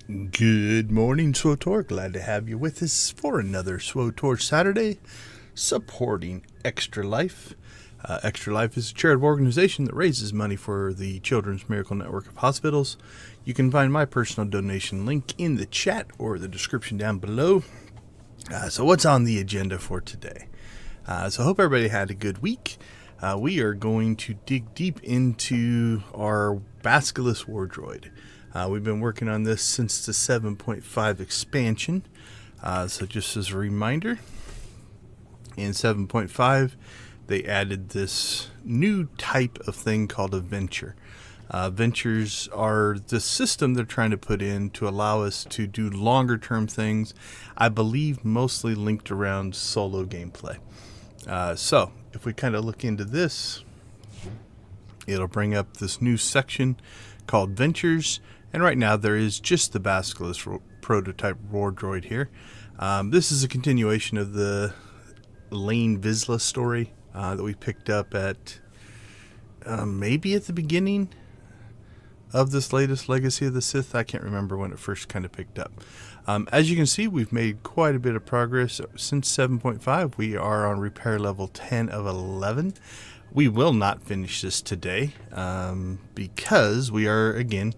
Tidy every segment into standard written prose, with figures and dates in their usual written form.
Good morning, SWTOR. Glad to have you with us for another SWTOR Saturday, supporting Extra Life. Extra Life is a charitable organization that raises money for the Children's Miracle Network of Hospitals. You can find my personal donation link in the chat or the description down below. So what's on the agenda for today? So I hope everybody had a good week. We are going to dig deep into our Basilisk war droid. We've been working on this since the 7.5 expansion. So just as a reminder, in 7.5, they added this new type of thing called a venture. Ventures are the system they're trying to put in to allow us to do longer term things, I believe mostly linked around solo gameplay. So if we kind of look into this, it'll bring up this new section called Ventures. And right now there is just the Basilisk prototype war droid here. This is a continuation of the Lane Vizsla story that we picked up at maybe at the beginning of this latest Legacy of the Sith. I can't remember when it first kind of picked up. As you can see, we've made quite a bit of progress since 7.5. We are on repair level 10 of 11. We will not finish this today because we are, again,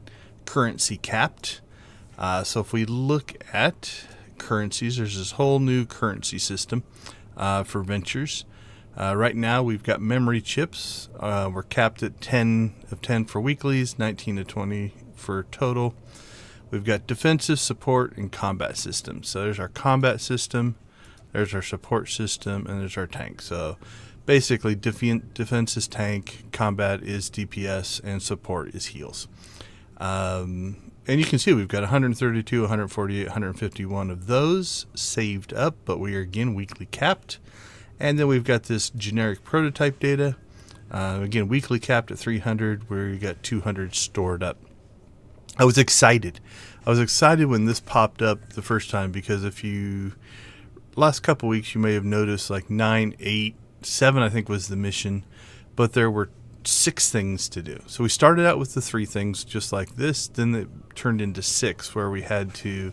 currency capped. So if we look at currencies, there's this whole new currency system for ventures. Right now we've got memory chips. We're capped at 10 of 10 for weeklies, 19 of 20 for total. We've got defensive, support, and combat systems. So there's our combat system, there's our support system, and there's our tank. So basically defense is tank, combat is DPS, and support is heals. And you can see we've got 132, 148, 151 of those saved up, but we are again weekly capped. And then we've got this generic prototype data, again weekly capped at 300, where you got 200 stored up. I was excited when this popped up the first time, because if you last couple weeks you may have noticed like 9, 8, 7 I think was the mission, but there were 6 things to do. So we started out with the 3 things just like this, then it turned into 6 where we had to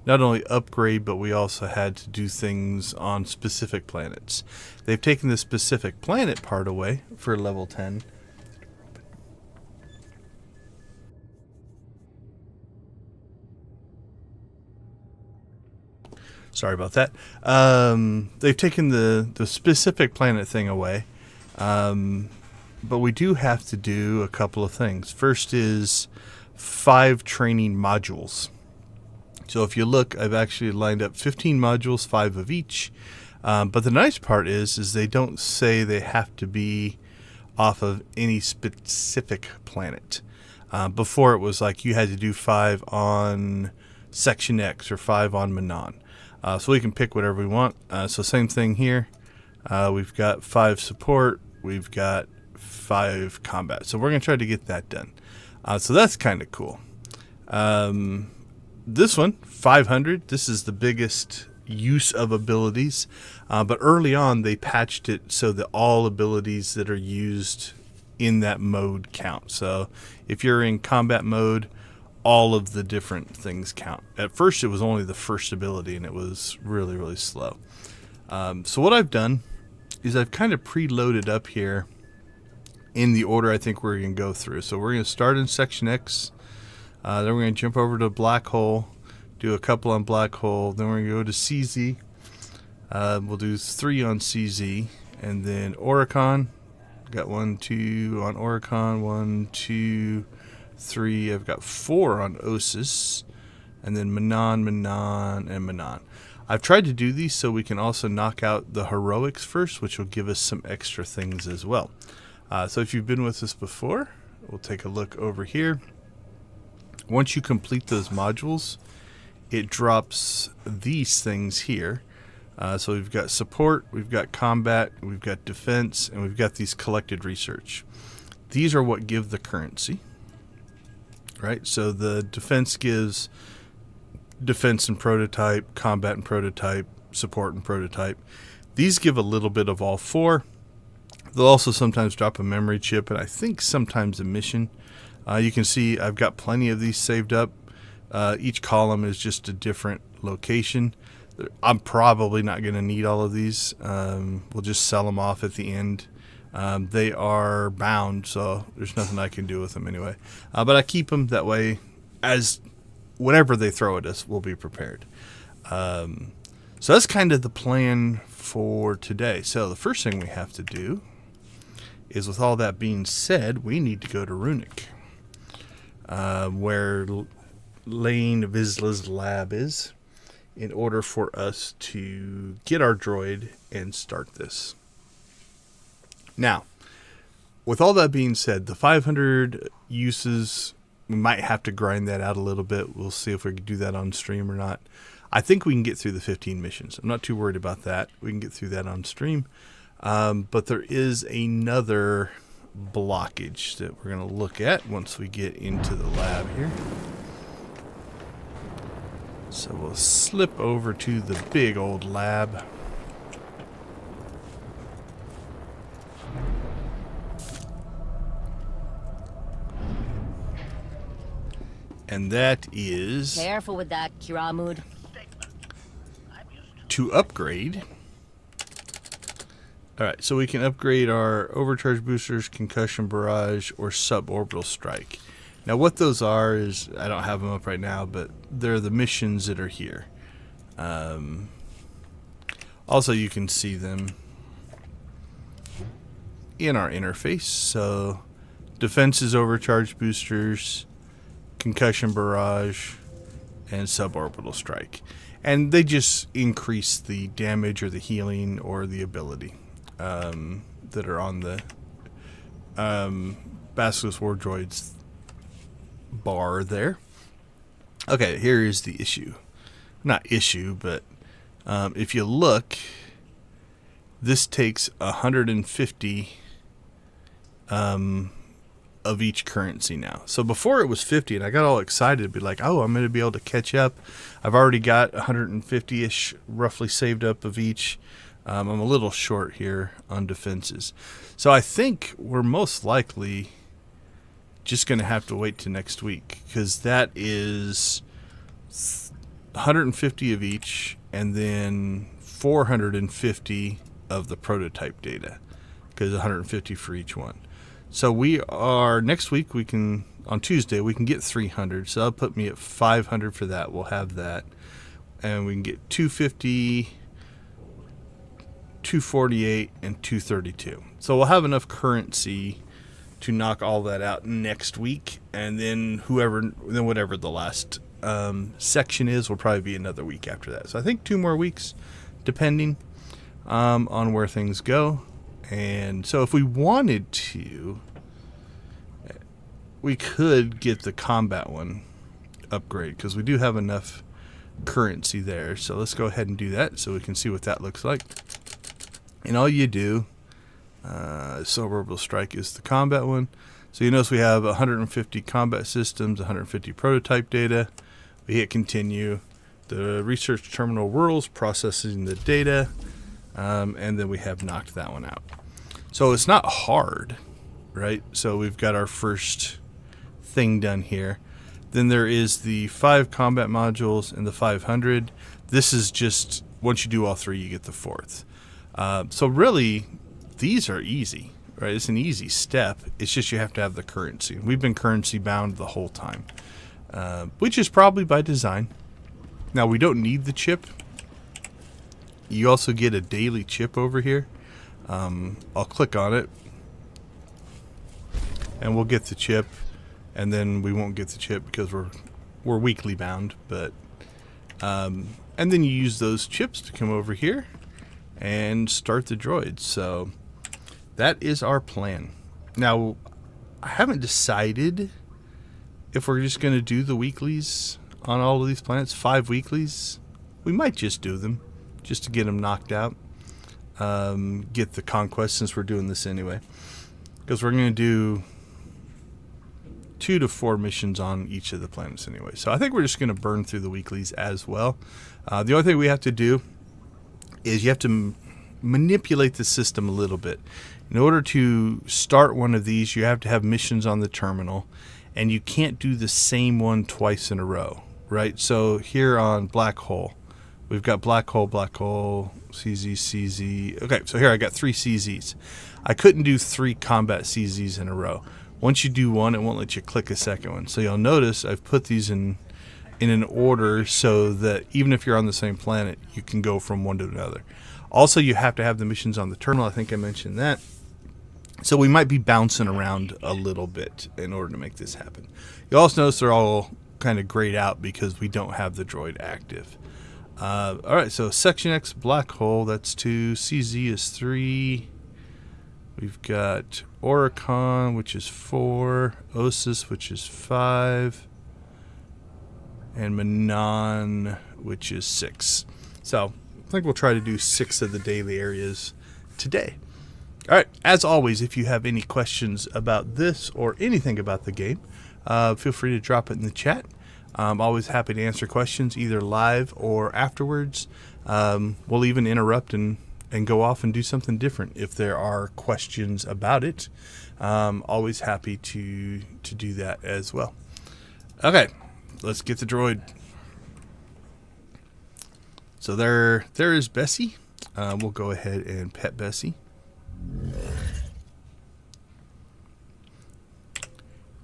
not only upgrade, but we also had to do things on specific planets. They've taken the specific planet part away for level 10. Sorry about that. They've taken the specific planet thing away. But we do have to do a couple of things. First is 5 training modules. So if you look, I've actually lined up 15 modules, 5 of each. But the nice part is they don't say they have to be off of any specific planet. Before it was like you had to do 5 on Section X or 5 on Manon. So we can pick whatever we want. So same thing here. We've got 5 support. We've got 5 combat. So we're going to try to get that done. So that's kind of cool. This one, 500, this is the biggest use of abilities. But early on, they patched it so that all abilities that are used in that mode count. So if you're in combat mode, all of the different things count. At first, it was only the first ability, and it was really, really slow. So what I've done is I've kind of preloaded up here in the order I think we're going to go through. So we're going to start in Section X, then we're going to jump over to Black Hole, do a couple on Black Hole, then we're going to go to CZ. We'll do 3 on CZ, and then Oricon. Got 1, 2 on Oricon, 1, 2, 3. I've got 4 on Osis, and then Manon, and Manon. I've tried to do these so we can also knock out the heroics first, which will give us some extra things as well. So if you've been with us before, we'll take a look over here. Once you complete those modules, it drops these things here. So we've got support, we've got combat, we've got defense, and we've got these collected research. These are what give the currency, right? So the defense gives defense and prototype, combat and prototype, support and prototype. These give a little bit of all 4. They'll also sometimes drop a memory chip, and I think sometimes a mission. You can see I've got plenty of these saved up. Each column is just a different location. I'm probably not going to need all of these. We'll just sell them off at the end. They are bound, so there's nothing I can do with them anyway. But I keep them that way, as whatever they throw at us, we'll be prepared. So that's kind of the plan for today. So the first thing we have to do is, with all that being said, we need to go to Runic, where Lane Vizsla's lab is, in order for us to get our droid and start this. Now, with all that being said, the 500 uses, we might have to grind that out a little bit. We'll see if we can do that on stream or not. I think we can get through the 15 missions. I'm not too worried about that. We can get through that on stream. But there is another blockage that we're going to look at once we get into the lab here. So we'll slip over to the big old lab. And that is... Careful with that, Kiramud. To upgrade... Alright, so we can upgrade our overcharge boosters, concussion barrage, or suborbital strike. Now what those are is, I don't have them up right now, but they're the missions that are here. Also, you can see them in our interface. So, defenses, overcharge boosters, concussion barrage, and suborbital strike. And they just increase the damage or the healing or the ability that are on the Basilisk War Droids bar there. Okay, here is the issue. Not issue, but if you look, this takes 150 of each currency now. So before it was 50, and I got all excited to be like, oh, I'm going to be able to catch up. I've already got 150-ish roughly saved up of each. I'm a little short here on defenses. So I think we're most likely just going to have to wait till next week, because that is 150 of each and then 450 of the prototype data, because 150 for each one. So we are, next week we can, on Tuesday, we can get 300. So that'll put me at 500 for that. We'll have that. And we can get 250, 248, and 232. So we'll have enough currency to knock all that out next week. And then whatever the last section is will probably be another week after that. So I think 2 more weeks, depending on where things go. And so if we wanted to, we could get the combat one upgrade, because we do have enough currency there. So let's go ahead and do that so we can see what that looks like. And all you do, suborbital strike is the combat one. So you notice we have 150 combat systems, 150 prototype data. We hit continue. The research terminal whirls, processing the data. And then we have knocked that one out. So it's not hard, right? So we've got our first thing done here. Then there is the 5 combat modules and the 500. This is just, once you do all 3, you get the 4th. So really, these are easy, right? It's an easy step. It's just you have to have the currency. We've been currency bound the whole time, which is probably by design. Now, we don't need the chip. You also get a daily chip over here. I'll click on it and we'll get the chip, and then we won't get the chip because we're weekly bound, but and then you use those chips to come over here and start the droid. So that is our plan. Now, I haven't decided if we're just going to do the weeklies on all of these planets, 5 weeklies. We might just do them just to get them knocked out. Get the conquest, since we're doing this anyway, because we're going to do 2 to 4 missions on each of the planets anyway. So I think we're just going to burn through the weeklies as well. The only thing we have to do is you have to manipulate the system a little bit. In order to start one of these, you have to have missions on the terminal, and you can't do the same one twice in a row. right? So here on Black Hole, we've got Black Hole, CZ, CZ. Okay, so here I got 3 CZs. I couldn't do 3 combat CZs in a row. Once you do one, it won't let you click a second one. So you'll notice I've put these in an order so that even if you're on the same planet, you can go from one to another. Also, you have to have the missions on the terminal. I think I mentioned that. So we might be bouncing around a little bit in order to make this happen. You'll also notice they're all kind of grayed out because we don't have the droid active. All right, so Section X Black Hole, that's 2. CZ is 3. We've got Oricon, which is 4. Osis, which is 5. And Manon, which is 6. So I think we'll try to do 6 of the daily areas today. All right, as always, if you have any questions about this or anything about the game, feel free to drop it in the chat. I'm always happy to answer questions either live or afterwards. We'll even interrupt and go off and do something different if there are questions about it. Always happy to do that as well. Okay, let's get the droid. So there is Bessie. We'll go ahead and pet Bessie.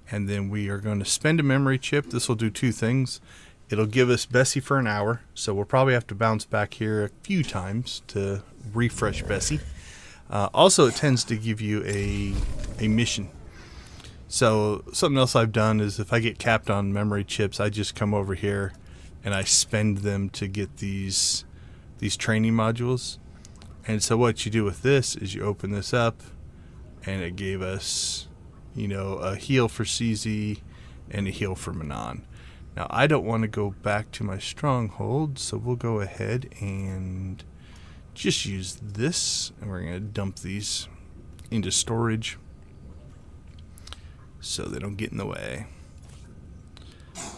And then we are going to spend a memory chip. This will do 2 things. It'll give us Bessie for an hour, so we'll probably have to bounce back here a few times to refresh Bessie. Also, it tends to give you a mission. So something else I've done is if I get capped on memory chips, I just come over here and I spend them to get these training modules. And so what you do with this is you open this up, and it gave us, a heal for CZ and a heal for Manon. Now, I don't want to go back to my stronghold, so we'll go ahead and just use this, and we're going to dump these into storage so they don't get in the way.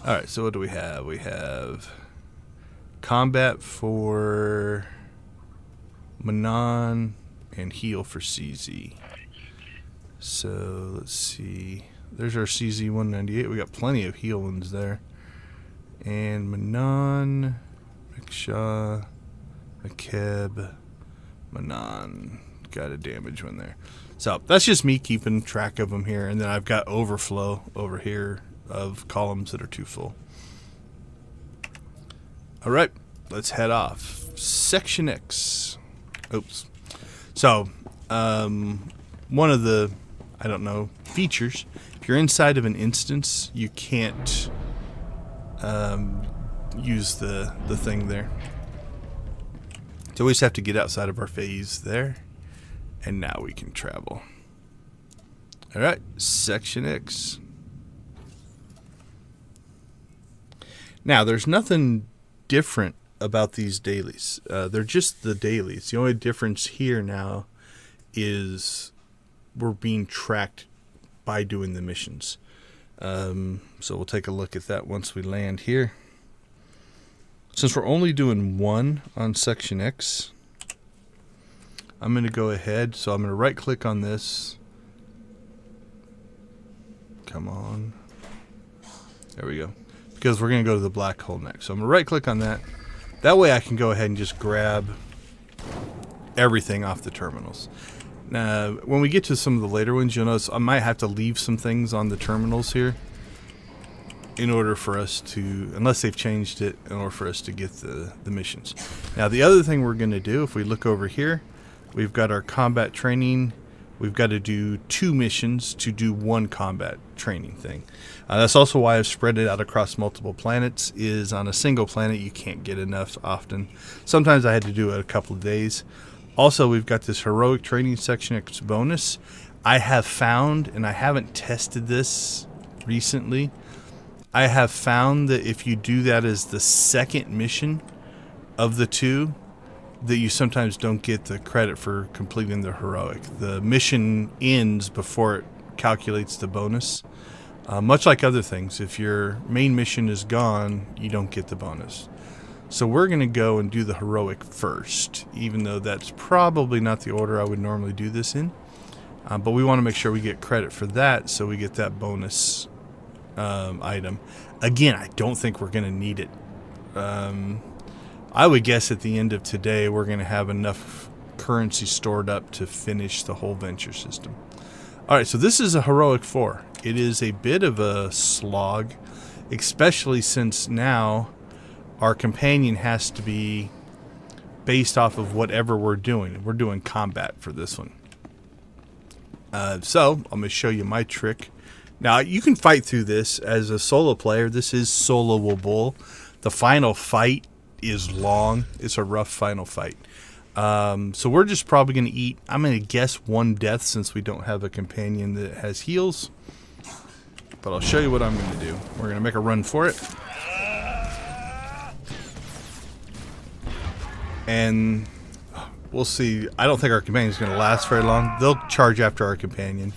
All right, so what do we have? We have combat for Manon and heal for CZ. So let's see. There's our CZ 198. We got plenty of heal ones there. And Manon, McShaw, McKeb, Manon. Got a damage one there. So that's just me keeping track of them here. And then I've got overflow over here of columns that are too full. All right, let's head off. Section X. Oops. So, one of the, features, if you're inside of an instance, you can't use the thing there. So we just have to get outside of our phase there, and now we can travel. All right, Section X. Now, there's nothing different about these dailies. They're just the dailies. The only difference here now is we're being tracked by doing the missions. So we'll take a look at that once we land here. Since we're only doing one on Section X, I'm going to go ahead. So I'm going to right click on this. Come on. There we go. Because we're going to go to the black hole next. So I'm going to right click on that. That way I can go ahead and just grab everything off the terminals. Now, when we get to some of the later ones, you'll notice I might have to leave some things on the terminals here in order for us to, unless they've changed it, in order for us to get the missions. Now, the other thing we're going to do, if we look over here, we've got our combat training. We've got to do 2 missions to do 1 combat training thing. That's also why I've spread it out across multiple planets, is on a single planet you can't get enough often. Sometimes I had to do it a couple of days. Also, we've got this heroic training section X bonus. I have found, and I haven't tested this recently, I have found that if you do that as the second mission of the 2, that you sometimes don't get the credit for completing the heroic. The mission ends before it calculates the bonus. Much like other things, if your main mission is gone, you don't get the bonus. So we're going to go and do the heroic first, even though that's probably not the order I would normally do this in. But we want to make sure we get credit for that so we get that bonus item. Again, I don't think we're going to need it. I would guess at the end of today we're going to have enough currency stored up to finish the whole venture system. Alright, so this is a heroic 4. It is a bit of a slog, especially since now our companion has to be based off of whatever we're doing. We're doing combat for this one. So, I'm going to show you my trick. Now, you can fight through this as a solo player. This is soloable. The final fight is long. It's a rough final fight. So we're just probably going to eat, I'm going to guess 1 death since we don't have a companion that has heals. But I'll show you what I'm going to do. We're going to make a run for it. And we'll see. I don't think our companion's going to last very long. They'll charge after our companion.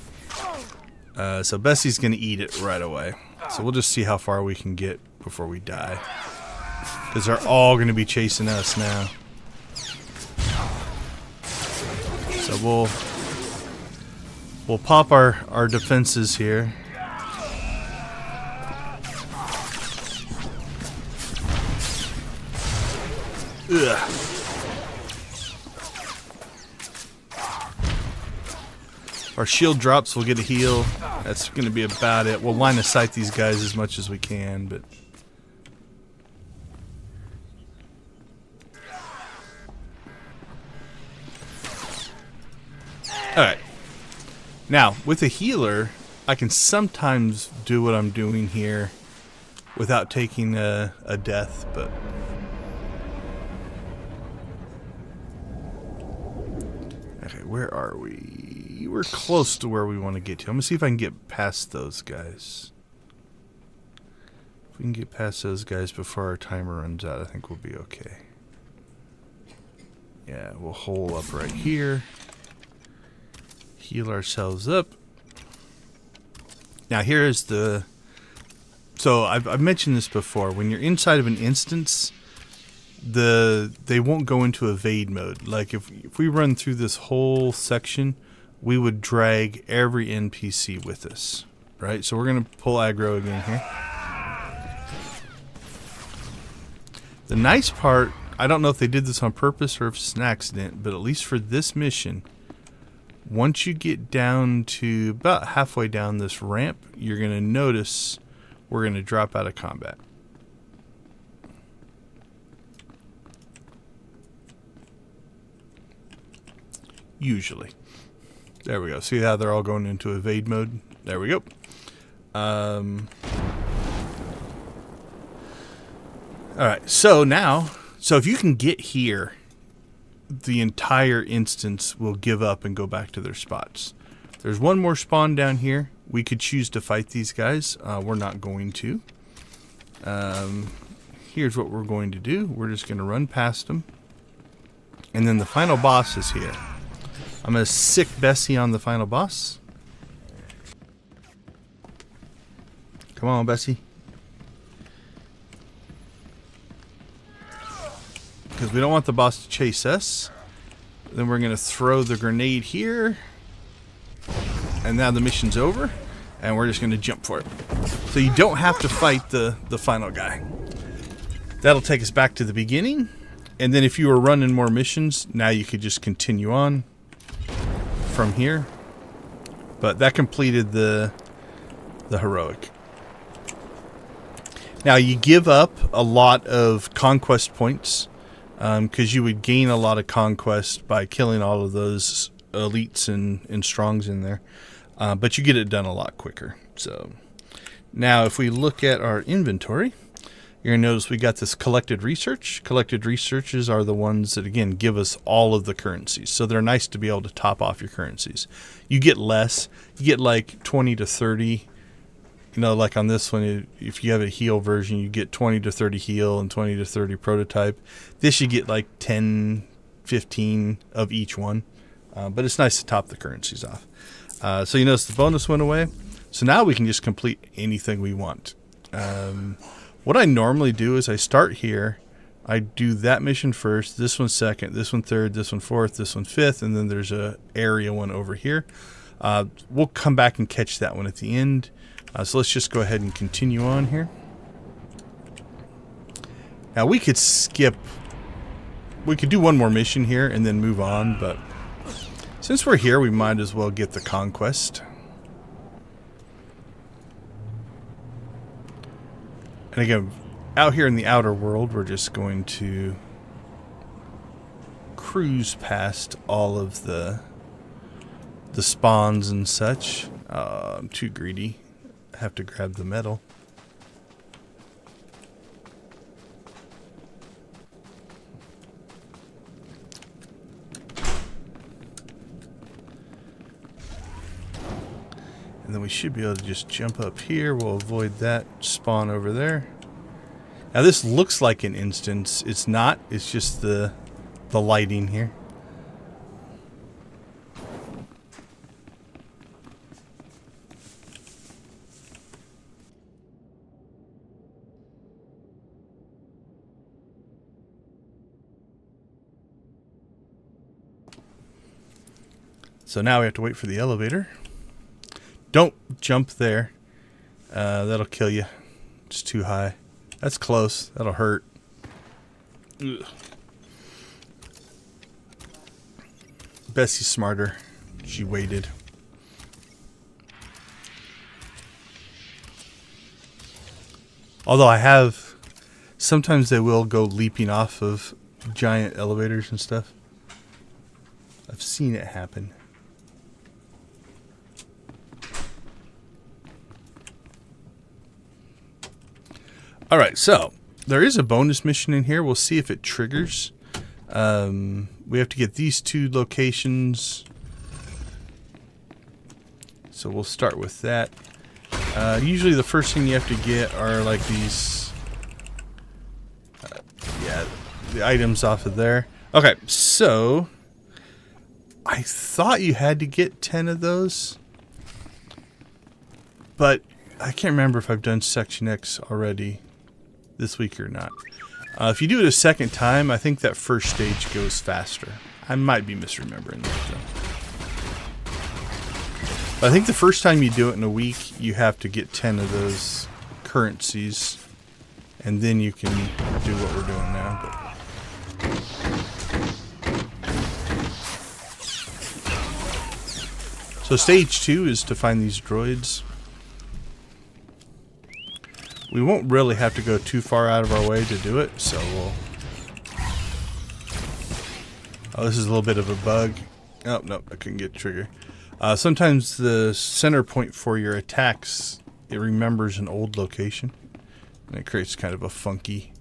So Bessie's going to eat it right away. So we'll just see how far we can get before we die. Because they're all going to be chasing us now. So we'll pop our defenses here. Ugh. Our shield drops, we'll get a heal. That's going to be about it. We'll line of sight these guys as much as we can, but alright. Now, with a healer, I can sometimes do what I'm doing here without taking a death, but okay, where are we? We're close to where we want to get to. I'm going to see if I can get past those guys. If we can get past those guys before our timer runs out, I think we'll be okay. Yeah, we'll hole up right here. Heal ourselves up. Now here is the... So I've mentioned this before. When you're inside of an instance, they won't go into evade mode. Like if we run through this whole section, we would drag every NPC with us, right? So we're going to pull aggro again here. The nice part, I don't know if they did this on purpose or if it's an accident, but at least for this mission, once you get down to about halfway down this ramp, you're going to notice we're going to drop out of combat. Usually. There we go. See how they're all going into evade mode? There we go. Alright, so now, if you can get here, the entire instance will give up and go back to their spots. There's one more spawn down here. We could choose to fight these guys. We're not going to. Here's what we're going to do. We're just going to run past them. And then the final boss is here. I'm going to sick Bessie on the final boss. Come on, Bessie. Because we don't want the boss to chase us. Then we're going to throw the grenade here. And now the mission's over. And we're just going to jump for it. So you don't have to fight the final guy. That'll take us back to the beginning. And then if you were running more missions, now you could just continue on from here. But that completed the heroic. Now you give up a lot of conquest points because you would gain a lot of conquest by killing all of those elites and strongs in there. But you get it done a lot quicker. So now if we look at our inventory, you're going to notice we got this collected research. Collected researches are the ones that, again, give us all of the currencies. So they're nice to be able to top off your currencies. You get less. You get like 20 to 30. You know, like on this one, if you have a heal version, you get 20 to 30 heal and 20 to 30 prototype. This you get like 10, 15 of each one. But it's nice to top the currencies off. So you notice the bonus went away. So now we can just complete anything we want. What I normally do is I start here, I do that mission first, this one second, this one third, this one fourth, this one fifth, and then there's a area one over here. We'll come back and catch that one at the end. So let's just go ahead and continue on here. Now we could skip. We could do one more mission here and then move on, but since we're here, we might as well get the conquest. And again, out here in the outer world, we're just going to cruise past all of the spawns and such. I'm too greedy. I have to grab the metal. And then we should be able to just jump up here. We'll avoid that spawn over there. Now this looks like an instance. It's not. It's just the lighting here. So now we have to wait for the elevator. Don't jump there. That'll kill you. It's too high. That's close. That'll hurt. Ugh. Bessie's smarter. She waited. Although I have... Sometimes they will go leaping off of giant elevators and stuff. I've seen it happen. Alright, so there is a bonus mission in here. We'll see if it triggers. We have to get these 2 locations. So we'll start with that. Usually the first thing you have to get are like these... yeah, the items off of there. Okay, so... I thought you had to get 10 of those. But I can't remember if I've done Section X already this week or not. If you do it a second time, I think that first stage goes faster. I might be misremembering that though. But I think the first time you do it in a week, you have to get 10 of those currencies, and then you can do what we're doing now. So stage 2 is to find these droids. We won't really have to go too far out of our way to do it, so we'll... Oh, this is a little bit of a bug. Oh, no, I couldn't get trigger. Sometimes the center point for your attacks, it remembers an old location. And it creates kind of a funky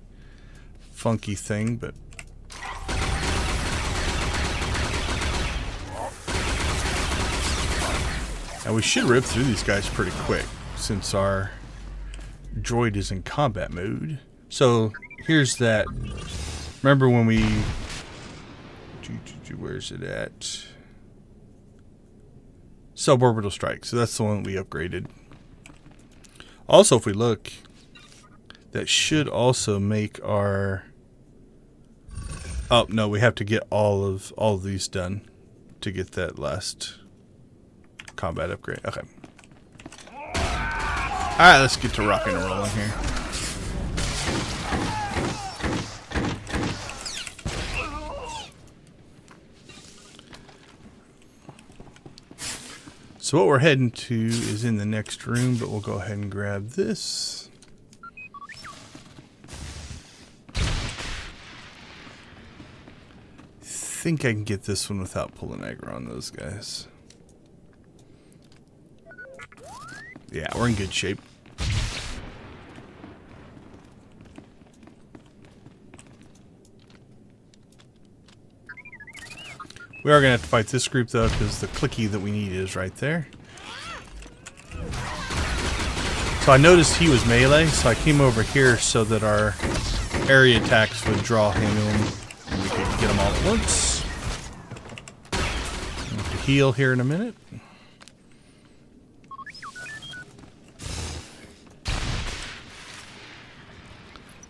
thing, but... And we should rip through these guys pretty quick, since our droid is in combat mode. So here's that. Remember when we... Where's it at? Suborbital strike. So that's the one we upgraded. Also, if we look, that should also make our... Oh, no, we have to get all of these done to get that last combat upgrade. Okay. Alright, let's get to rocking and rolling here. So what we're heading to is in the next room, but we'll go ahead and grab this. I think I can get this one without pulling aggro on those guys. Yeah, we're in good shape. We are going to have to fight this group, though, because the clicky that we need is right there. So I noticed he was melee, so I came over here so that our area attacks would draw him in, and we could get them all at once. I'll have to heal here in a minute.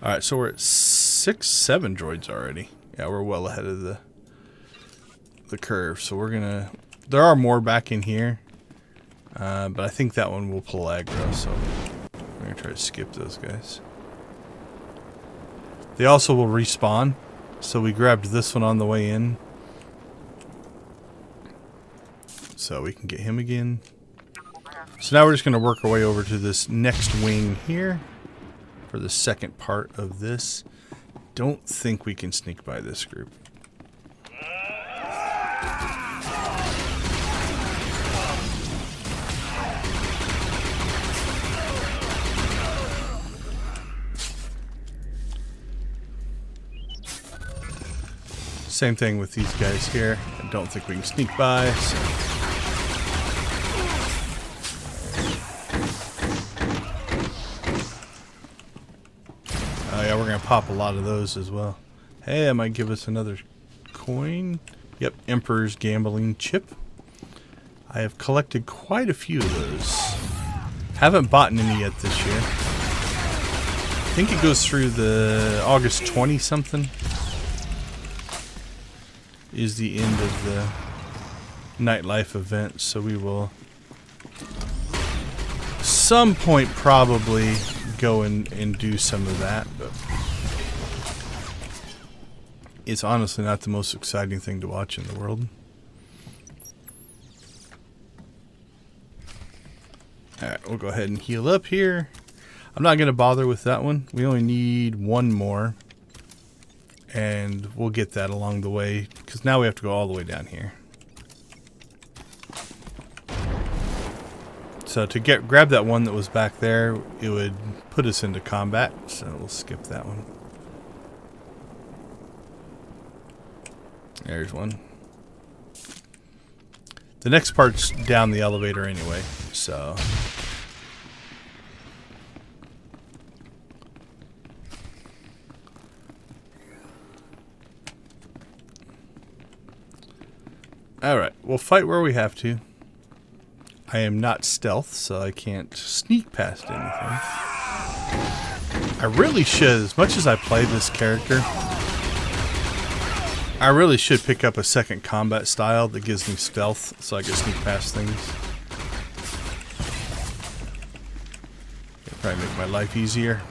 Alright, so we're at 6-7 droids already. Yeah, we're well ahead of the curve. So we're gonna... There are more back in here. But I think that one will pull aggro, so I'm going to try to skip those guys. They also will respawn, so we grabbed this one on the way in. So we can get him again. So now we're just going to work our way over to this next wing here for the second part of this. Don't think we can sneak by this group. Same thing with these guys here. I don't think we can sneak by. So. Oh yeah, we're gonna pop a lot of those as well. Hey, that might give us another coin. Yep, Emperor's Gambling Chip. I have collected quite a few of those. Haven't bought any yet this year. I think it goes through the August 20 something. Is the end of the nightlife event, so we will some point probably go and do some of that, but it's honestly not the most exciting thing to watch in the world. Alright, we'll go ahead and heal up here. I'm not going to bother with that one. We only need one more. And we'll get that along the way, because now we have to go all the way down here. So to grab that one that was back there, it would put us into combat, so we'll skip that one. There's one. The next part's down the elevator anyway, so... Alright, we'll fight where we have to. I am not stealth, so I can't sneak past anything. I really should, as much as I play this character, I really should pick up a second combat style that gives me stealth, so I can sneak past things. It'll probably make my life easier.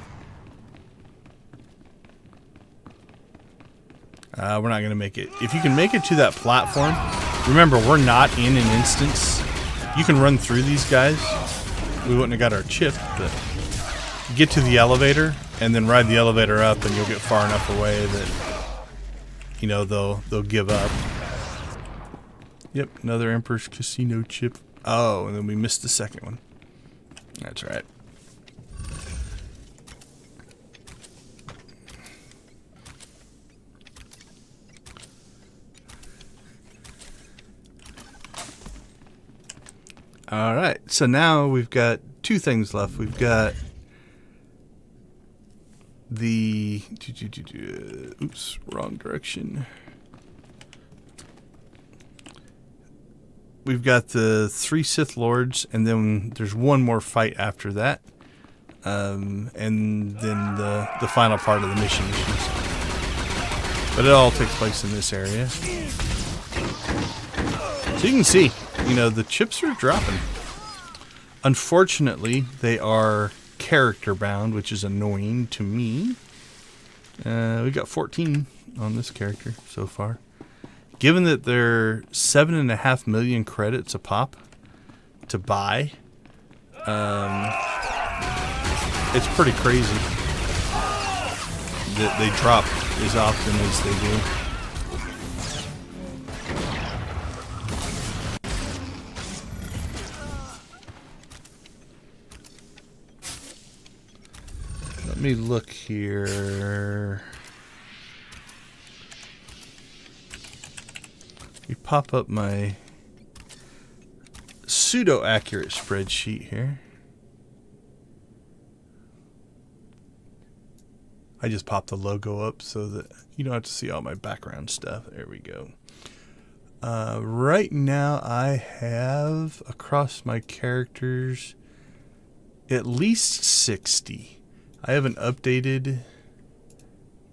We're not going to make it. If you can make it to that platform, remember, we're not in an instance. You can run through these guys. We wouldn't have got our chip, but get to the elevator and then ride the elevator up, and you'll get far enough away that, you know, they'll give up. Yep, another Emperor's Casino chip. Oh, and then we missed the second one. That's right. Alright, so now we've got two things left. We've got the... Oops, wrong direction. We've got the 3 Sith Lords, and then there's one more fight after that. And then the final part of the mission issues. But it all takes place in this area. So you can see, you know, the chips are dropping. Unfortunately, they are character bound, which is annoying to me. We got 14 on this character so far. Given that they're 7.5 million credits a pop to buy, it's pretty crazy that they drop as often as they do. Let me look here. We pop up my pseudo-accurate spreadsheet here. I just popped the logo up so that you don't have to see all my background stuff. There we go. Right now I have, across my characters, at least 60. I haven't updated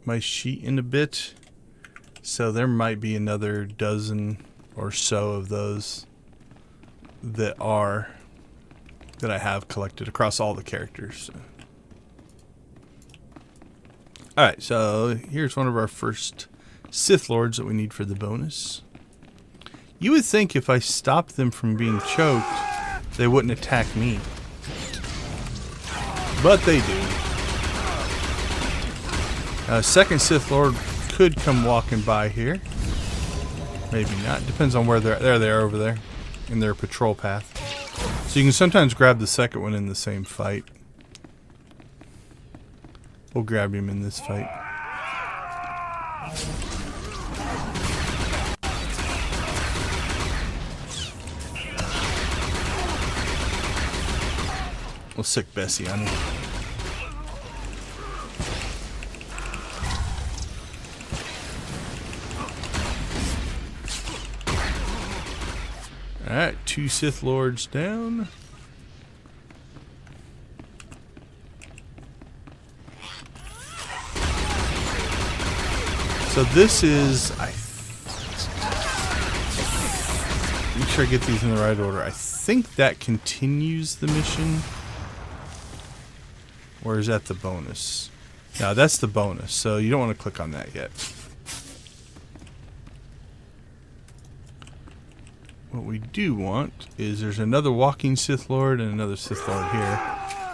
my sheet in a bit, so there might be another dozen or so of those that are. that I have collected across all the characters. Alright, so here's one of our first Sith Lords that we need for the bonus. You would think if I stopped them from being choked, they wouldn't attack me. But they do. Second Sith Lord could come walking by here. Maybe not. Depends on where they're at. There they are over there in their patrol path. So you can sometimes grab the second one in the same fight. We'll grab him in this fight. We'll sick Bessie on him. Alright, 2 Sith Lords down. So this is, make sure I get these in the right order. I think that continues the mission. Or is that the bonus? No, that's the bonus, so you don't want to click on that yet. What we do want is there's another walking Sith Lord and another Sith Lord here.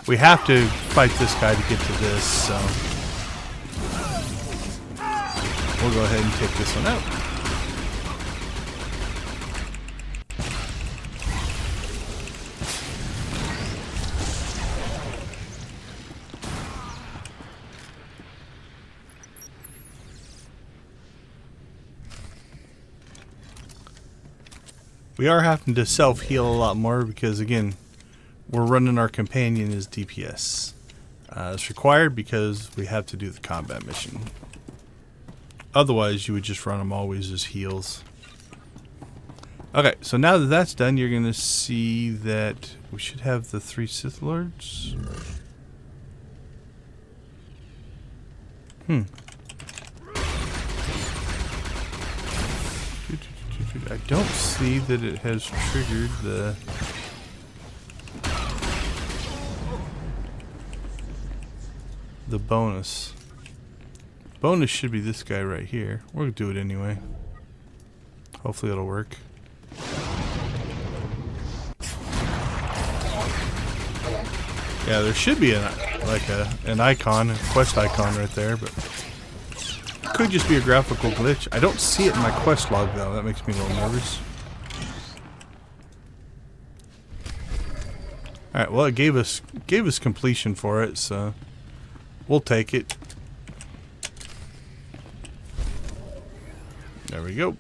We have to fight this guy to get to this, so we'll go ahead and take this one out. We are having to self-heal a lot more because, again, we're running our companion as DPS. It's required because we have to do the combat mission. Otherwise, you would just run them always as heals. Okay, so now that that's done, you're going to see that we should have the 3 Sith Lords. I don't see that it has triggered the bonus. Bonus should be this guy right here. We'll do it anyway. Hopefully it'll work. Yeah, there should be an icon, a quest icon right there, but it could just be a graphical glitch. I don't see it in my quest log though. That makes me a little nervous. Alright, well it gave us completion for it, so we'll take it. There we go.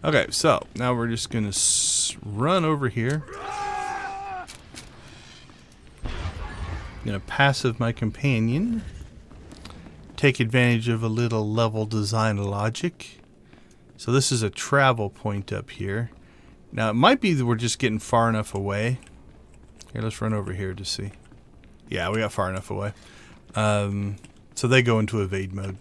Okay, so now we're just gonna run over here. I'm gonna passive my companion. Take advantage of a little level design logic. So this is a travel point up here. Now it might be that we're just getting far enough away. Here, let's run over here to see. Yeah, we got far enough away. So they go into evade mode.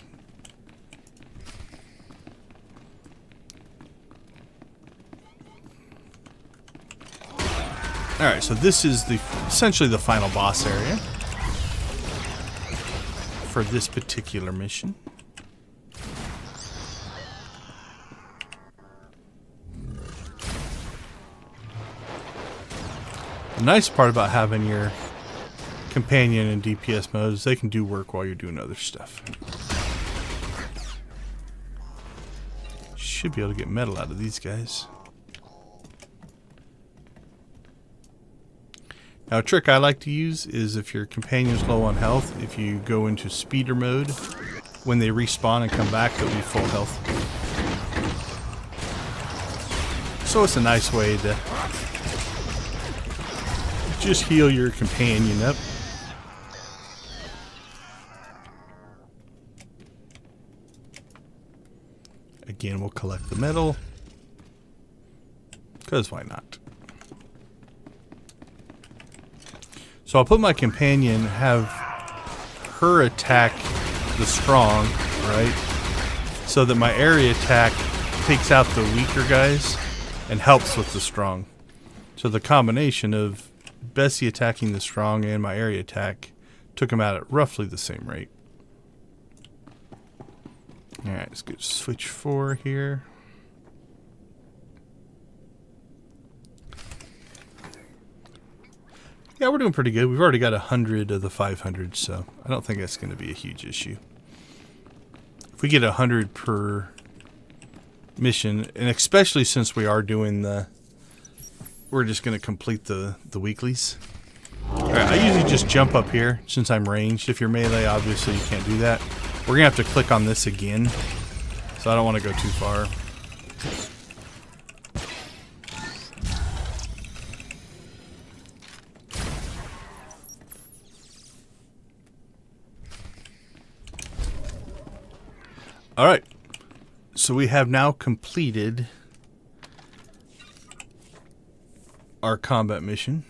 Alright, so this is essentially the final boss area for this particular mission. The nice part about having your companion in DPS mode is they can do work while you're doing other stuff. Should be able to get metal out of these guys. Now a trick I like to use is if your companion's low on health, if you go into speeder mode, when they respawn and come back, they'll be full health. So it's a nice way to just heal your companion up. Again, we'll collect the metal, because why not? So I'll put my companion, have her attack the strong, right? So that my area attack takes out the weaker guys and helps with the strong. So the combination of Bessie attacking the strong and my area attack took him out at roughly the same rate. Alright, let's get switch 4 here. Yeah, we're doing pretty good. We've already got 100 of the 500, so I don't think that's going to be a huge issue. If we get 100 per mission, and especially since we are doing we're just going to complete the weeklies. Alright, I usually just jump up here since I'm ranged. If you're melee, obviously you can't do that. We're going to have to click on this again, so I don't want to go too far. Alright, so we have now completed our combat mission.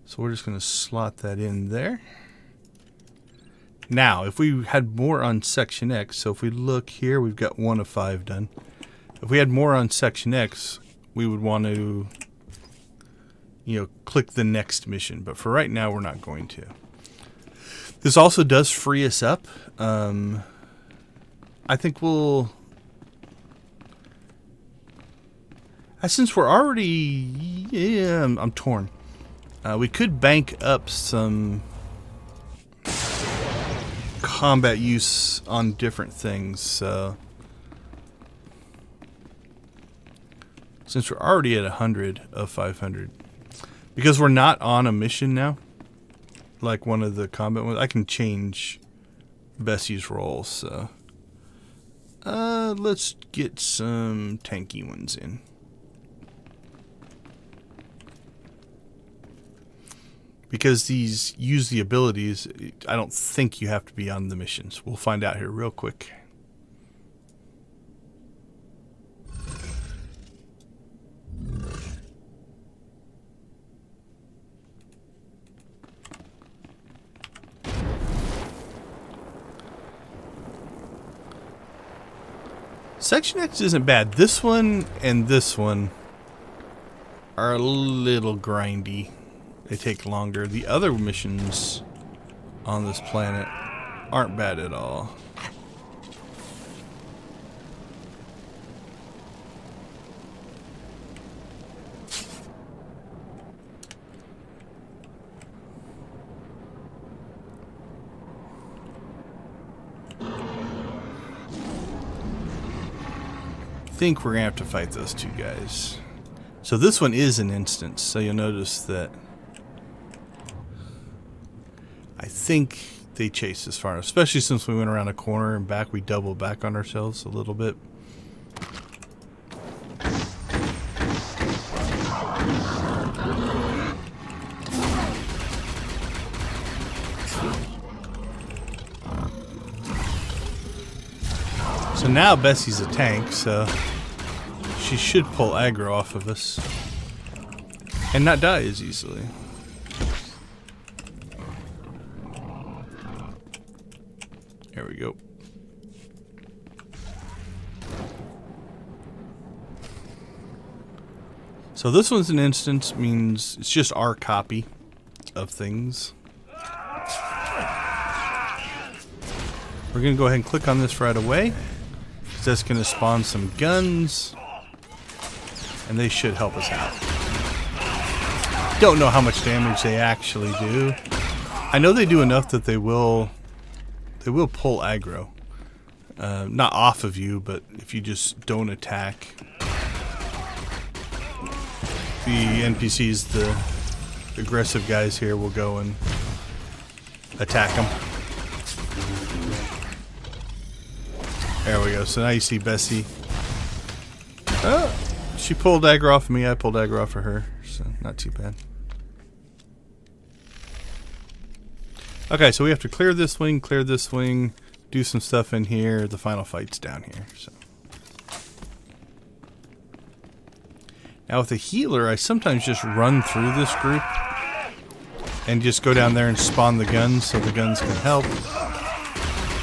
So we're just going to slot that in there. Now, if we had more on Section X, so if we look here, we've got 1 of 5 done. If we had more on Section X, we would want to, click the next mission. But for right now, we're not going to. This also does free us up. I think we'll... since we're already... Yeah, I'm torn. We could bank up some combat use on different things. So since we're already at 100 of 500, because we're not on a mission now, like one of the combat ones, I can change Bessie's role. So let's get some tanky ones in. Because these use the abilities, I don't think you have to be on the missions. We'll find out here real quick. Section X isn't bad. This one and this one are a little grindy. They take longer. The other missions on this planet aren't bad at all. I think we're gonna have to fight those two guys. So this one is an instance, so you'll notice that I think they chased us far enough, especially since we went around a corner and back. We doubled back on ourselves a little bit. So now Bessie's a tank, so she should pull aggro off of us and not die as easily. There we go. So this one's an instance, means it's just our copy of things. We're going to go ahead and click on this right away. That's going to spawn some guns, and they should help us out. Don't know how much damage they actually do. I know they do enough that they will pull aggro. Not off of you, but if you just don't attack. The NPCs, the aggressive guys here, will go and attack them. There we go. So now you see Bessie. Oh, she pulled aggro off of me. I pulled aggro off of her. So not too bad. Okay, so we have to clear this wing, do some stuff in here. The final fight's down here. So now with a healer, I sometimes just run through this group and just go down there and spawn the guns so the guns can help.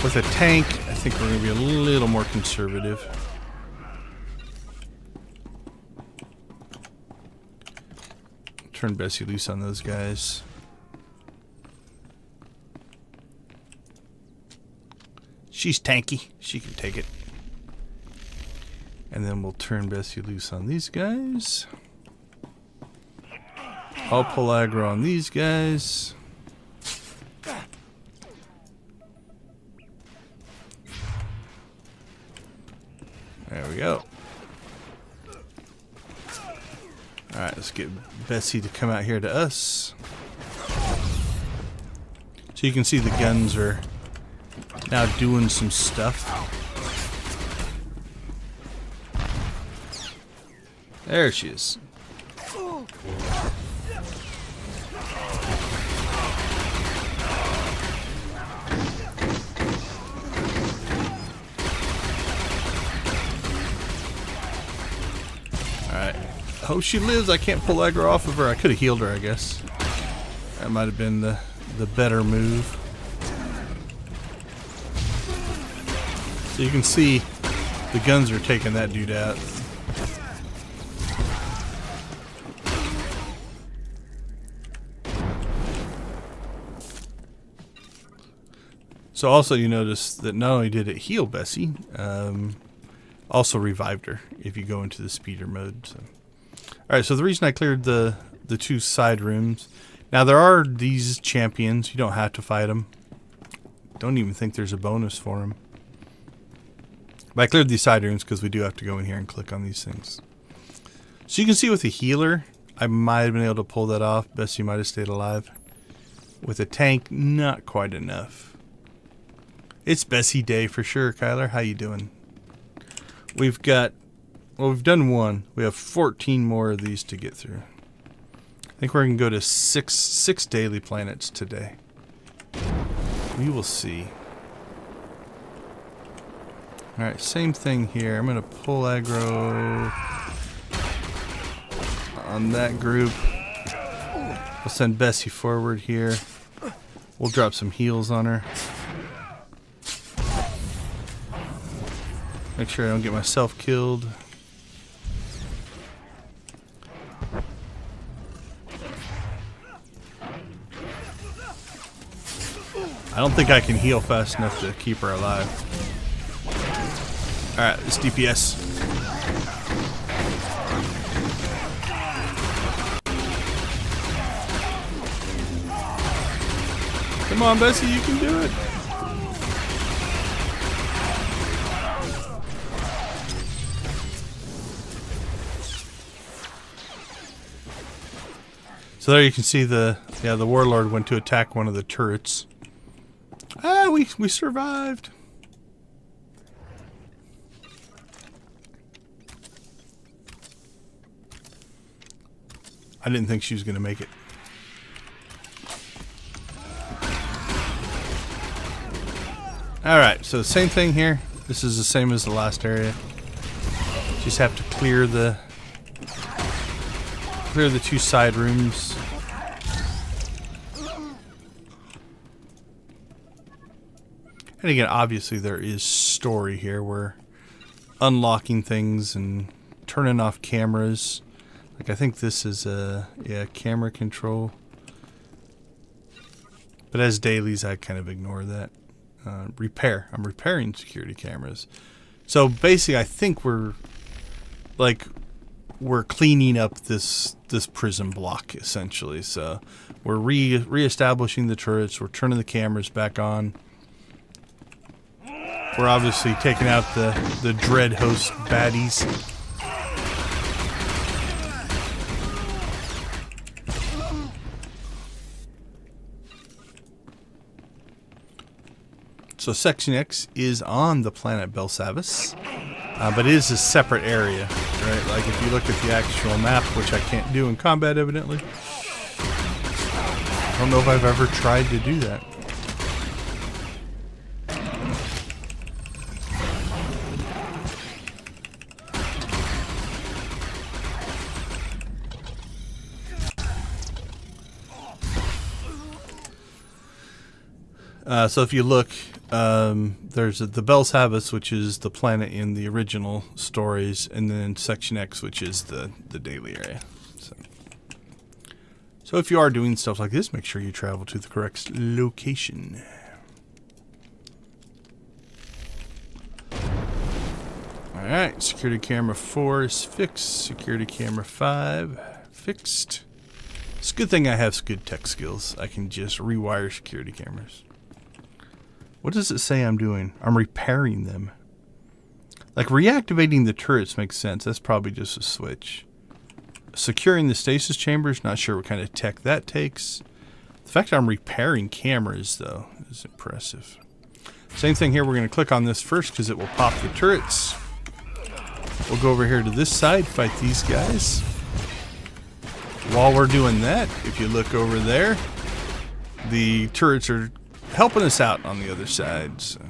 With a tank, I think we're going to be a little more conservative. turn Bessie loose on those guys. She's tanky. She can take it. And then we'll turn Bessie loose on these guys. I'll pull aggro on these guys. There we go. Alright, let's get Bessie to come out here to us. So you can see the guns are now doing some stuff. There she is. Alright. Hope she lives. I can't pull aggro off of her. I could have healed her, I guess. That might have been the better move. So you can see the guns are taking that dude out. So also you notice that not only did it heal Bessie, also revived her if you go into the speeder mode. So. Alright, so the reason I cleared the two side rooms. Now there are these champions. You don't have to fight them. Don't even think there's a bonus for them. But I cleared these side rooms because we do have to go in here and click on these things. So you can see with the healer, I might have been able to pull that off. Bessie might have stayed alive. With a tank, not quite enough. It's Bessie Day for sure, Kyler. How you doing? We've got, well, we've done one. We have 14 more of these to get through. I think we're going to go to six daily planets today. We will see. Alright, same thing here. I'm going to pull aggro on that group. We'll send Bessie forward here. We'll drop some heals on her. Make sure I don't get myself killed. I don't think I can heal fast enough to keep her alive. Alright, this DPS. Come on, Bessie, you can do it. So there you can see the warlord went to attack one of the turrets. Ah, we survived. I didn't think she was going to make it. Alright, so same thing here. This is the same as the last area. Just have to clear the two side rooms. And again, obviously there is story here. We're unlocking things and turning off cameras. Like I think this is camera control. But as dailies, I kind of ignore that. Repair. I'm repairing security cameras. So basically, I think we're cleaning up this prison block essentially. So we're reestablishing the turrets. We're turning the cameras back on. We're obviously taking out the Dread host baddies. So Section X is on the planet Basilisk, but it is a separate area, right? Like if you look at the actual map, which I can't do in combat evidently. I don't know if I've ever tried to do that. So if you look, there's the Basilisk, which is the planet in the original stories, and then Section X, which is the daily area. So, So if you are doing stuff like this, make sure you travel to the correct location. Alright, security camera 4 is fixed. Security camera 5, fixed. It's a good thing I have good tech skills. I can just rewire security cameras. What does it say I'm doing? I'm repairing them. Like reactivating the turrets makes sense. That's probably just a switch. Securing the stasis chambers, not sure what kind of tech that takes. The fact that I'm repairing cameras, though, is impressive. Same thing here. We're going to click on this first because it will pop the turrets. We'll go over here to this side, fight these guys. While we're doing that, if you look over there, the turrets are helping us out on the other side. So.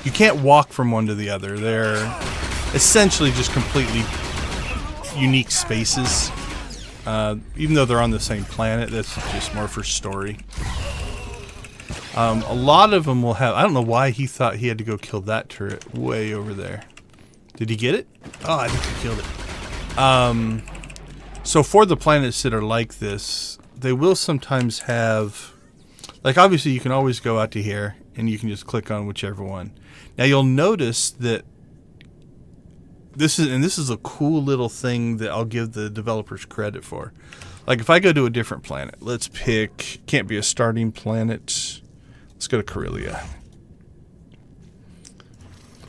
You can't walk from one to the other. They're essentially just completely unique spaces. Even though they're on the same planet, that's just more for story. A lot of them will have... I don't know why he thought he had to go kill that turret way over there. Did he get it? Oh, I think he killed it. So for the planets that are like this, they will sometimes have... Like, obviously, you can always go out to here, and you can just click on whichever one. Now, you'll notice that this is a cool little thing that I'll give the developers credit for. Like, if I go to a different planet, let's pick... Can't be a starting planet... Let's go to Corellia.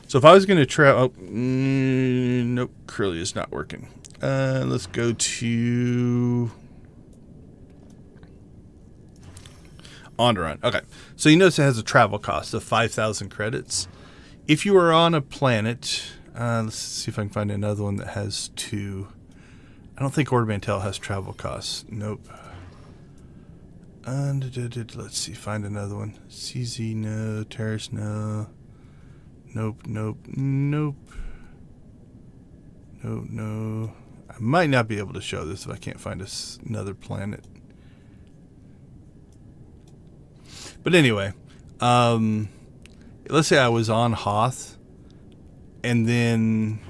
So if I was going to travel... nope, Corellia is not working. Let's go to... Onderon. Okay. So you notice it has a travel cost of 5,000 credits. If you are on a planet... let's see if I can find another one that has 2. I don't think Ord Mantell has travel costs. Nope. Let's see, find another one. CZ, no. Terrace, no. Nope, nope, nope. No. I might not be able to show this if I can't find another planet. But anyway, let's say I was on Hoth and then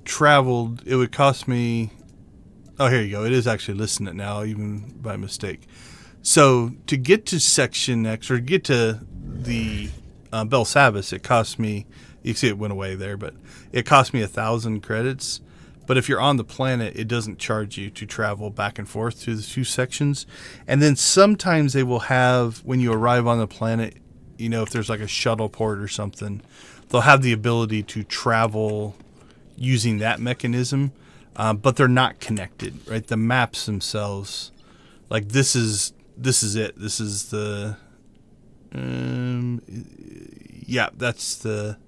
traveled. It would cost me... Oh, here you go. It is actually listing it now, even by mistake. So to get to Section X, or get to the Bel Savis, it cost me... You can see it went away there, but it cost me 1,000 credits. But if you're on the planet, it doesn't charge you to travel back and forth through the 2 sections. And then sometimes they will have, when you arrive on the planet, you know, if there's like a shuttle port or something, they'll have the ability to travel using that mechanism. But they're not connected, right? The maps themselves, like this is it. This is the, yeah, that's the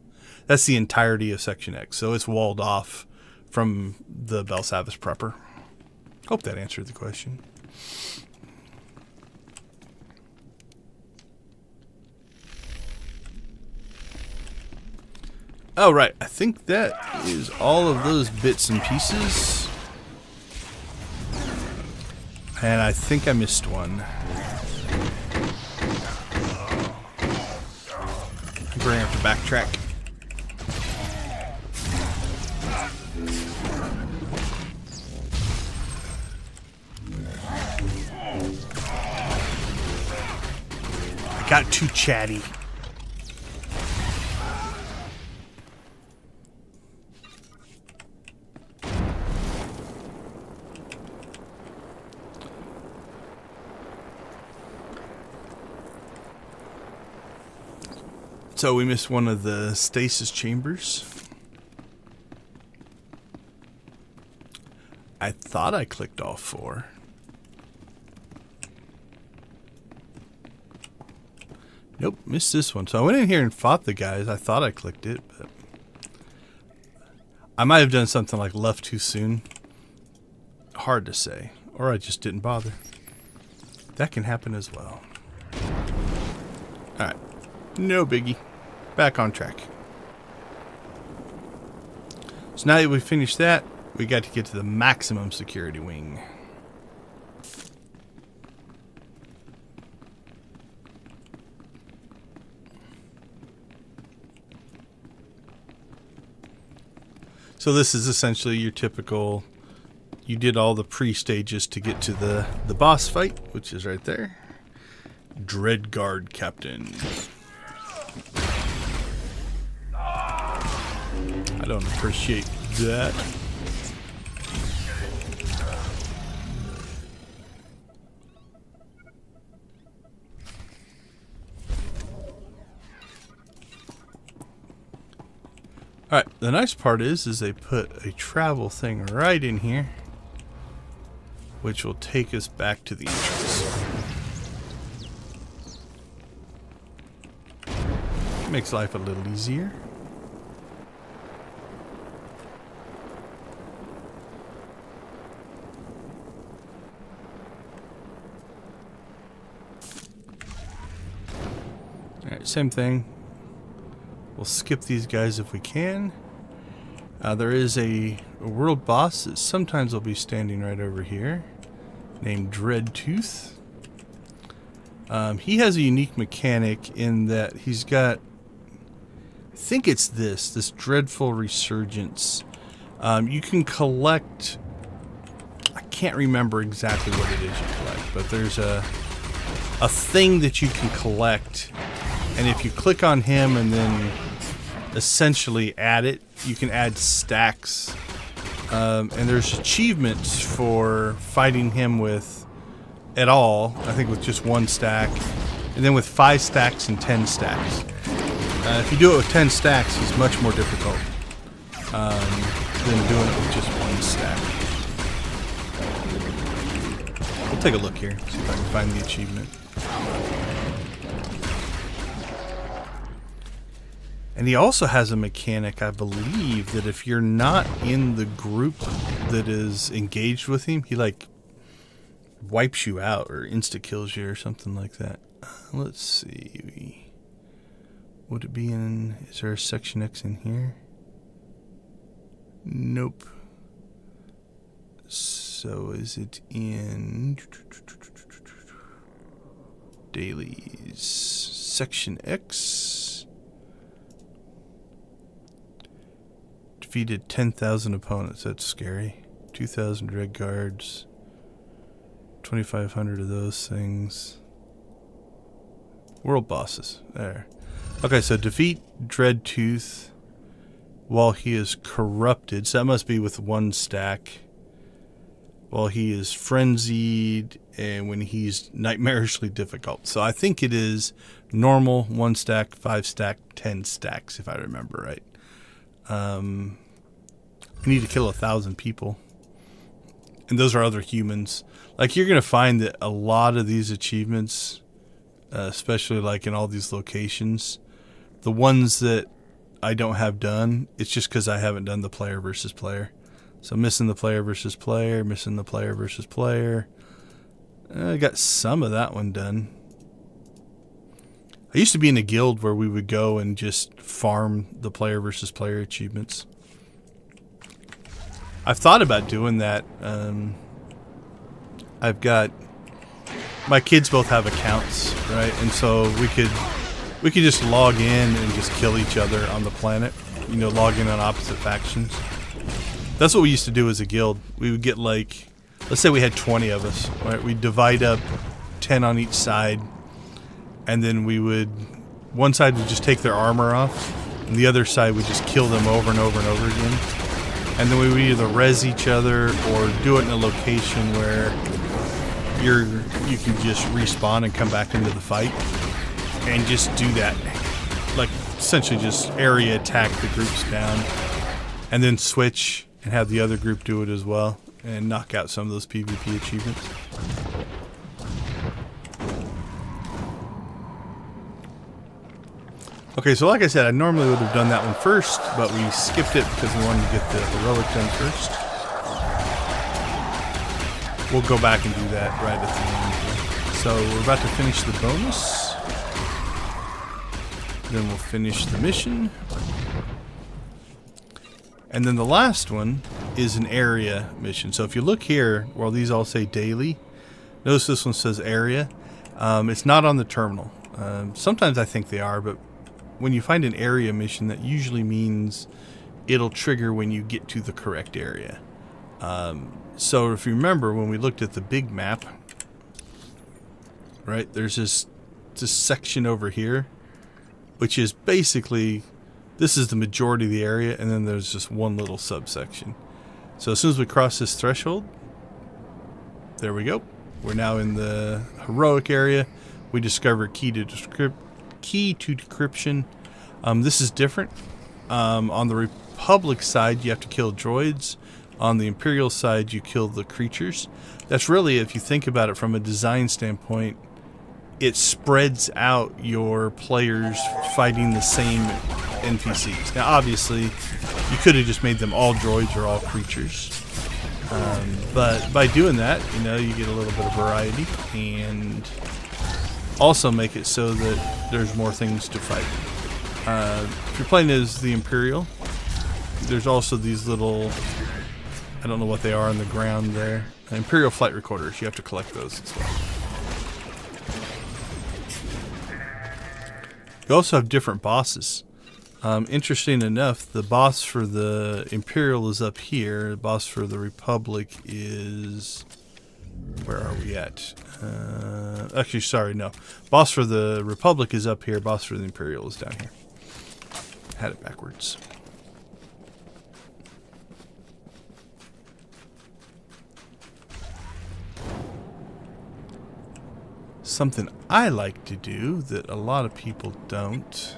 entirety of Section X. So it's walled off from the Bel Savis proper. Hope that answered the question. Oh, right. I think that is all of those bits and pieces. And I think I missed one. We're going to have to backtrack. I got too chatty. So we missed one of the stasis chambers. I thought I clicked all 4. Nope, missed this one. So I went in here and fought the guys. I thought I clicked it, but I might have done something like left too soon. Hard to say. Or I just didn't bother. That can happen as well. Alright. No biggie. Back on track. So now that we finished that, we got to get to the maximum security wing. So this is essentially your typical, you did all the pre-stages to get to the boss fight, which is right there. Dread Guard Captain. I don't appreciate that. Alright, the nice part is they put a travel thing right in here, which will take us back to the entrance. Makes life a little easier. Alright, same thing. We'll skip these guys if we can. There is a world boss that sometimes will be standing right over here, named Dreadtooth. He has a unique mechanic in that he's got, I think it's this dreadful resurgence. You can collect, I can't remember exactly what it is you collect, but there's a thing that you can collect, and if you click on him and then essentially add it, you can add stacks. And there's achievements for fighting him with at all, I think with just 1 stack, and then with 5 stacks and 10 stacks. If you do it with 10 stacks, he's much more difficult than doing it with just 1 stack. We'll take a look here, see if I can find the achievement. And he also has a mechanic, I believe, that if you're not in the group that is engaged with him, he like wipes you out or insta-kills you or something like that. Let's see. Would it be in... Is there a Section X in here? Nope. So is it in... Dailies. Section X... Defeated 10,000 opponents. That's scary. 2,000 Dread Guards. 2,500 of those things. World bosses. There. Okay, so defeat Dreadtooth while he is corrupted. So that must be with 1 stack. While he is frenzied and when he's nightmarishly difficult. So I think it is normal, 1 stack, 5 stack, 10 stacks, if I remember right. You need to kill 1,000 people. And those are other humans. Like, you're going to find that a lot of these achievements, especially like in all these locations, the ones that I don't have done, it's just because I haven't done the player versus player. So missing the player versus player, missing the player versus player. I got some of that one done. I used to be in a guild where we would go and just farm the player versus player achievements. I've thought about doing that. I've got... My kids both have accounts, right? And so we could just log in and just kill each other on the planet. You know, log in on opposite factions. That's what we used to do as a guild. We would get like... Let's say we had 20 of us, right? We'd divide up 10 on each side. And then we would... One side would just take their armor off. And the other side would just kill them over and over and over again. And then we would either res each other or do it in a location where you can just respawn and come back into the fight. And just do that. Like, essentially just area attack the groups down. And then switch and have the other group do it as well. And knock out some of those PvP achievements. Okay, so like I said, I normally would have done that one first, but we skipped it because we wanted to get the heroic done first. We'll go back and do that right at the end. So we're about to finish the bonus. Then we'll finish the mission. And then the last one is an area mission. So if you look here, while these all say daily, notice this one says area. It's not on the terminal. Sometimes I think they are, but when you find an area mission, that usually means it'll trigger when you get to the correct area. So if you remember when we looked at the big map, right, there's this section over here, which is basically, this is the majority of the area, and then there's just one little subsection. So as soon as we cross this threshold, there we go. We're now in the heroic area. We discover key to decryption. This is different. On the Republic side, you have to kill droids. On the Imperial side, you kill the creatures. That's really, if you think about it from a design standpoint, it spreads out your players fighting the same NPCs. Now, obviously, you could have just made them all droids or all creatures. But by doing that, you get a little bit of variety and also make it so that there's more things to fight. If you're playing as the Imperial, there's also these little, I don't know what they are on the ground there, Imperial flight recorders. You have to collect those as well. You also have different bosses. Interesting enough, the boss for the Imperial is up here. The boss for the Republic is... Where are we at? Actually, sorry, no. Boss for the Republic is up here. Boss for the Imperial is down here. Had it backwards. Something I like to do that a lot of people don't.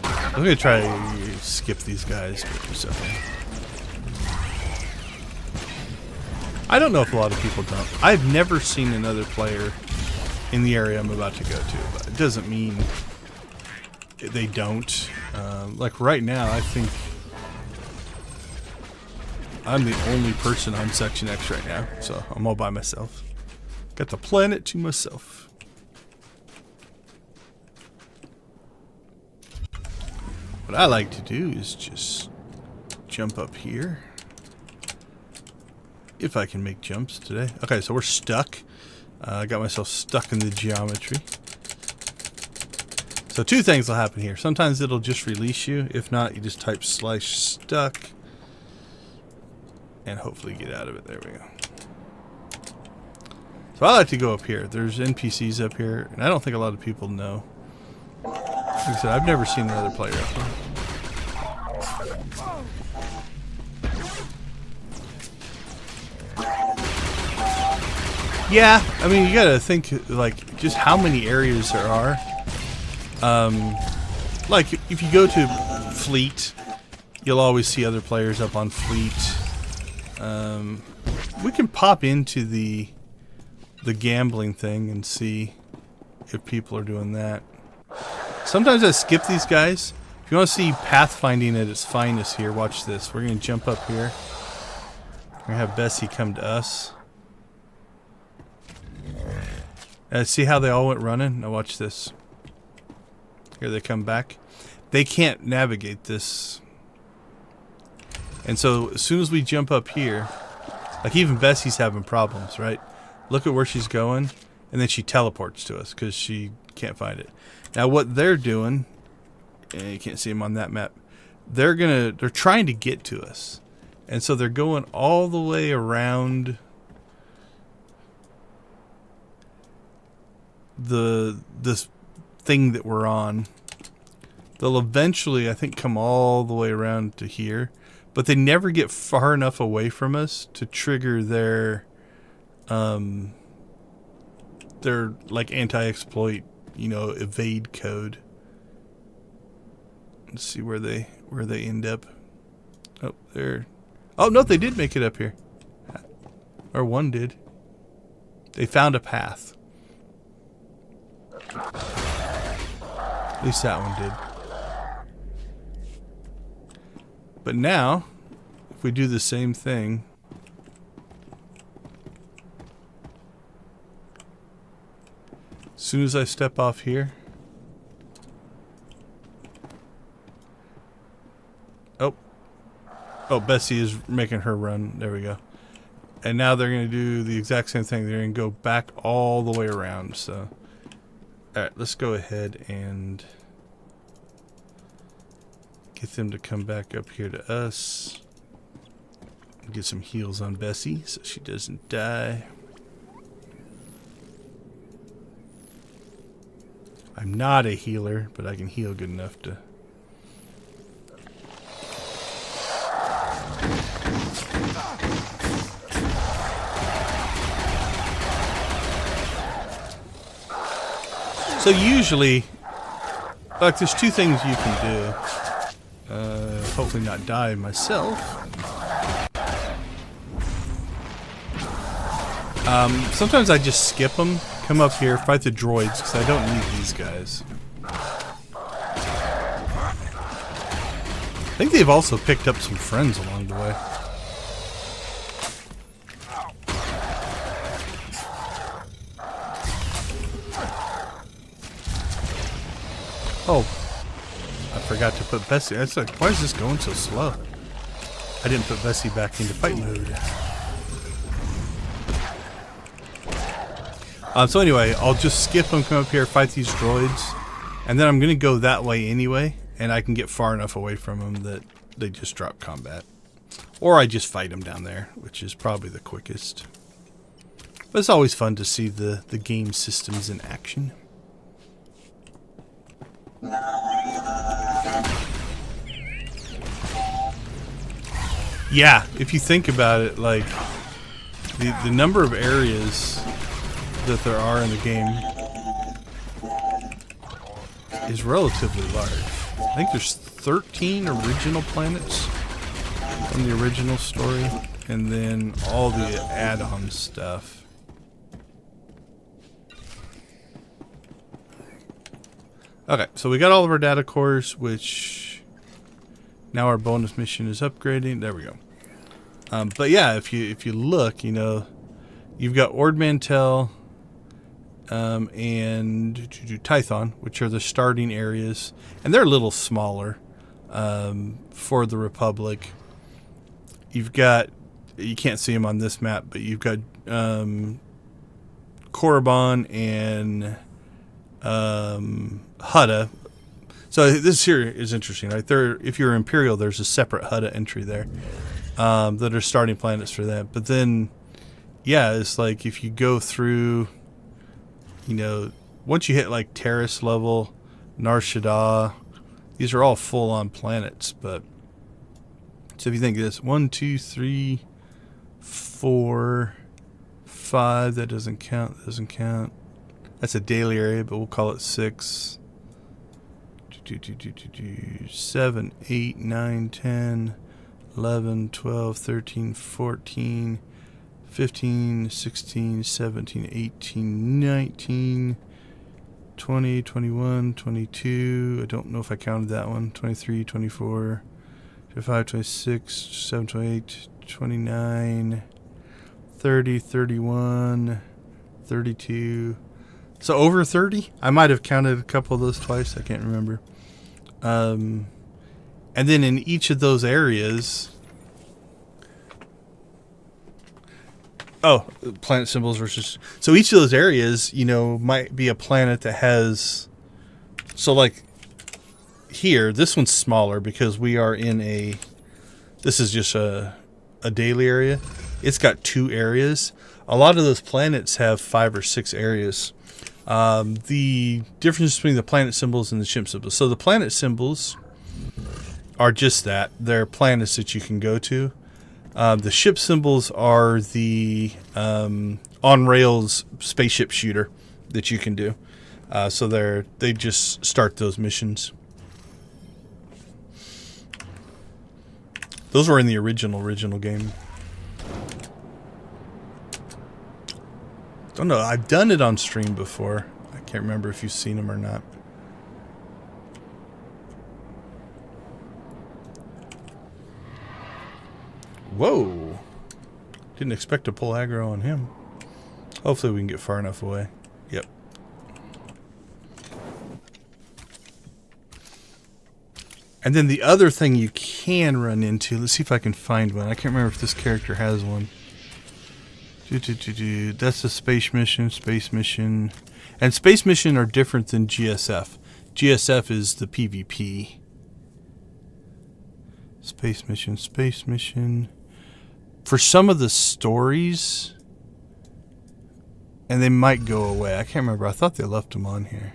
I'm going to try to skip these guys, but it's okay. I don't know if a lot of people don't. I've never seen another player in the area I'm about to go to, but it doesn't mean they don't. Like right now, I think I'm the only person on Section X right now, so I'm all by myself. Got the planet to myself. What I like to do is just jump up here. If I can make jumps today. Okay, so we're stuck. I got myself stuck in the geometry. So two things will happen here. Sometimes it'll just release you. If not, you just type /stuck and hopefully get out of it. There we go. So I like to go up here. There's NPCs up here, and I don't think a lot of people know. Like I said, I've never seen another player up here. Yeah, I mean, you gotta think, like, just how many areas there are. Like, if you go to Fleet, you'll always see other players up on Fleet. We can pop into the gambling thing and see if people are doing that. Sometimes I skip these guys. If you want to see pathfinding at its finest here, watch this. We're going to jump up here. We're going to have Bessie come to us. See how they all went running? Now watch this. Here they come back. They can't navigate this. And so as soon as we jump up here, like even Bessie's having problems, right? Look at where she's going, and then she teleports to us because she can't find it. Now what they're doing, and you can't see them on that map, they're trying to get to us. And so they're going all the way around this thing that we're on. They'll eventually, I think, come all the way around to here, but they never get far enough away from us to trigger their like anti-exploit, evade code. Let's see where they end up. Oh, there. Oh no, they did make it up here, or one did. They found a path. At least that one did. But now, if we do the same thing, as soon as I step off here, oh, Bessie is making her run. There we go. And now they're going to do the exact same thing. They're going to go back all the way around. So, all right, let's go ahead and Get them to come back up here to us. Get some heals on Bessie so she doesn't die. I'm not a healer, but I can heal good enough to... So usually, like, there's two things you can do. Hopefully not die myself. Sometimes I just skip them, come up here, fight the droids, because I don't need these guys. I think they've also picked up some friends along the way. Oh, I forgot to put Bessie. It's like, why is this going so slow? I didn't put Bessie back into fight mode. So anyway, I'll just skip them, come up here, fight these droids, and then I'm going to go that way anyway, and I can get far enough away from them that they just drop combat. Or I just fight them down there, which is probably the quickest. But it's always fun to see the game systems in action. Yeah, if you think about it, like, the number of areas that there are in the game is relatively large. I think there's 13 original planets from the original story, and then all the add-on stuff. Okay, so we got all of our data cores, which now our bonus mission is upgrading. There we go. But yeah, if you look, you know, you've got Ord Mantell and Tython, which are the starting areas, and they're a little smaller for the Republic. You've got, you can't see them on this map, but you've got Korriban and Hutta. So this here is interesting, right? There, if you're Imperial, there's a separate Hutta entry there that are starting planets for that. But then, yeah, it's like if you go through, you know, once you hit like Terrace level, Nar Shaddaa, these are all full-on planets. But so if you think of this, 1, 2, 3, 4, 5, that doesn't count. That doesn't count. That's a daily area, but we'll call it 6. 7, 8, 9, 10, 11, 12, 13, 14, 15, 16, 17, 18, 19, 20, 21, 22. I don't know if I counted that one. 23, 24, 25, 26, 27, 28, 29, 30, 31, 32. So over 30? I might have counted a couple of those twice. I can't remember. And then in each of those areas... Oh, planet symbols versus... So each of those areas, you know, might be a planet that has... So like here, this one's smaller because we are in a... This is just a daily area. It's got 2 areas. A lot of those planets have 5 or 6 areas. The difference between the planet symbols and the ship symbols. So the planet symbols are just that. They're planets that you can go to. The ship symbols are the on-rails spaceship shooter that you can do. So they just start those missions. Those were in the original game. Don't know. I've done it on stream before. I can't remember if you've seen them or not. Whoa. Didn't expect to pull aggro on him. Hopefully we can get far enough away. Yep. And then the other thing you can run into, let's see if I can find one. I can't remember if this character has one. That's a space mission. And space mission are different than GSF. GSF is the PvP. Space mission, space mission. For some of the stories, and they might go away. I can't remember. I thought they left them on here.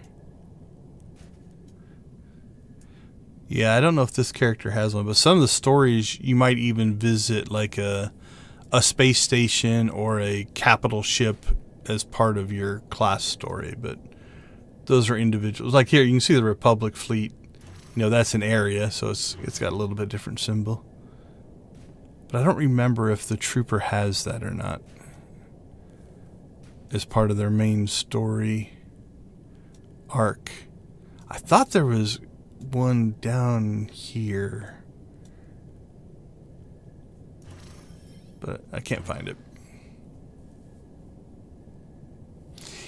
Yeah, I don't know if this character has one, but some of the stories you might even visit like a space station or a capital ship as part of your class story, but those are individuals. Like here, you can see the Republic fleet. You know, that's an area, so it's got a little bit different symbol. But I don't remember if the trooper has that or not as part of their main story arc. I thought there was one down here, but I can't find it.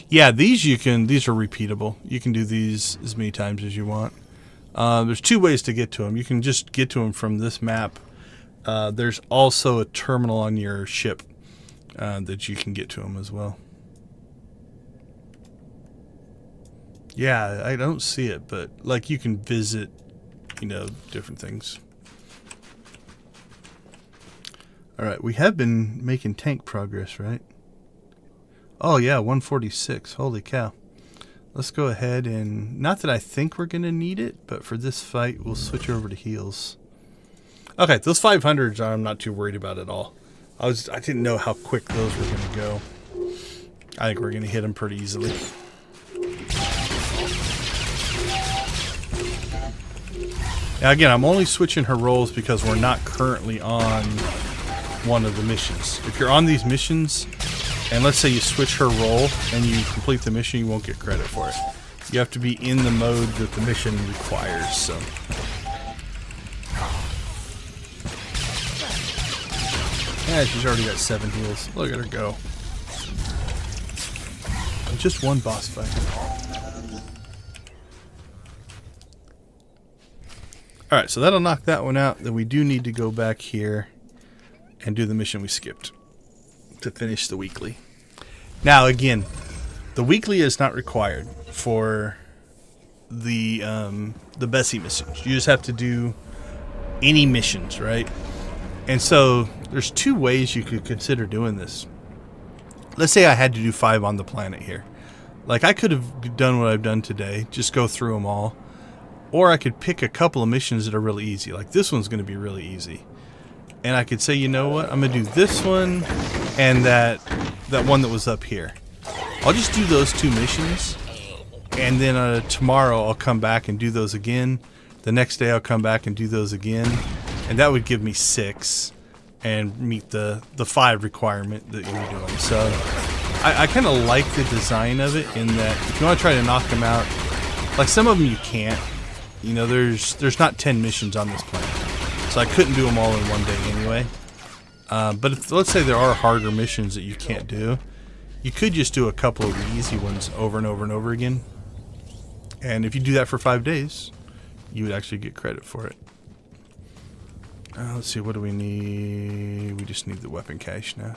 Yeah, these are repeatable. You can do these as many times as you want. There's two ways to get to them. You can just get to them from this map. There's also a terminal on your ship that you can get to them as well. Yeah, I don't see it, but like you can visit, you know, different things. All right, we have been making tank progress, right? Oh yeah, 146. Holy cow. Let's go ahead and, not that I think we're going to need it, but for this fight, we'll switch over to heals. Okay, those 500s I'm not too worried about at all. I didn't know how quick those were going to go. I think we're going to hit them pretty easily. Now again, I'm only switching her roles because we're not currently on one of the missions. If you're on these missions, and let's say you switch her role and you complete the mission, you won't get credit for it. You have to be in the mode that the mission requires, so. Yeah, she's already got 7 heals. Look at her go. Just one boss fight. Alright, so that'll knock that one out. Then we do need to go back here and do the mission we skipped to finish the weekly. Now, again, the weekly is not required for the Bessie missions. You just have to do any missions, right? And so there's 2 ways you could consider doing this. Let's say I had to do 5 on the planet here. Like, I could have done what I've done today, just go through them all. Or I could pick a couple of missions that are really easy. Like, this one's going to be really easy. And I could say, you know what? I'm going to do this one and that one that was up here. I'll just do those 2 missions. And then tomorrow I'll come back and do those again. The next day I'll come back and do those again. And that would give me 6 and meet the 5 requirement that you're doing. So I kind of like the design of it in that if you want to try to knock them out, like some of them you can't. You know, there's not 10 missions on this planet. So I couldn't do them all in one day anyway. But if, let's say there are harder missions that you can't do, you could just do a couple of the easy ones over and over and over again. And if you do that for 5 days, you would actually get credit for it. Let's see, what do we need? We just need the weapon cache now.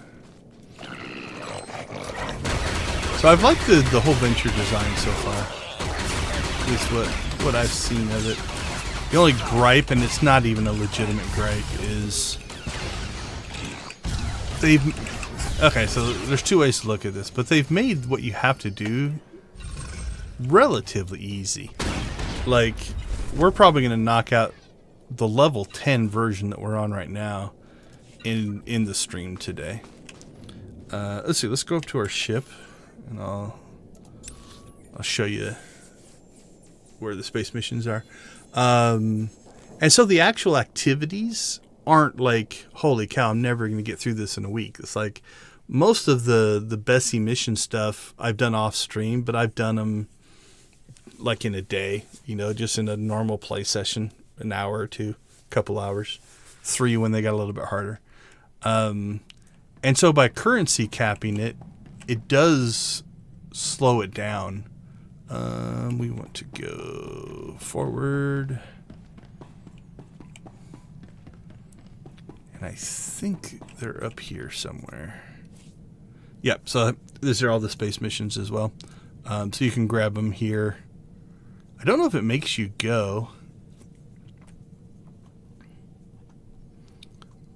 So I've liked the whole venture design so far. At least what I've seen of it. The only gripe, and it's not even a legitimate gripe, is okay, so there's 2 ways to look at this, but they've made what you have to do relatively easy. Like, we're probably going to knock out the level 10 version that we're on right now in the stream today. Let's see, let's go up to our ship, and I'll show you where the space missions are. And so the actual activities aren't like, holy cow, I'm never going to get through this in a week. It's like most of the Bessie mission stuff I've done off stream, but I've done them like in a day, you know, just in a normal play session, an hour or 2, couple hours, 3 when they got a little bit harder. And so by currency capping it, it does slow it down. We want to go forward. And I think they're up here somewhere. Yep, so these are all the space missions as well. So you can grab them here. I don't know if it makes you go.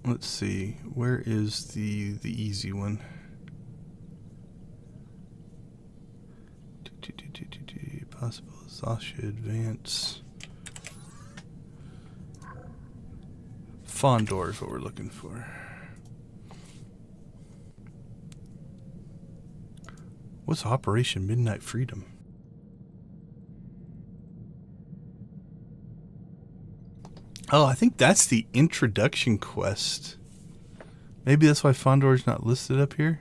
Let's see. Where is the easy one? Possible Sasha advance. Fondor is what we're looking for. What's Operation Midnight Freedom? Oh, I think that's the introduction quest. Maybe that's why Fondor's not listed up here.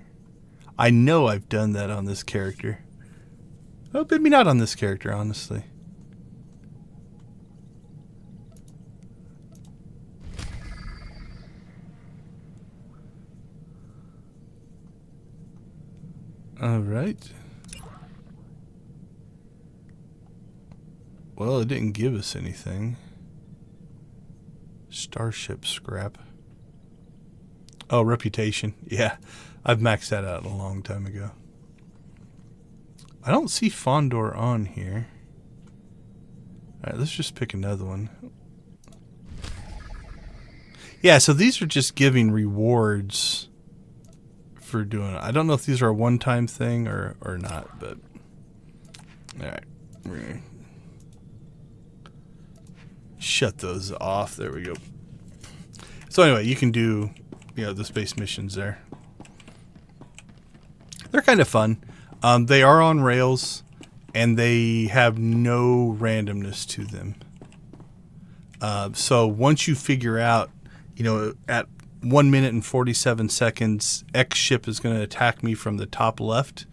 I know I've done that on this character. Oh, maybe not on this character, honestly. All right. Well, it didn't give us anything. Starship scrap. Oh, reputation. Yeah, I've maxed that out a long time ago. I don't see Fondor on here. Alright, let's just pick another one. Yeah, so these are just giving rewards for doing it. I don't know if these are a one-time thing or not, but... Alright, we're gonna shut those off. There we go. So anyway, you can do, the space missions there. They're kind of fun. They are on rails, and they have no randomness to them. So once you figure out, at 1 minute and 47 seconds, X ship is going to attack me from the top left,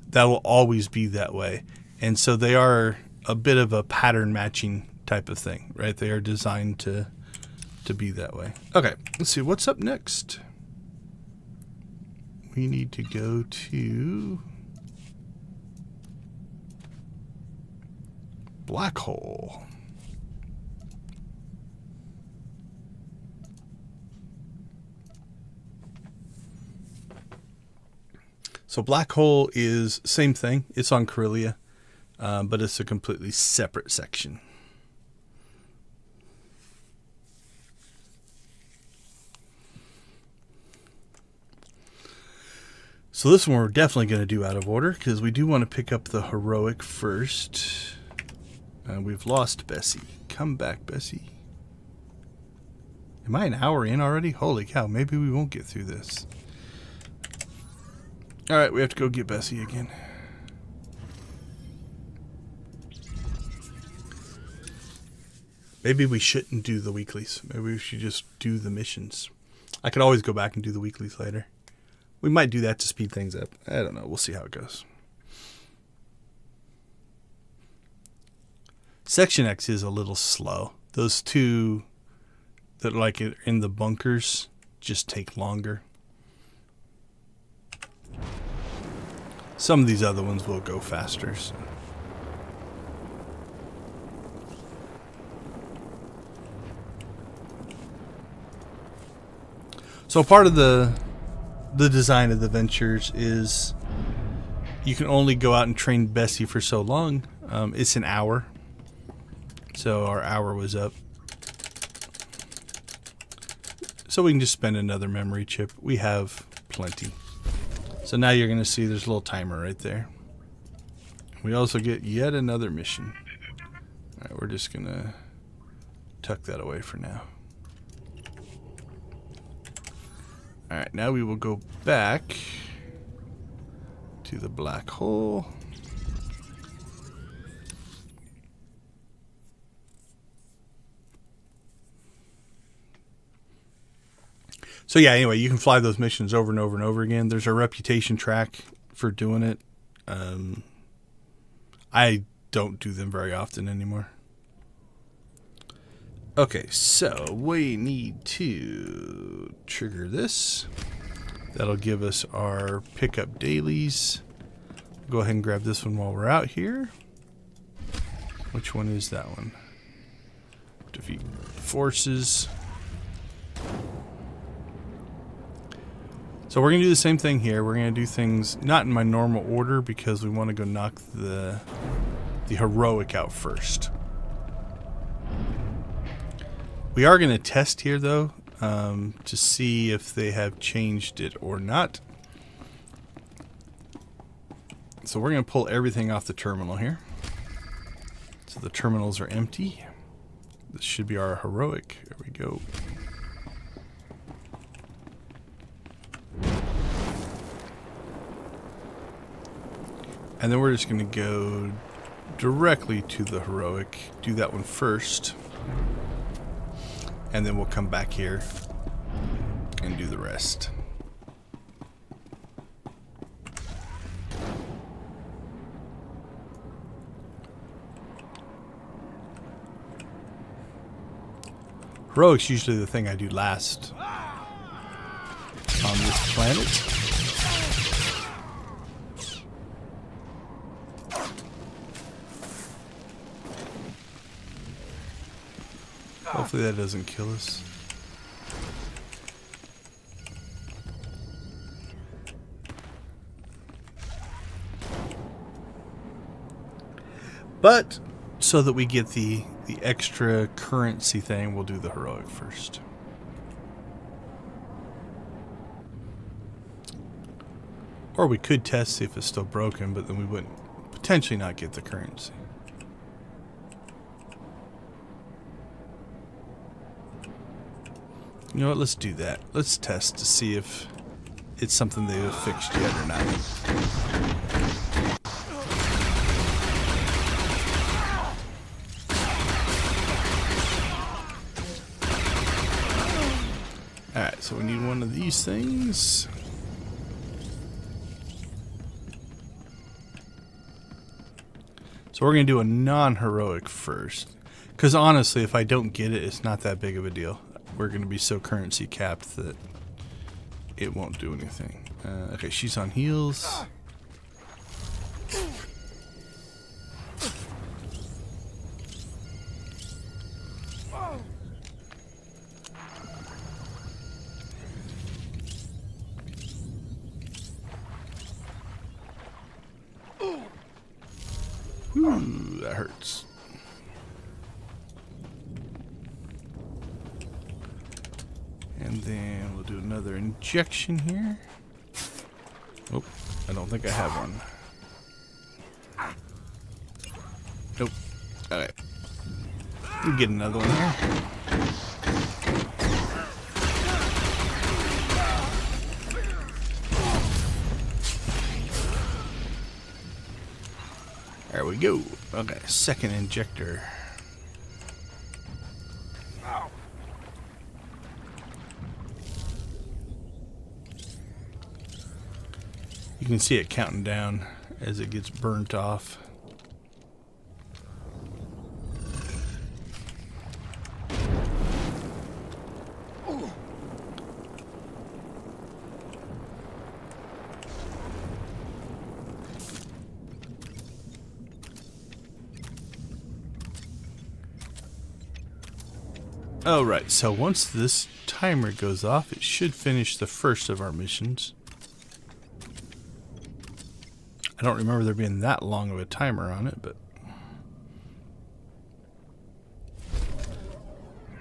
that will always be that way. And so they are a bit of a pattern matching type of thing, right? They are designed to be that way. Okay, let's see. What's up next? We need to go to... Black hole. So black hole is same thing. It's on Corellia, but it's a completely separate section. So this one we're definitely going to do out of order because we do want to pick up the heroic first. We've lost Bessie. Come back, Bessie. Am I an hour in already? Holy cow, maybe we won't get through this. Alright, we have to go get Bessie again. Maybe we shouldn't do the weeklies. Maybe we should just do the missions. I could always go back and do the weeklies later. We might do that to speed things up. I don't know. We'll see how it goes. Section X is a little slow. Those two that like it in the bunkers just take longer. Some of these other ones will go faster. So part of the design of the ventures is you can only go out and train Bessie for so long. It's an hour. So our hour was up. So we can just spend another memory chip. We have plenty. So now you're going to see there's a little timer right there. We also get yet another mission. All right, we're just going to tuck that away for now. All right, now we will go back to the black hole. So yeah, anyway, you can fly those missions over and over and over again. There's a reputation track for doing it. I don't do them very often anymore. Okay, so we need to trigger this. That'll give us our pickup dailies. Go ahead and grab this one while we're out here. Which one is that one? Defeat forces. So we're going to do the same thing here. We're going to do things not in my normal order because we want to go knock the heroic out first. We are going to test here, though. to see if they have changed it or not. So we're going to pull everything off the terminal here. So the terminals are empty. This should be our heroic. There we go. And then we're just going to go directly to the heroic. Do that one first. And then we'll come back here and do the rest. Heroic's usually the thing I do last on this planet. Hopefully that doesn't kill us. But so that we get the extra currency thing, we'll do the heroic first. Or we could test, see if it's still broken, but then we wouldn't potentially not get the currency. You know what, let's do that. Let's test to see if it's something they have fixed yet or not. Alright, so we need one of these things. So we're going to do a non-heroic first. Because honestly, if I don't get it, it's not that big of a deal. We're going to be so currency capped that it won't do anything. Okay, she's on heals. Ooh, that hurts. And then we'll do another injection here. Oh, I don't think I have one. Nope. Alright. We'll get another one here. There we go. Okay, second injector. You can see it counting down as it gets burnt off. Oh, right. So once this timer goes off, it should finish the first of our missions. I don't remember there being that long of a timer on it, but...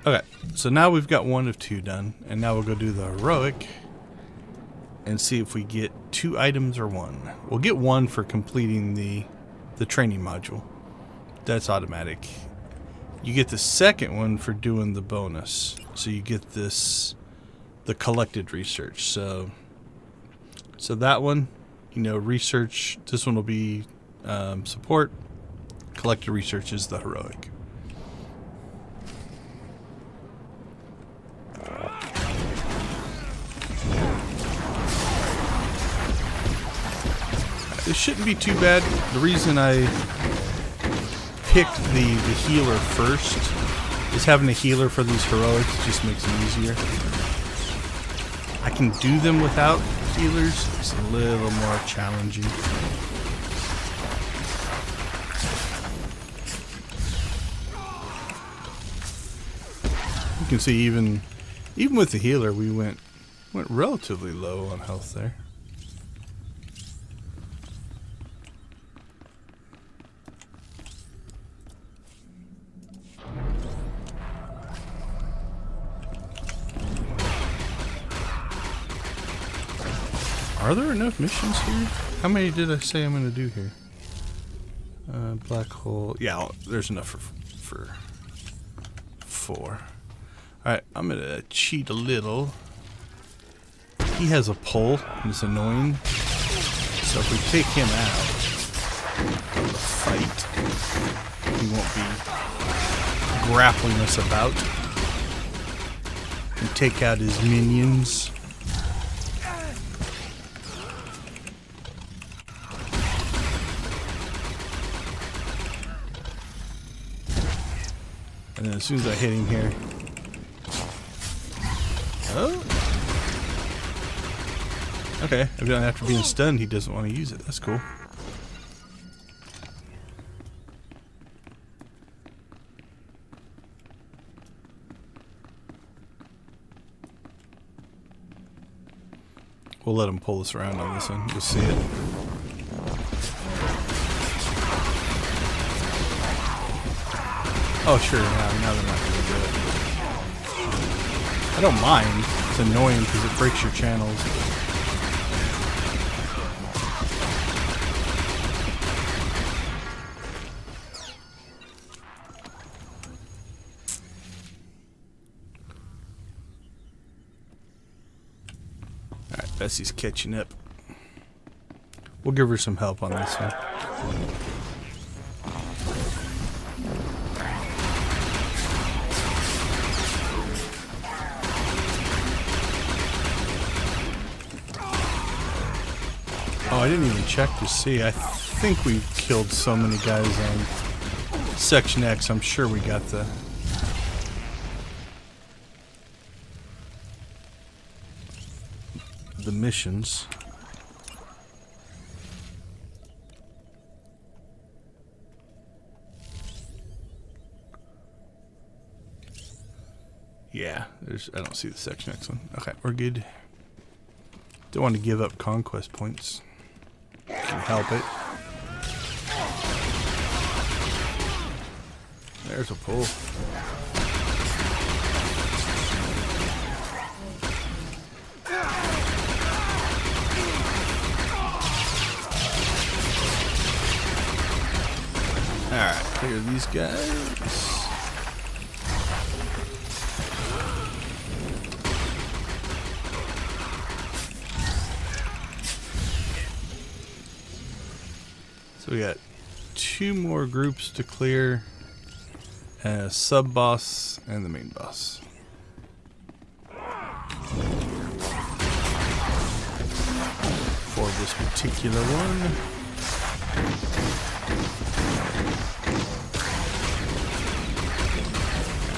Okay, so now we've got one of two done, and now we'll go do the heroic and see if we get 2 items or 1. We'll get 1 for completing the training module. That's automatic. You get the second one for doing the bonus. So you get this, the collected research. So that one, you know, research, this one will be support. Collected research is the heroic. This shouldn't be too bad. The reason I picked the healer first is having a healer for these heroics just makes it easier. I can do them without healers. It's a little more challenging. You can see even with the healer we went relatively low on health there. Are there enough missions here? How many did I say I'm going to do here? Black hole. Yeah, there's enough for 4. Alright, I'm going to cheat a little. He has a pull, and it's annoying. So if we take him out of the fight, he won't be grappling us about. And take out his minions. And then as soon as I hit him here. Oh. Okay, evidently after being stunned, he doesn't want to use it. That's cool. We'll let him pull us around on this one. You'll see it. Oh, sure. Now they're not going to do it. I don't mind. It's annoying because it breaks your channels. Alright, Bessie's catching up. We'll give her some help on this one. Oh, I didn't even check to see. I think we killed so many guys on Section X. I'm sure we got the missions. Yeah, I don't see the Section X one. Okay, we're good. Don't want to give up conquest points. Can help it. There's a pull. Alright, clear these guys. So we got 2 more groups to clear. A sub-boss and the main boss. For this particular one.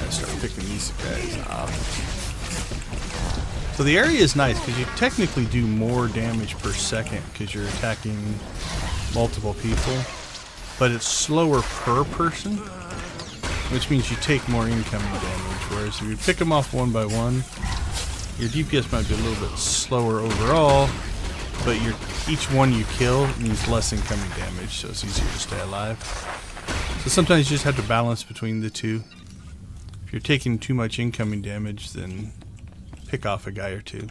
Start picking these guys off. So the area is nice because you technically do more damage per second because you're attacking multiple people, but it's slower per person, which means you take more incoming damage. Whereas if you pick them off one by one, your DPS might be a little bit slower overall, but each one you kill means less incoming damage, so it's easier to stay alive. So sometimes you just have to balance between the two. If you're taking too much incoming damage, then pick off a guy or two.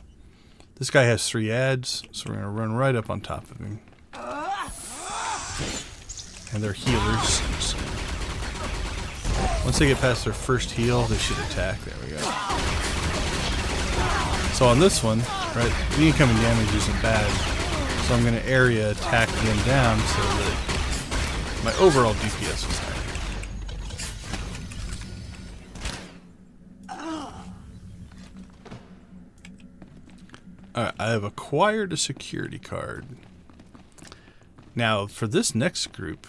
This guy has 3 ads, so we're going to run right up on top of him. And they're healers. So once they get past their first heal, they should attack. There we go. So on this one, right, the incoming damage isn't bad. So I'm going to area attack them down so that my overall DPS is higher. Alright, I have acquired a security card. Now, for this next group,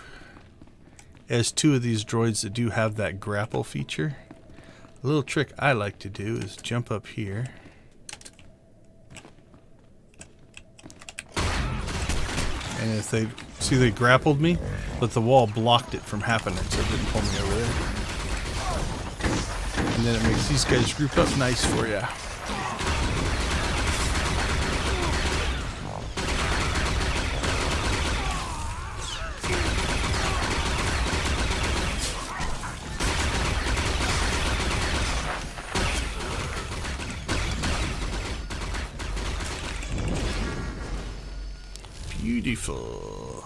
as 2 of these droids that do have that grapple feature, a little trick I like to do is jump up here. And if they see they grappled me, but the wall blocked it from happening, so it didn't pull me over there. And then it makes these guys group up nice for you. Beautiful.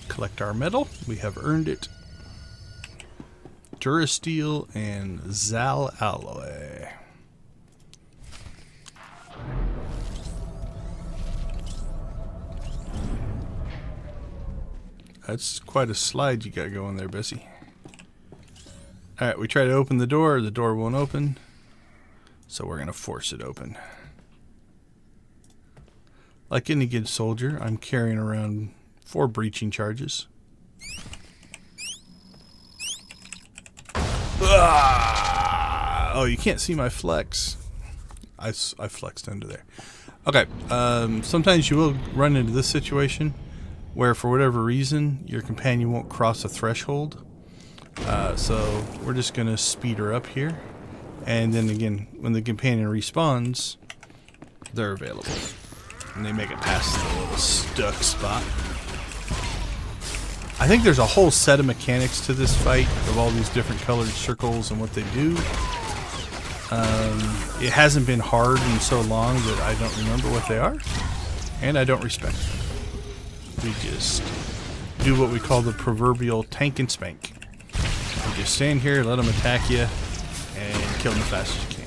Collect our metal. We have earned it. Durasteel and Zal alloy. That's quite a slide you got going there, Bessie. Alright, we try to open the door won't open. So we're going to force it open. Like any good soldier, I'm carrying around 4 breaching charges. Ah! Oh, you can't see my flex. I flexed under there. Okay, sometimes you will run into this situation where for whatever reason your companion won't cross a threshold. So we're just going to speed her up here. And then again, when the companion respawns, they're available. And they make it past the little stuck spot. I think there's a whole set of mechanics to this fight of all these different colored circles and what they do. It hasn't been hard in so long that I don't remember what they are. And I don't respect them. We just do what we call the proverbial tank and spank. You just stand here, let them attack you, and kill them as fast as you can.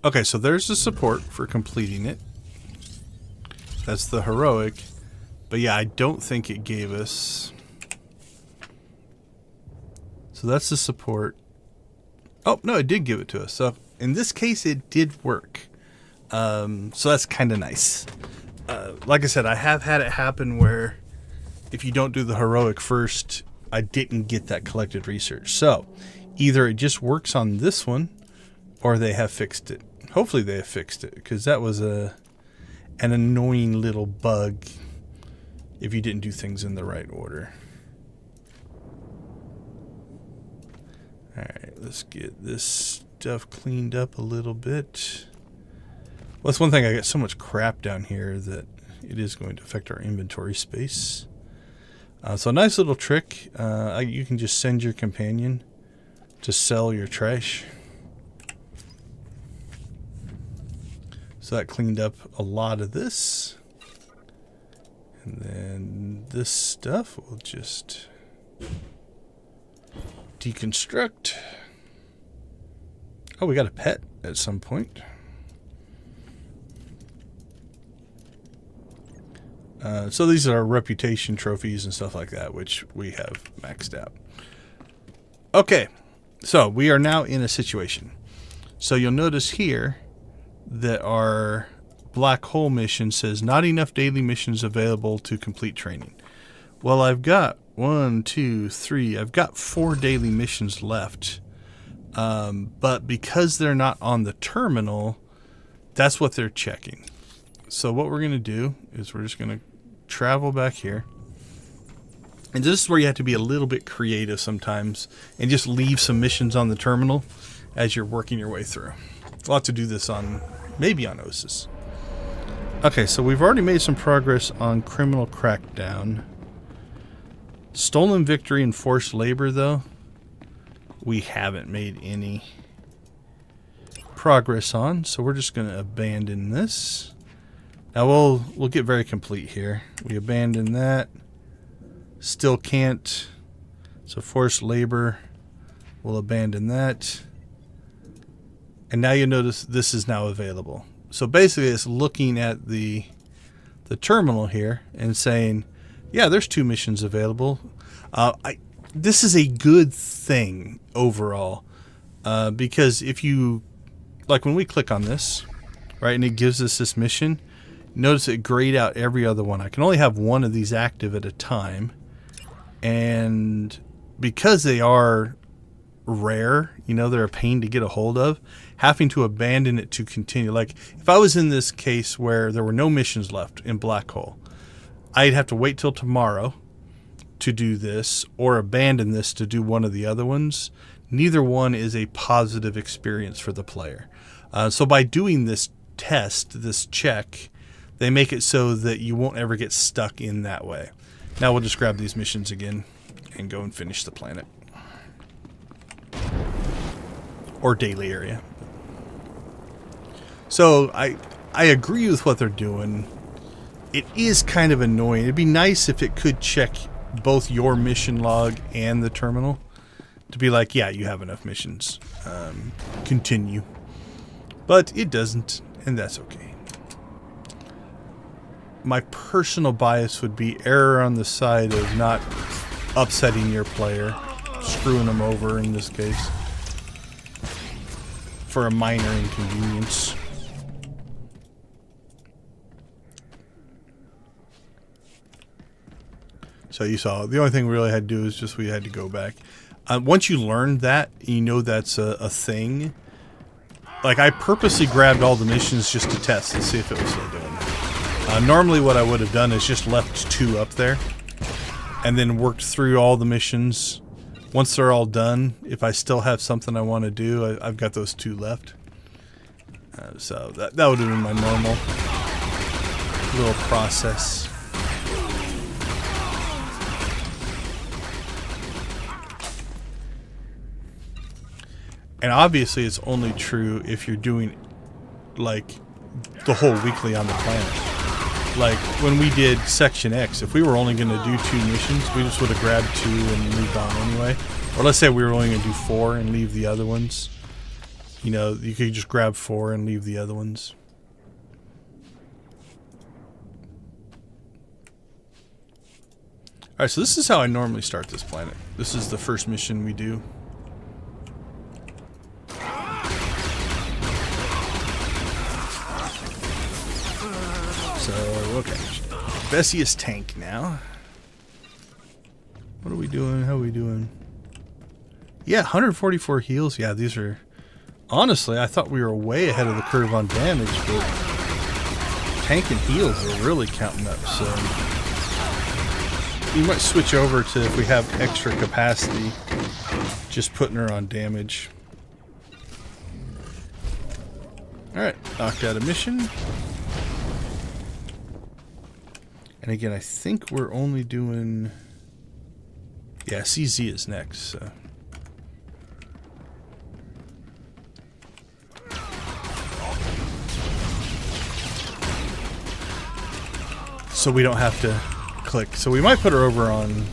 Okay, so there's the support for completing it. That's the heroic. But yeah, I don't think it gave us... So that's the support. Oh, no, it did give it to us. So in this case, it did work. So that's kind of nice. Like I said, I have had it happen where if you don't do the heroic first, I didn't get that collected research. So either it just works on this one or they have fixed it. Hopefully they have fixed it, because that was an annoying little bug if you didn't do things in the right order. Alright, let's get this stuff cleaned up a little bit. Well, that's one thing, I got so much crap down here that it is going to affect our inventory space. So a nice little trick, you can just send your companion to sell your trash. So that cleaned up a lot of this. And then this stuff will just deconstruct. Oh, we got a pet at some point. So these are reputation trophies and stuff like that, which we have maxed out. Okay, so we are now in a situation. So you'll notice here that our black hole mission says not enough daily missions available to complete training. Well, I've got 1, 2, 3. I've got 4 daily missions left. But because they're not on the terminal, that's what they're checking. So what we're going to do is we're just going to travel back here. And this is where you have to be a little bit creative sometimes and just leave some missions on the terminal as you're working your way through. We'll have to do this on, maybe on Osis. Okay, so we've already made some progress on criminal crackdown. Stolen victory and forced labor, though, we haven't made any progress on, so we're just going to abandon this. Now we'll get very complete here. We abandon that. Still can't. So forced labor, we'll abandon that. And now you notice this is now available. So basically it's looking at the terminal here and saying, yeah, there's 2 missions available. This is a good thing overall, because if you, like when we click on this, right, and it gives us this mission, notice it grayed out every other one. I can only have 1 of these active at a time, and because they are rare, they're a pain to get a hold of, having to abandon it to continue. Like if I was in this case where there were no missions left in Black Hole, I'd have to wait till tomorrow to do this or abandon this to do one of the other ones. Neither one is a positive experience for the player. So by doing this test, this check, they make it so that you won't ever get stuck in that way. Now we'll just grab these missions again and go and finish the planet. Or daily area. So I agree with what they're doing. It is kind of annoying. It'd be nice if it could check both your mission log and the terminal to be like, yeah, you have enough missions. Continue. But it doesn't, and that's okay. My personal bias would be error on the side of not upsetting your player, screwing them over in this case, for a minor inconvenience. So you saw, the only thing we really had to do is just we had to go back. Once you learn that, you know that's a thing. Like, I purposely grabbed all the missions just to test and see if it was still doing it. Normally what I would have done is just left 2 up there and then worked through all the missions. Once they're all done, if I still have something I want to do, I've got those 2 left. So that would have been my normal little process. And obviously it's only true if you're doing, like, the whole weekly on the planet. Like, when we did Section X, if we were only going to do 2 missions, we just would have grabbed 2 and moved on anyway. Or let's say we were only going to do 4 and leave the other ones. You know, you could just grab 4 and leave the other ones. Alright, so this is how I normally start this planet. This is the first mission we do. So, okay. Basilisk tank now. What are we doing? How are we doing? Yeah, 144 heals. Yeah, these are... Honestly, I thought we were way ahead of the curve on damage, but... tank and heals are really counting up, so... we might switch over to, if we have extra capacity, just putting her on damage. Alright, knocked out a mission. And again, I think we're only doing... yeah, CZ is next, so... so we don't have to click. So we might put her over on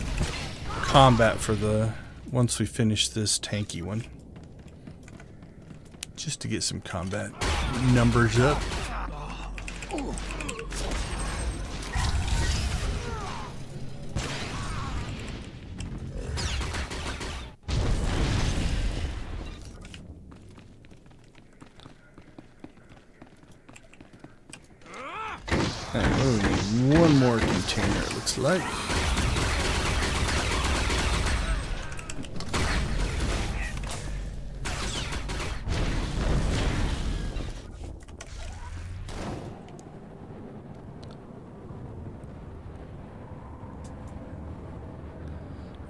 combat for the... once we finish this tanky one. Just to get some combat numbers up. One more container, it looks like.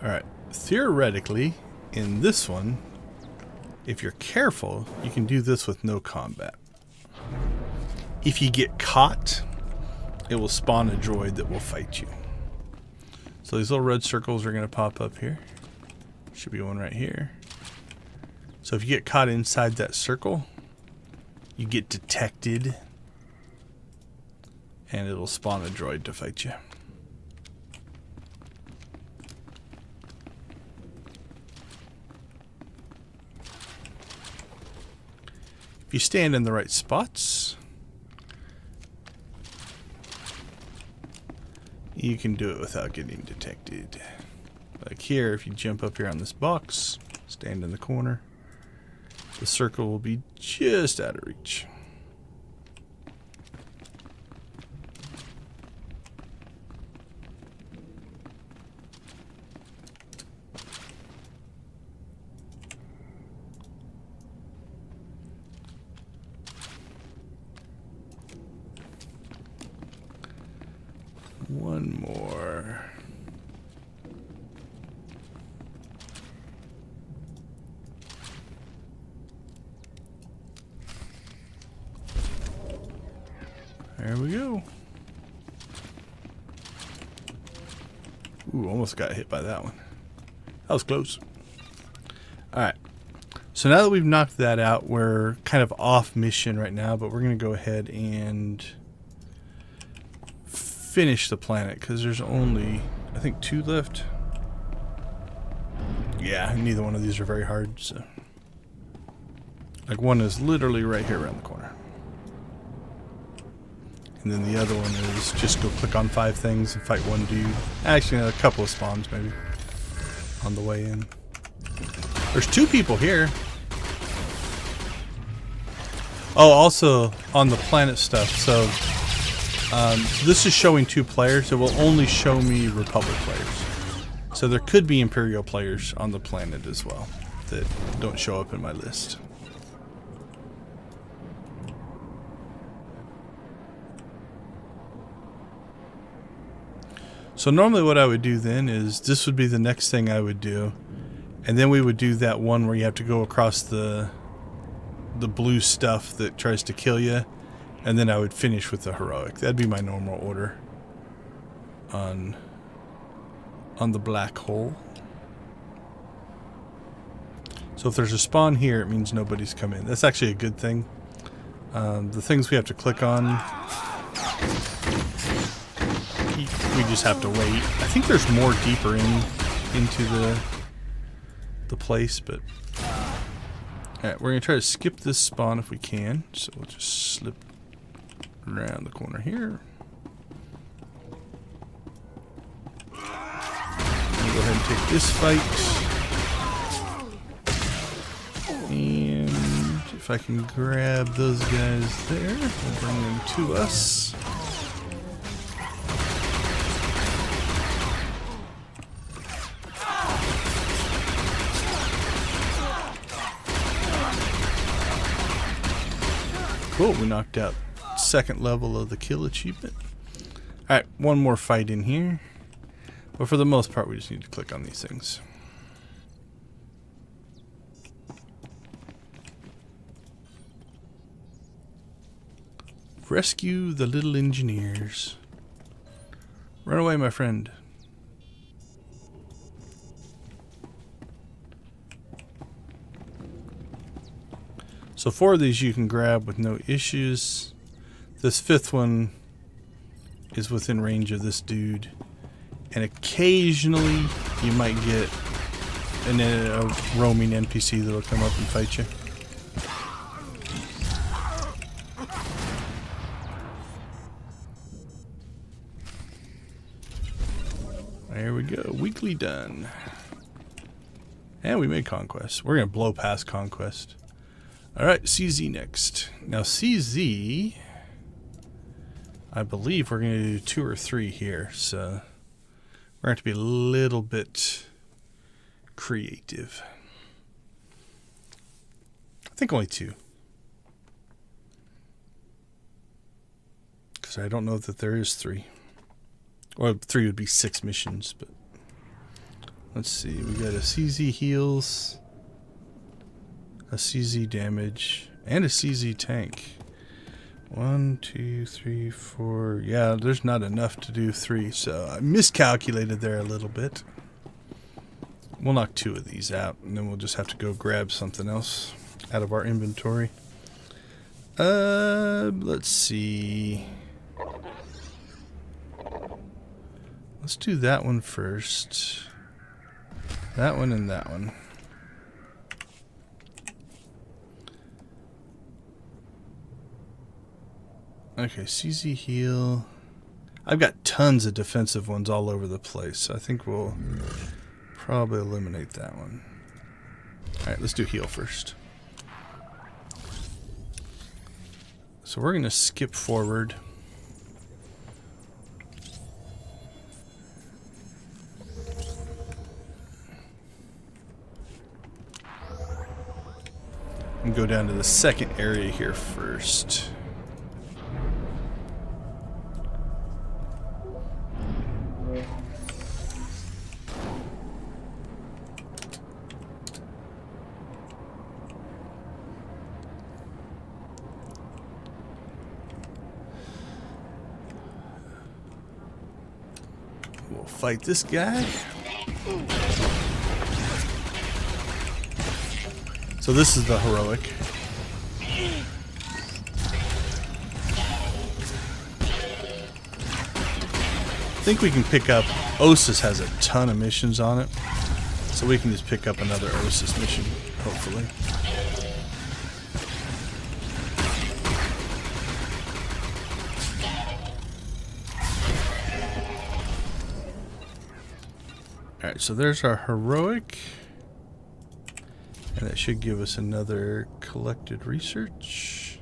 Alright, theoretically, in this one, if you're careful, you can do this with no combat. If you get caught, it will spawn a droid that will fight you. So these little red circles are going to pop up here. Should be one right here. So if you get caught inside that circle, you get detected, and it'll spawn a droid to fight you. If you stand in the right spots, you can do it without getting detected. Like here, if you jump up here on this box, stand in the corner, the circle will be just out of reach. One more. There we go. Ooh, almost got hit by that one. That was close. Alright. So now that we've knocked that out, we're kind of off mission right now, but we're going to go ahead and finish the planet, because there's only, I think, 2 left. Yeah, neither one of these are very hard, so. Like, one is literally right here around the corner. And then the other one is just go click on 5 things and fight one dude. Actually, a couple of spawns, maybe, on the way in. There's 2 people here. Oh, also, on the planet stuff, so this is showing 2 players. It will only show me Republic players. So there could be Imperial players on the planet as well that don't show up in my list. So normally what I would do then is this would be the next thing I would do. And then we would do that one where you have to go across the blue stuff that tries to kill you. And then I would finish with the heroic. That'd be my normal order on the black hole. So if there's a spawn here, it means nobody's come in. That's actually a good thing. The things we have to click on, we just have to wait. I think there's more deeper into the place, but alright, we're gonna try to skip this spawn if we can. So we'll just slip around the corner here. Go ahead and take this fight. And if I can grab those guys there, we'll bring them to us. Cool, we knocked out 2nd level of the kill achievement. Alright, one more fight in here. But for the most part, we just need to click on these things. Rescue the little engineers. Run away, my friend. So 4 of these you can grab with no issues. This 5th one is within range of this dude. And occasionally you might get a roaming NPC that'll come up and fight you. There we go. Weekly done. And we made Conquest. We're going to blow past Conquest. Alright, CZ next. Now CZ, I believe we're going to do 2 or 3 here, so we're going to be a little bit creative. I think only 2. Because I don't know that there is 3. Or 3 would be 6 missions, but let's see. We got a CZ heals, a CZ damage, and a CZ tank. 1, 2, 3, 4. Yeah, there's not enough to do 3, so I miscalculated there a little bit. We'll knock 2 of these out, and then we'll just have to go grab something else out of our inventory. Let's see. Let's do that one first. That one and that one. Okay, CZ heal. I've got tons of defensive ones all over the place, so I think we'll probably eliminate that one. Alright, let's do heal first. So we're going to skip forward. And go down to the second area here first. We'll fight this guy. So this is the heroic. I think we can pick up... Osis has a ton of missions on it. So we can just pick up another Osis mission, hopefully. Alright, so there's our heroic. And that should give us another collected research.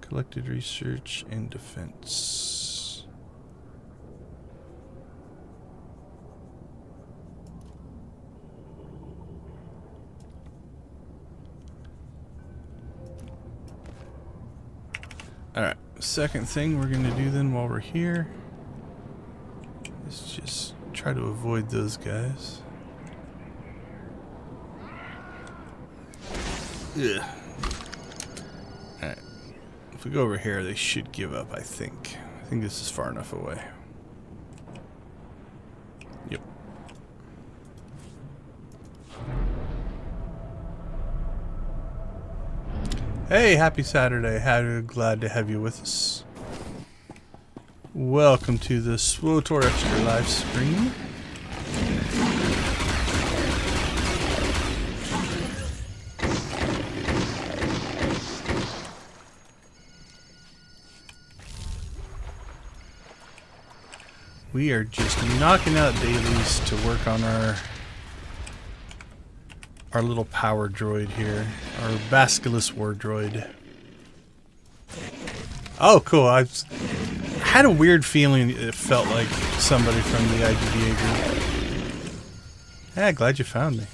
Collected research and defense. Alright, second thing we're going to do then while we're here is just try to avoid those guys. Ugh. Alright. If we go over here, they should give up, I think. I think this is far enough away. Yep. Hey, happy Saturday. Glad to have you with us. Welcome to the SWTOR Extra Life Stream. We are just knocking out dailies to work on our little power droid here, our Basilisk war droid. Oh, cool! I had a weird feeling it felt like somebody from the IGDA group. Yeah, glad you found me.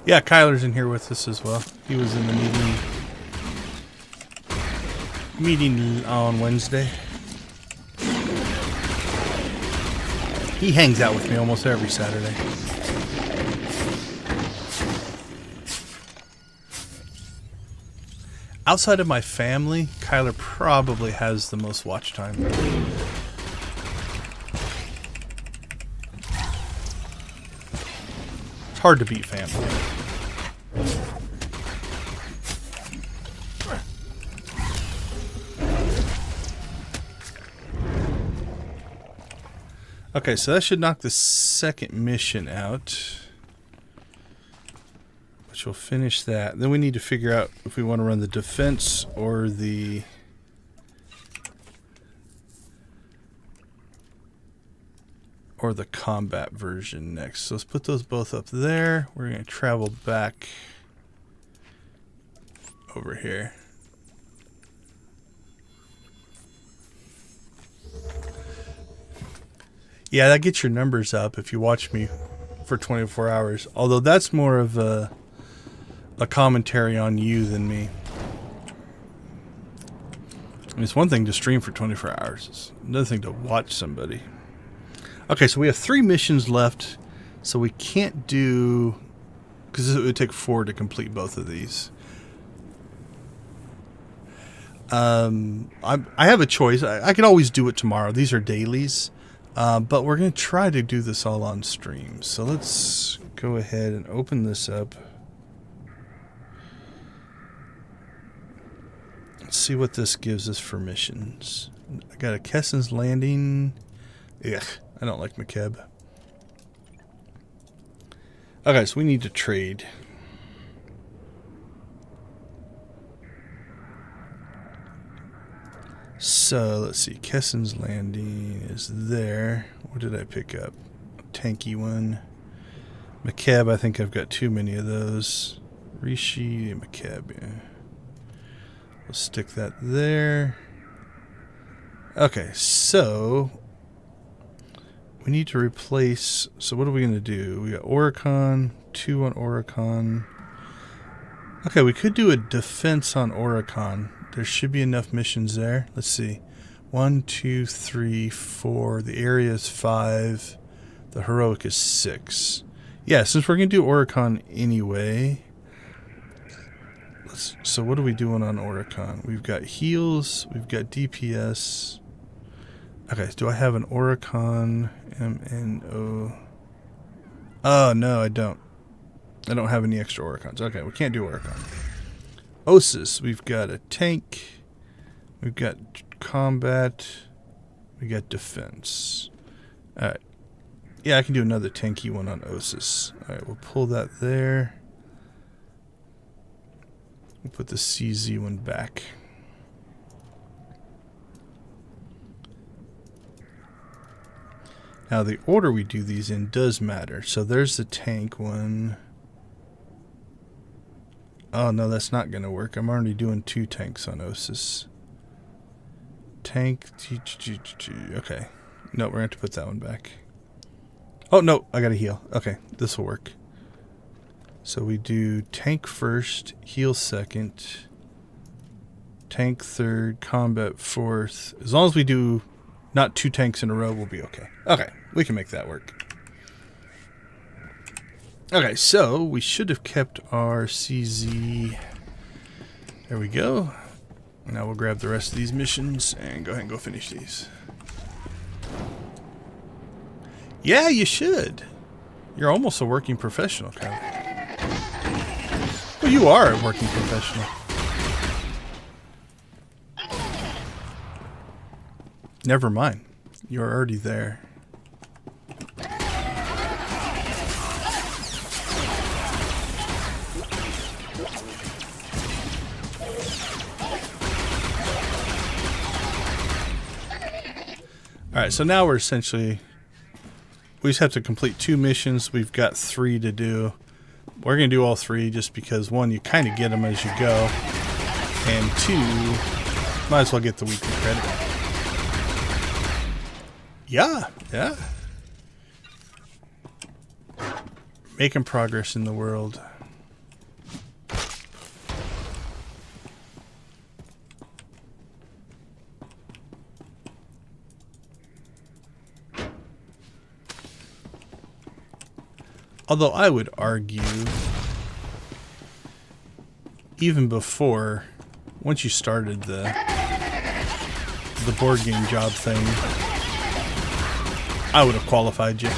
Yeah, Kyler's in here with us as well. He was in the meeting on Wednesday. He hangs out with me almost every Saturday. Outside of my family, Kyler probably has the most watch time. It's hard to beat family. Okay, so that should knock the second mission out, which will finish that. Then we need to figure out if we want to run the defense or the combat version next. So let's put those both up there. We're going to travel back over here. Yeah, that gets your numbers up if you watch me for 24 hours. Although that's more of a commentary on you than me. I mean, it's one thing to stream for 24 hours. It's another thing to watch somebody. Okay, so we have 3 missions left. So we can't do... because it would take 4 to complete both of these. I have a choice. I can always do it tomorrow. These are dailies. But we're going to try to do this all on stream. So let's go ahead and open this up. Let's see what this gives us for missions. I got a Kessen's Landing. Ugh, I don't like McKeb. Okay, so we need to trade. So, let's see. Kessen's Landing is there. What did I pick up? A tanky one. McKeb, I think I've got too many of those. Rishi and McKeb, yeah. We'll stick that there. Okay, so we need to replace... so what are we going to do? We got Oricon, 2 on Oricon. Okay, we could do a defense on Oricon. There should be enough missions there. Let's see. 1, 2, 3, 4. The area is 5. The heroic is 6. Yeah, since we're going to do Oricon anyway. So what are we doing on Oricon? We've got heals. We've got DPS. Okay, do I have an Oricon MNO? Oh, no, I don't. I don't have any extra Oricons. Okay, we can't do Oricon. Osis, we've got a tank. We've got combat. We got defense. Alright. Yeah, I can do another tanky one on Osis. Alright, we'll pull that there. We'll put the CZ one back. Now, the order we do these in does matter. So there's the tank one. Oh, no, that's not going to work. I'm already doing 2 tanks on Osis. Tank. Okay. No, we're going to have to put that one back. Oh, no, I got to heal. Okay, this will work. So we do tank first, heal second, tank third, combat fourth. As long as we do not 2 tanks in a row, we'll be okay. Okay, we can make that work. Okay, so we should have kept our CZ. There we go. Now we'll grab the rest of these missions and go ahead and go finish these. Yeah, you should. You're almost a working professional, Kyle. Well, you are a working professional. Never mind. You're already there. Alright, so now we're essentially... We just have to complete 2 missions. We've got 3 to do. We're going to do all 3 just because, 1, you kind of get them as you go. And 2, might as well get the weekly credit. Yeah, yeah. Making progress in the world. Although I would argue, even before, once you started the board game job thing, I would have qualified you.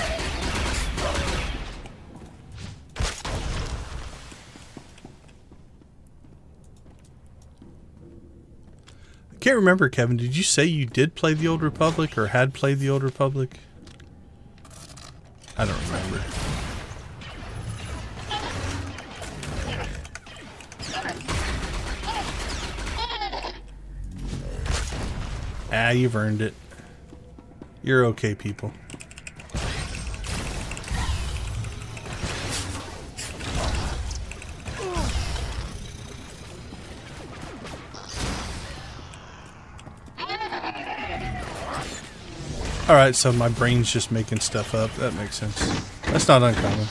I can't remember, Kevin. Did you say you did play the Old Republic or had played the Old Republic? I don't remember. Ah, you've earned it. You're okay, people. Alright, so my brain's just making stuff up. That makes sense. That's not uncommon.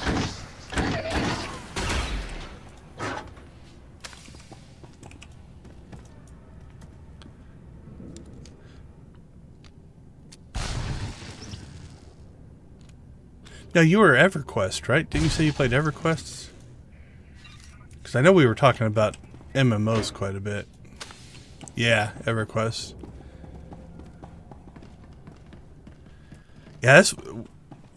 Now, you were EverQuest, right? Didn't you say you played EverQuest? Because I know we were talking about MMOs quite a bit. Yeah, EverQuest. Yeah, that's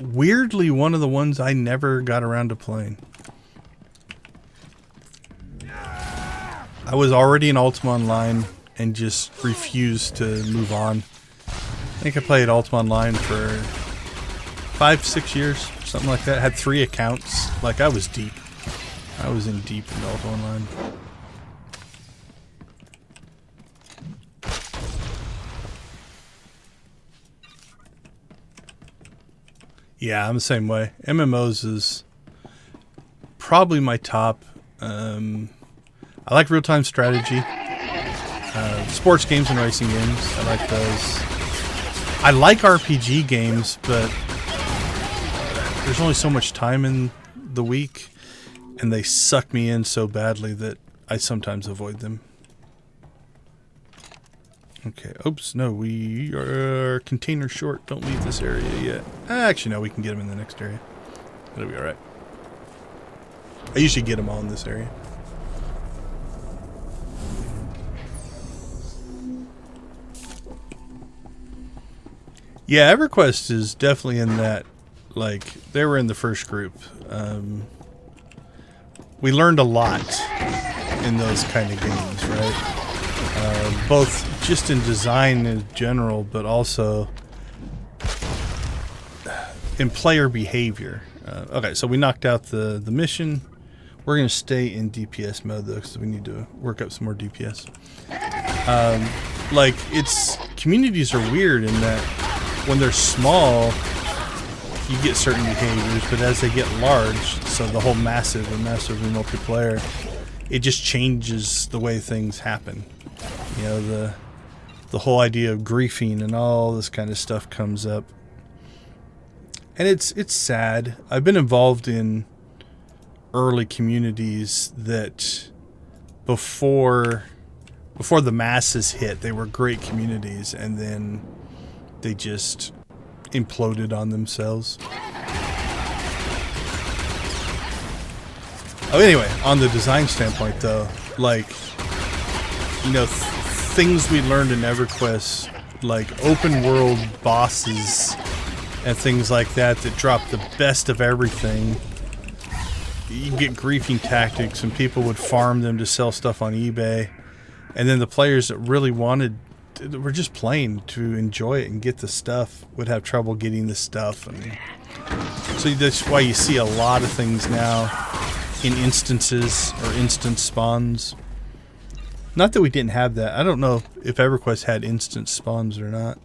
weirdly one of the ones I never got around to playing. I was already in Ultima Online and just refused to move on. I think I played Ultima Online for 5-6 years, something like that. Had 3 accounts. Like, I was deep. I was in deep in Ultima Online. Yeah, I'm the same way. MMOs is probably my top. I like real-time strategy. Sports games and racing games. I like those. I like RPG games, but there's only so much time in the week, and they suck me in so badly that I sometimes avoid them. Okay. Oops. No, we are container short. Don't leave this area yet. Actually, no, we can get them in the next area. That'll be all right. I usually get them all in this area. Yeah, EverQuest is definitely in that. Like, they were in the first group. We learned a lot in those kind of games, right? Both just in design in general, but also in player behavior. Okay, so we knocked out the mission. We're going to stay in DPS mode, though, because we need to work up some more DPS. Like, communities are weird in that when they're small, you get certain behaviors, but as they get large, so the whole massive multiplayer, it just changes the way things happen. You know, the whole idea of griefing and all this kind of stuff comes up. And it's sad. I've been involved in early communities that before the masses hit, they were great communities, and then they just imploded on themselves. Oh, anyway, on the design standpoint, though, like, you know, things we learned in EverQuest, like open world bosses and things like that drop the best of everything. You get griefing tactics, and people would farm them to sell stuff on eBay, and then the players that really were just playing to enjoy it and get the stuff would have trouble getting the stuff. And so that's why you see a lot of things now in instances or instance spawns. Not that we didn't have that. I don't know if EverQuest had instance spawns or not.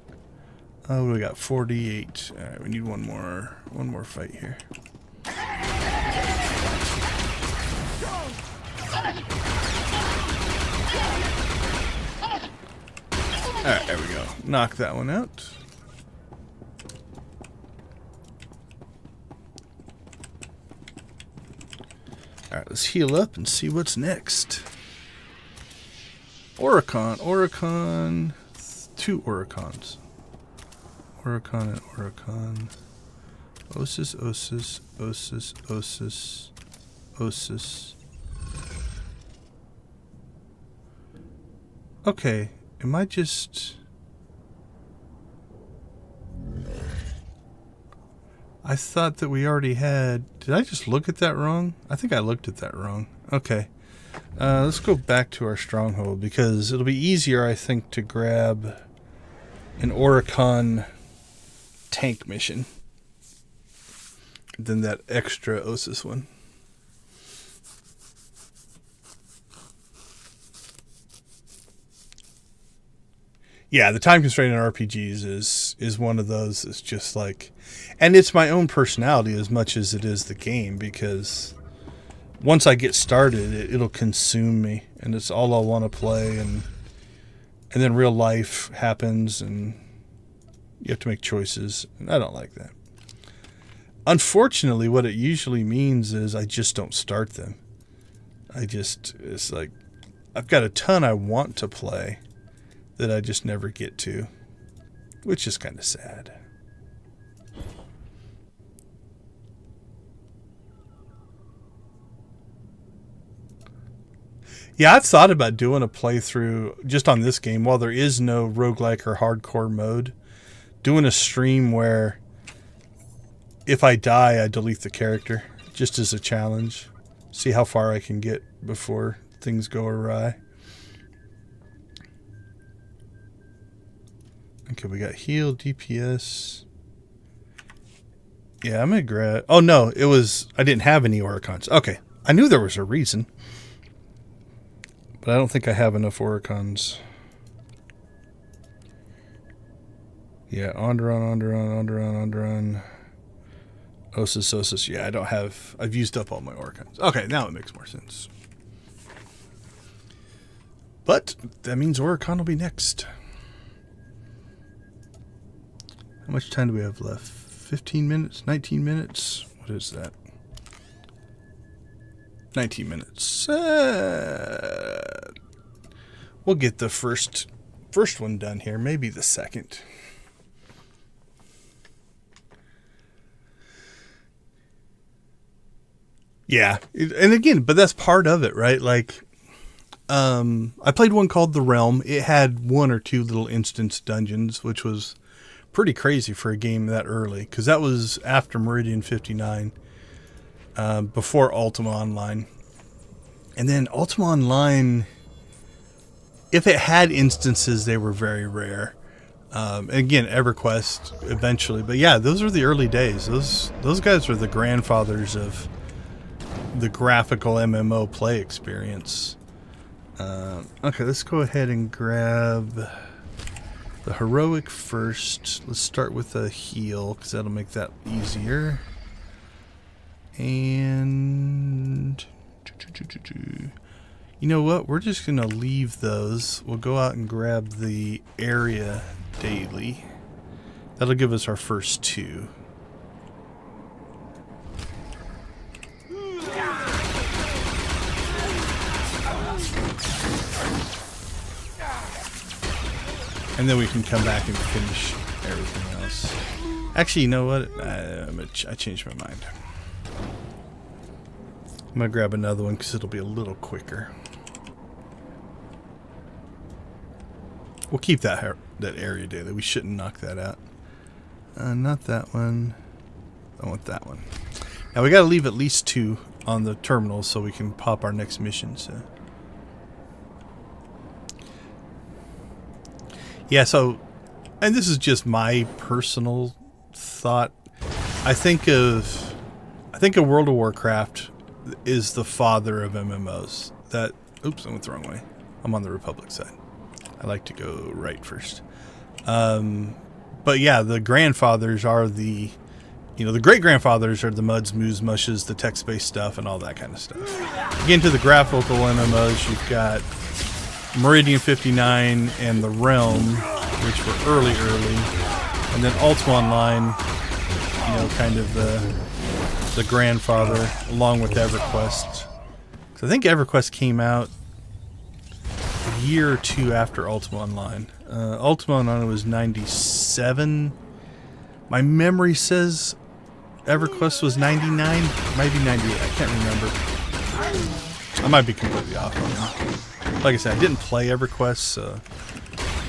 Oh, we got 48. All right, we need one more fight here. Alright, there we go. Knock that one out. Alright, let's heal up and see what's next. Oricon. 2 Oricons. Oricon and Oricon. Osis. Okay. Am I just... I thought that we already had... Did I just look at that wrong? I think I looked at that wrong. Okay. Let's go back to our stronghold, because it'll be easier, I think, to grab an Oricon tank mission than that extra Osis one. Yeah, the time constraint in RPGs is one of those that's just like... And it's my own personality as much as it is the game, because once I get started, it'll consume me, and it's all I'll want to play, and then real life happens, and you have to make choices, and I don't like that. Unfortunately, what it usually means is I just don't start them. It's like, I've got a ton I want to play that I just never get to, which is kind of sad. Yeah, I've thought about doing a playthrough just on this game while there is no roguelike or hardcore mode. Doing a stream where if I die, I delete the character, just as a challenge. See how far I can get before things go awry. Okay, we got heal, DPS. Yeah, I'm gonna grab... Oh, no, it was... I didn't have any Oricons. Okay, I knew there was a reason. But I don't think I have enough Oricons. Yeah, Onderon. Osis. Yeah, I don't have... I've used up all my Oricons. Okay, now it makes more sense. But that means Oricon will be next. How much time do we have left? 15 minutes? 19 minutes? What is that? 19 minutes. We'll get the first first one done here, maybe the second. Yeah, and again, but that's part of it, right? Like, I played one called The Realm. It had 1 or 2 little instance dungeons, which was pretty crazy for a game that early, because that was after Meridian 59, before Ultima Online. And then Ultima Online, if it had instances, they were very rare. Again, EverQuest eventually, but yeah, those were the early days. Those guys were the grandfathers of the graphical MMO play experience. Okay, let's go ahead and grab the heroic first. Let's start with a heal, because that'll make that easier. And you know what? We're just going to leave those. We'll go out and grab the area daily. That'll give us our first 2. And then we can come back and finish everything else. Actually, you know what? I changed my mind. I'm going to grab another one because it'll be a little quicker. We'll keep that area daily. We shouldn't knock that out. Not that one. I want that one. Now we got to leave at least 2 on the terminal so we can pop our next mission. So. Yeah, so, and this is just my personal thought. I think of World of Warcraft is the father of MMOs. Oops, I went the wrong way. I'm on the Republic side. I like to go right first. But yeah, the grandfathers are the great grandfathers are the Muds, Moos, Mushes, the text-based stuff, and all that kind of stuff. Again, to the graphical MMOs, you've got Meridian 59 and The Realm, which were early, and then Ultima Online, kind of the grandfather, along with EverQuest. So I think EverQuest came out a year or 2 after Ultima Online. Ultima Online was 97. My memory says EverQuest was 99, maybe 98. I can't remember. I might be completely off on that. Like I said, I didn't play EverQuest, so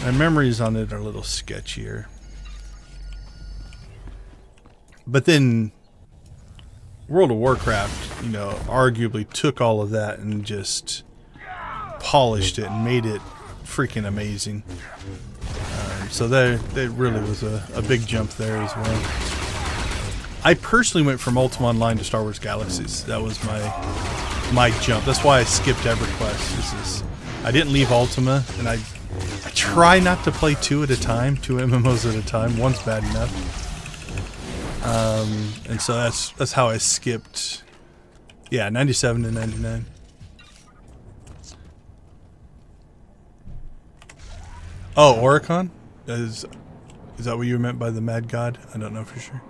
my memories on it are a little sketchier. But then World of Warcraft, arguably took all of that and just polished it and made it freaking amazing. So there really was a big jump there as well. I personally went from Ultima Online to Star Wars Galaxies. That was my jump. That's why I skipped EverQuest. I didn't leave Ultima, and I try not to play 2 at a time, 2 MMOs at a time. One's bad enough. And so that's how I skipped. Yeah, 97 to 99. Oh, Oricon? Is that what you meant by the Mad God? I don't know for sure.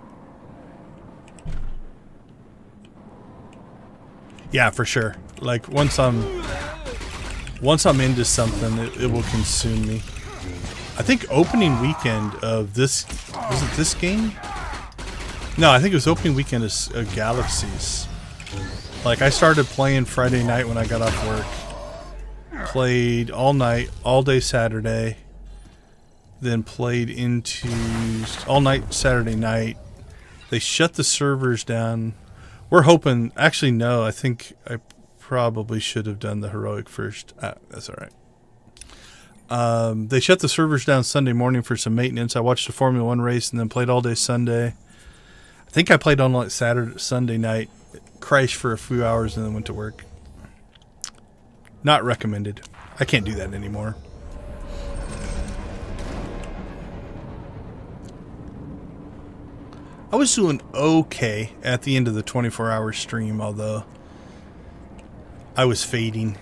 Yeah, for sure. Like once I'm into something, it will consume me. I think opening weekend of this, was it this game? No, I think it was opening weekend of Galaxies. Like I started playing Friday night when I got off work. Played all night, all day Saturday. Then played into all night Saturday night. They shut the servers down. We're hoping, actually no, I think I probably should have done the heroic first. That's all right. They shut the servers down Sunday morning for some maintenance. I watched the Formula 1 race and then played all day Sunday. I think I played all night Sunday night, crashed for a few hours and then went to work. Not recommended. I can't do that anymore. I was doing okay at the end of the 24-hour stream, although I was fading.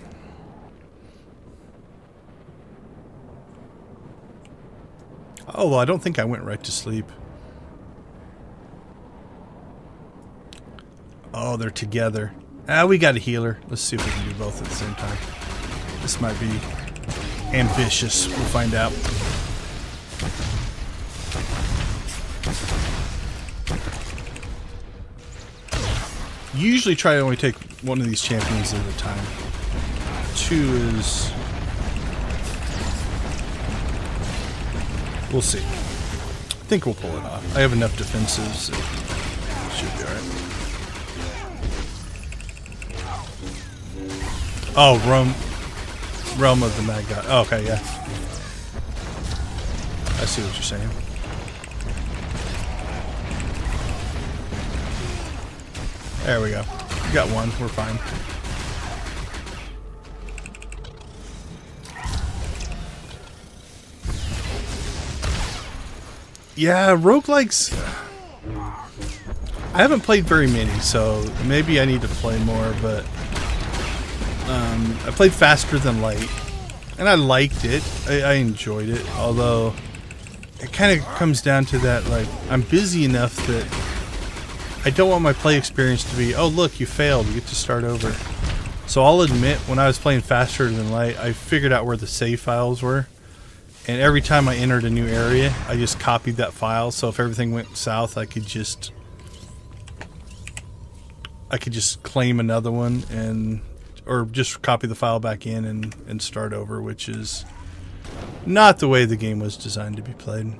Although I don't think I went right to sleep. Oh, they're together. We got a healer. Let's see if we can do both at the same time. This might be ambitious. We'll find out. Usually try to only take one of these champions at a time. 2 is... We'll see. I think we'll pull it off. I have enough defensives. It should be alright. Oh, Realm of the Mad God. Oh, okay, yeah. I see what you're saying. There we go. We got one. We're fine. Yeah, roguelikes. I haven't played very many, so maybe I need to play more, but I played Faster Than Light, and I liked it. I enjoyed it, although it kind of comes down to that, like, I'm busy enough that I don't want my play experience to be, oh look, you failed, you get to start over. So I'll admit, when I was playing Faster Than Light, I figured out where the save files were. And every time I entered a new area, I just copied that file. So if everything went south, I could just claim another one or just copy the file back in and start over, which is not the way the game was designed to be played.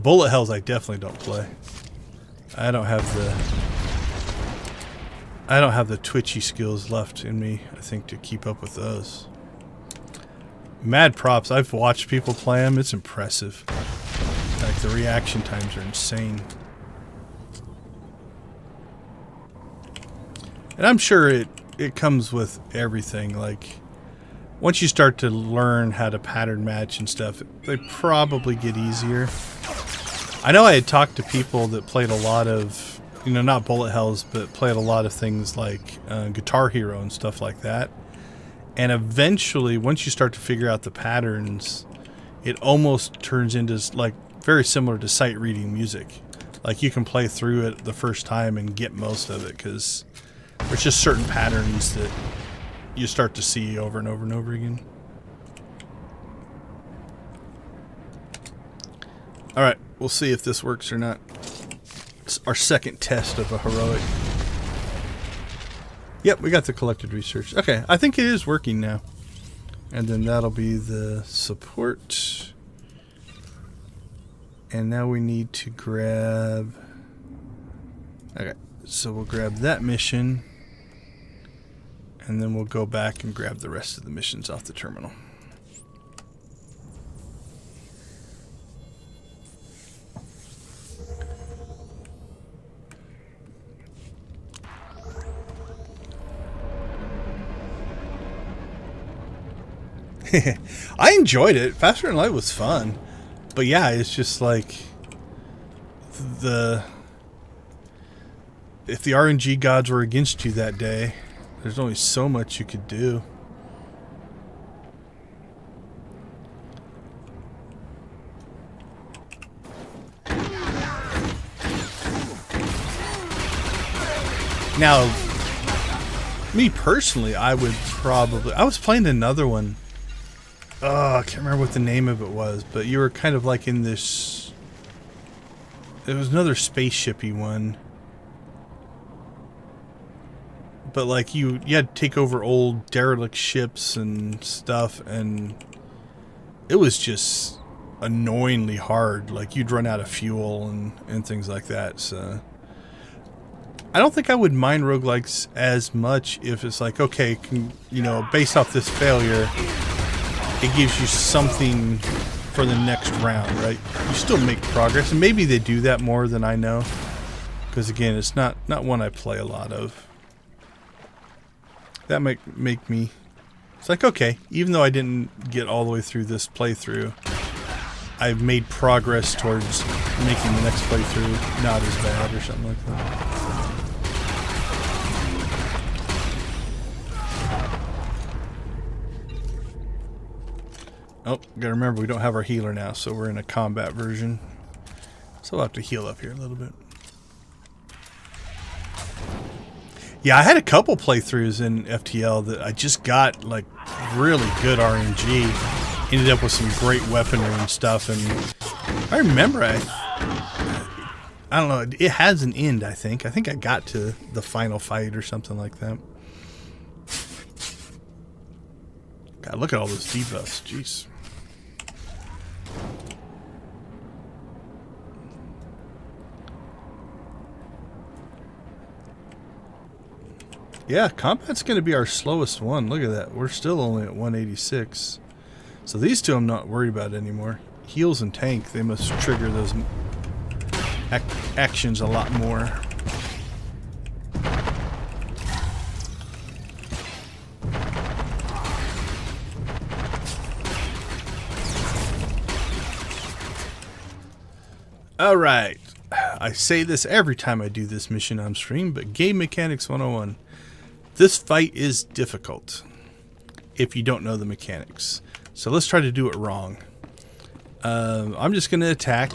Bullet hells I definitely don't play. I don't have the twitchy skills left in me, I think, to keep up with those. Mad props. I've watched people play them. It's impressive. Like, the reaction times are insane. And I'm sure it comes with everything. Like, once you start to learn how to pattern match and stuff, they probably get easier. I know I had talked to people that played a lot of, you know, not bullet hells, but played a lot of things like Guitar Hero and stuff like that. And eventually, once you start to figure out the patterns, it almost turns into, like, very similar to sight reading music. Like, you can play through it the first time and get most of it, because there's just certain patterns that you start to see over and over and over again. Alright, we'll see if this works or not. It's our second test of a heroic. Yep, we got the collected research. Okay, I think it is working now. And then that'll be the support. And now we need to grab... Okay, so we'll grab that mission. And then we'll go back and grab the rest of the missions off the terminal. I enjoyed it. Faster Than Light was fun. But yeah, it's just like if the RNG gods were against you that day, there's only so much you could do. Now, me personally, I was playing another one. Oh, I can't remember what the name of it was, but you were kind of like in this... It was another spaceshipy one. But like you had to take over old derelict ships and stuff, and it was just annoyingly hard. Like, you'd run out of fuel and things like that, so... I don't think I would mind roguelikes as much if it's like, okay, you know, based off this failure... It gives you something for the next round, right? You still make progress, and maybe they do that more than I know, because again, it's not one I play a lot of. That might make me... It's like, okay, even though I didn't get all the way through this playthrough, I've made progress towards making the next playthrough not as bad or something like that. Oh, gotta remember we don't have our healer now, so we're in a combat version. So we'll have to heal up here a little bit. Yeah, I had a couple playthroughs in FTL that I just got like really good RNG. Ended up with some great weaponry and stuff, and I remember I don't know, it has an end, I think. I think I got to the final fight or something like that. God, look at all those debuffs. Jeez. Yeah, combat's going to be our slowest one. Look at that. We're still only at 186. So these two I'm not worried about anymore. Heals and tank, they must trigger those actions a lot more. Alright. I say this every time I do this mission on stream, but Game Mechanics 101. This fight is difficult if you don't know the mechanics. So let's try to do it wrong. I'm just going to attack.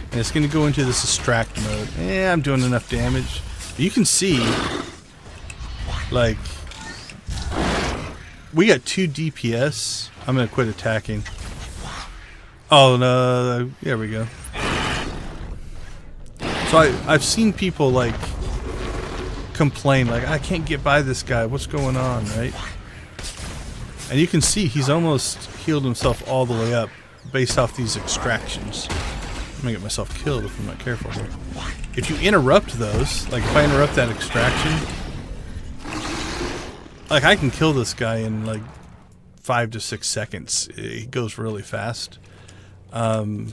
And it's going to go into this distract mode. I'm doing enough damage. But you can see, like, we got 2 DPS. I'm going to quit attacking. Oh, no. There we go. So I've seen people, like, complain, like, I can't get by this guy. What's going on, right? And you can see he's almost healed himself all the way up based off these extractions. I'm gonna get myself killed if I'm not careful here. If you interrupt those, like if I interrupt that extraction, like I can kill this guy in like 5 to 6 seconds. It goes really fast. So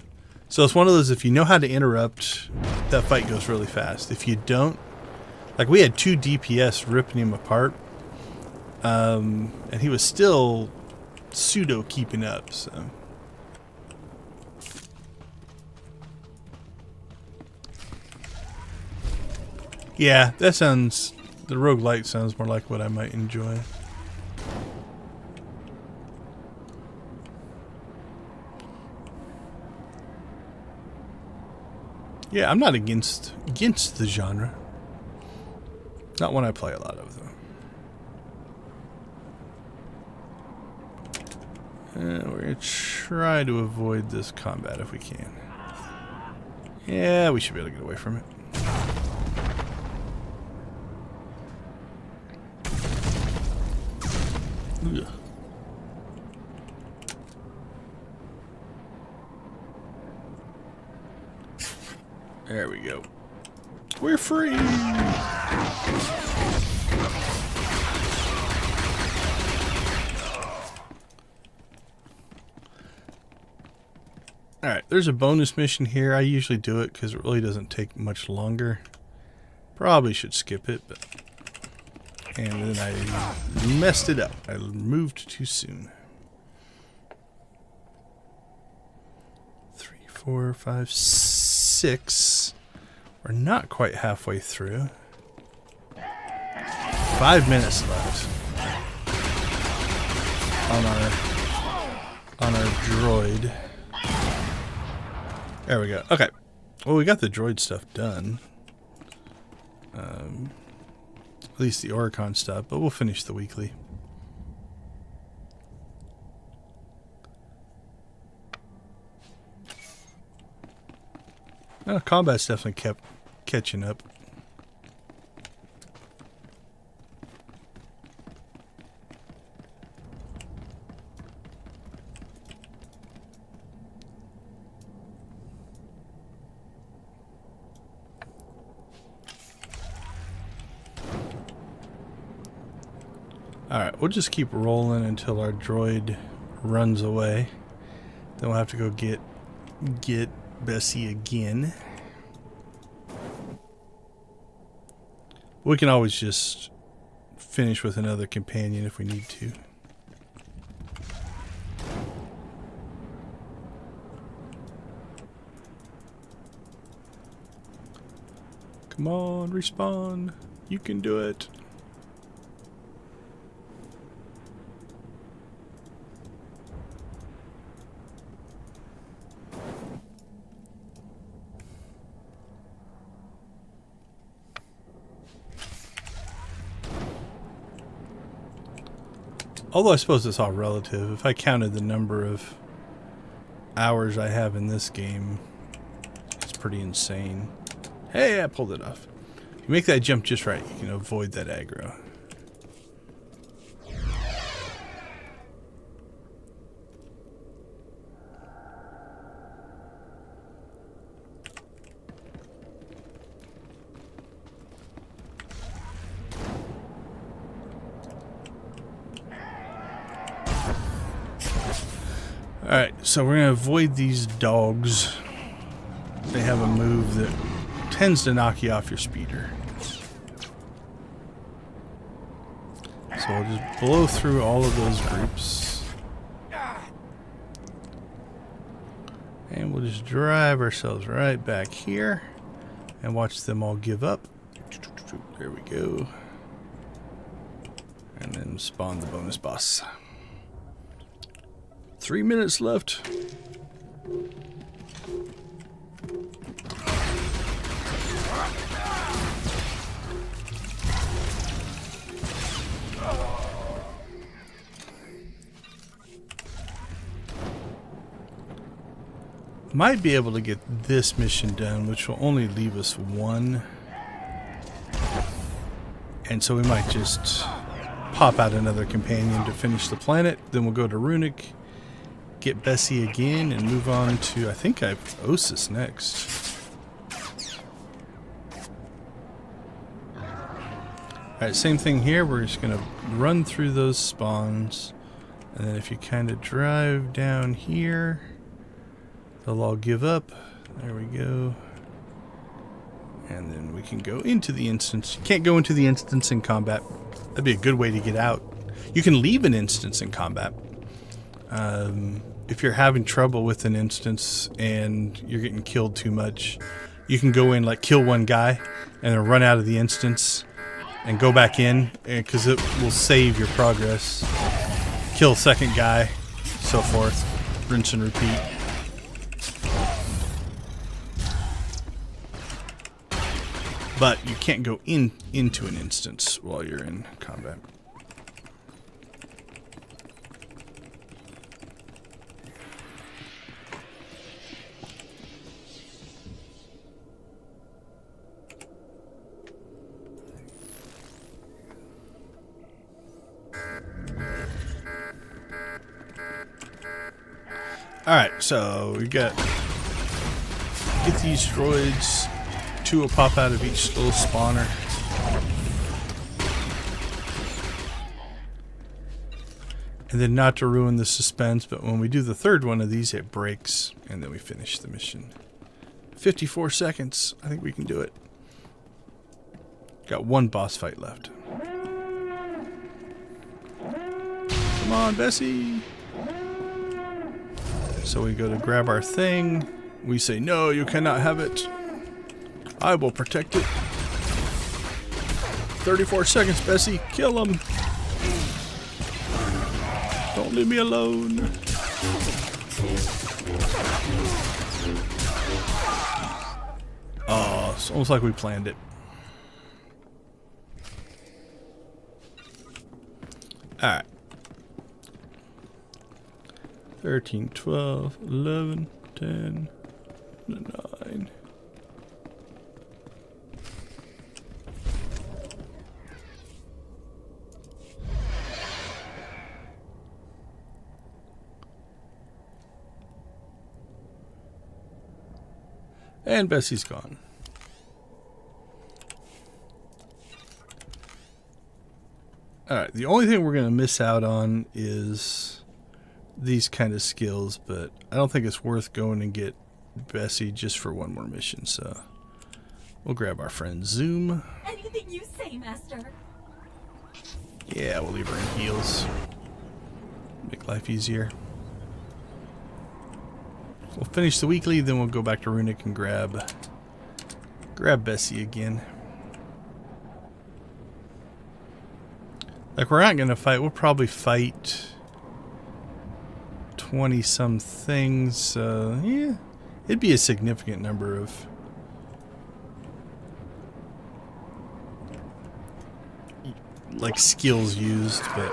it's one of those, if you know how to interrupt, that fight goes really fast. If you don't, like we had 2 DPS ripping him apart, and he was still pseudo keeping up, so. Yeah, that sounds, the roguelite sounds more like what I might enjoy. Yeah, I'm not against the genre. Not one I play a lot of, though. We're going to try to avoid this combat if we can. Yeah, we should be able to get away from it. Ugh. There we go. We're free! Alright, there's a bonus mission here. I usually do it because it really doesn't take much longer. Probably should skip it, but... And then I messed it up. I moved too soon. 3, 4, 5, 6. We're not quite halfway through. 5 minutes left on our droid. There we go. Okay. Well, we got the droid stuff done. At least the Oricon stuff, but we'll finish the weekly. Combat's definitely kept catching up. Alright, we'll just keep rolling until our droid runs away. Then we'll have to go get Bessie again. We can always just finish with another companion if we need to. Come on, respawn. You can do it. Although I suppose it's all relative. If I counted the number of hours I have in this game, it's pretty insane. Hey, I pulled it off. If you make that jump just right, you can avoid that aggro. Alright, so we're going to avoid these dogs. They have a move that tends to knock you off your speeder. So we'll just blow through all of those groups. And we'll just drive ourselves right back here and watch them all give up. There we go. And then spawn the bonus boss. 3 minutes left. Might be able to get this mission done, which will only leave us one. And so we might just pop out another companion to finish the planet. Then we'll go to Runic, get Bessie again, and move on to, I think I have Osis next. Alright, same thing here. We're just going to run through those spawns. And then if you kind of drive down here, they'll all give up. There we go. And then we can go into the instance. You can't go into the instance in combat. That'd be a good way to get out. You can leave an instance in combat. If you're having trouble with an instance and you're getting killed too much, you can go in, like, kill one guy and then run out of the instance and go back in, because it will save your progress. Kill a second guy, so forth. Rinse and repeat. But you can't go into an instance while you're in combat. Alright, so we got get these droids. 2 will pop out of each little spawner. And then, not to ruin the suspense, but when we do the third one of these, it breaks, and then we finish the mission. 54 seconds. I think we can do it. Got one boss fight left. Come on, Bessie! So we go to grab our thing. We say, no, you cannot have it. I will protect it. 34 seconds, Bessie. Kill him. Don't leave me alone. Oh, it's almost like we planned it. Alright. 13, 12, 11, 10, 9. And Bessie's gone. Alright, the only thing we're going to miss out on is these kind of skills, but I don't think it's worth going and get Bessie just for one more mission, so we'll grab our friend Zoom. Anything you say, Master. Yeah, we'll leave her in heals. Make life easier. We'll finish the weekly, then we'll go back to Runic and grab Bessie again. Like, we're not gonna fight. We'll probably fight 20 some things. Yeah, it'd be a significant number of like skills used, but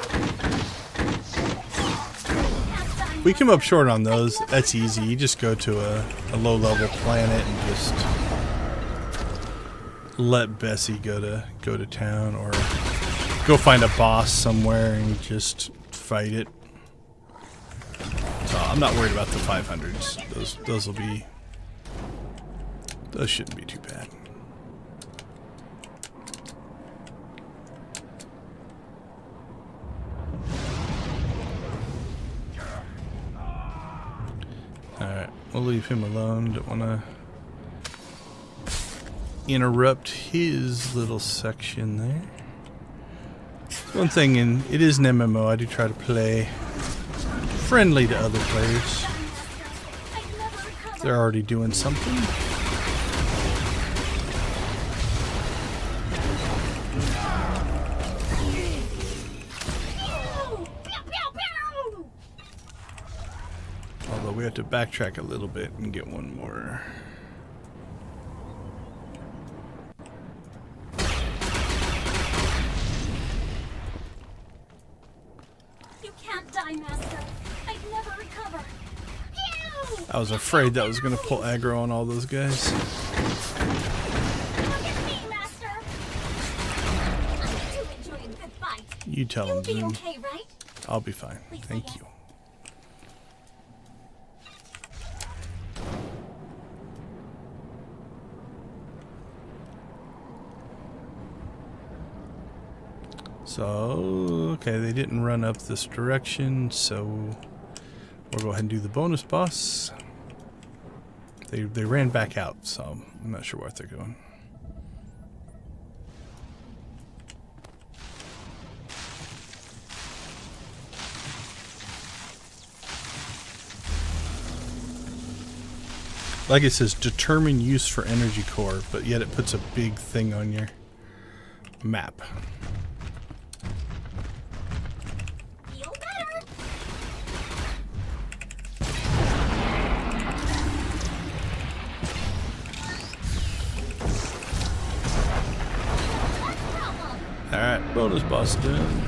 we come up short on those, that's easy. You just go to a low-level planet and just let Bessie go to town, or go find a boss somewhere and just fight it. So I'm not worried about the 500s. Those shouldn't be too bad. Alright, we'll leave him alone. Don't want to interrupt his little section there. One thing, and it is an MMO, I do try to play friendly to other players. They're already doing something. Although we have to backtrack a little bit and get one more. You can't die, Master. I'd never recover. Ew! I was afraid that was going to pull aggro on all those guys. Look at me, Master. I do enjoy a good fight. You tell You'll him, be Zoom. okay, right? I'll be fine. Thank you. So, okay, they didn't run up this direction, so we'll go ahead and do the bonus boss. They ran back out, so I'm not sure where they're going. Like it says, determine use for energy core, but yet it puts a big thing on your map. Feel better. Alright, bonus boss done.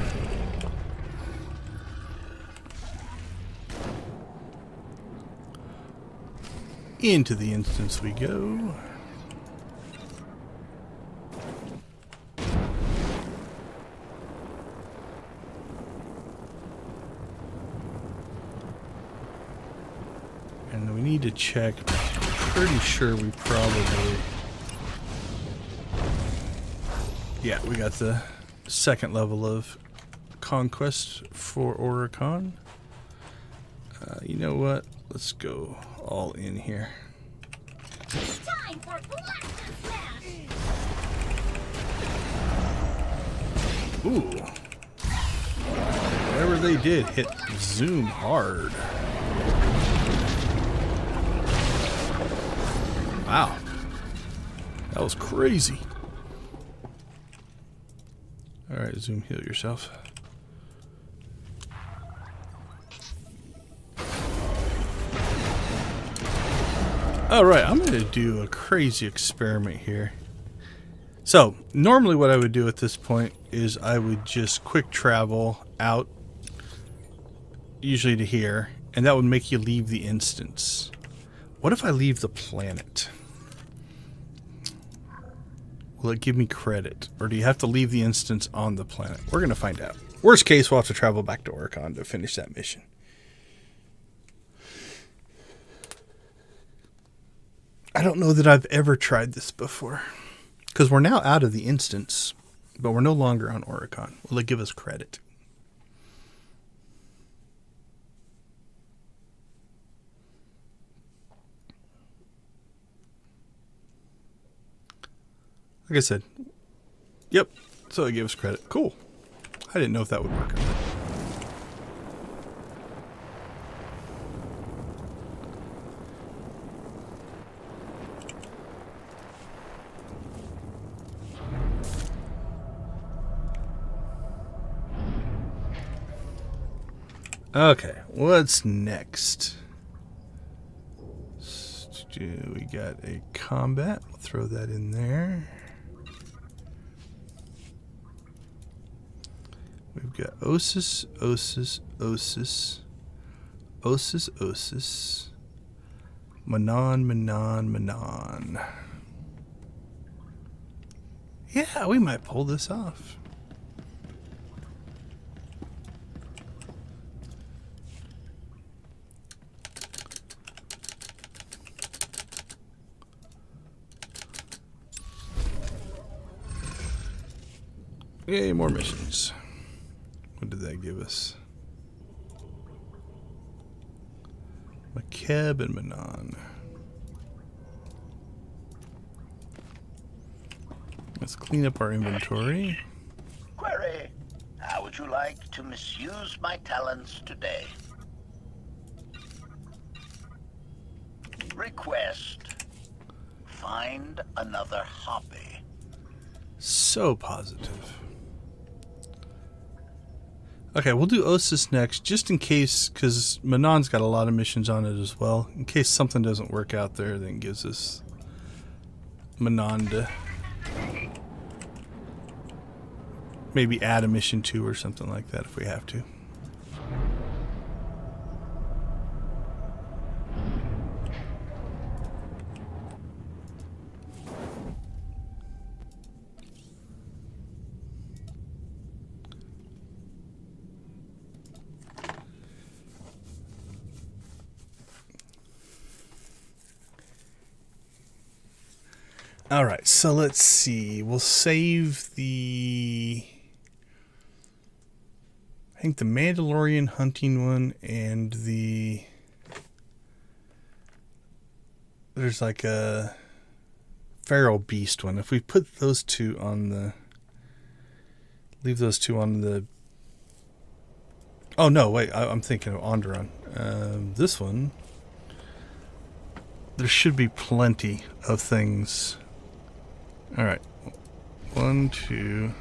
Into the instance we go. And we need to check. Pretty sure we probably... Yeah, we got the second level of conquest for Oricon. You know what? Let's go all in here. Time for blaster smash. Ooh. Whatever they did hit Zoom hard. Wow. That was crazy. Alright, Zoom, heal yourself. Alright, I'm going to do a crazy experiment here. So, normally what I would do at this point is I would just quick travel out, usually to here, and that would make you leave the instance. What if I leave the planet? Will it give me credit? Or do you have to leave the instance on the planet? We're going to find out. Worst case, we'll have to travel back to Oricon to finish that mission. I don't know that I've ever tried this before. Because we're now out of the instance, but we're no longer on Oricon. Will it give us credit? Like I said, yep, so it gave us credit. Cool. I didn't know if that would work or not. Okay, what's next? We got a combat. We'll throw that in there. We've got Osis, Osis. Manon. Yeah, we might pull this off. Yay, more missions. What did that give us? Makeb and Manon. Let's clean up our inventory. Query, how would you like to misuse my talents today? Request, find another hobby. So positive. Okay, we'll do Osis next, just in case, because Manon's got a lot of missions on it as well. In case something doesn't work out there, then gives us Manon to maybe add a mission to or something like that if we have to. All right, so let's see. We'll save the, I think the Mandalorian hunting one and there's like a feral beast one. If we put those two on the, leave those two on the, oh no, wait, I'm thinking of Onderon. This one, there should be plenty of things. All right, 1, 2,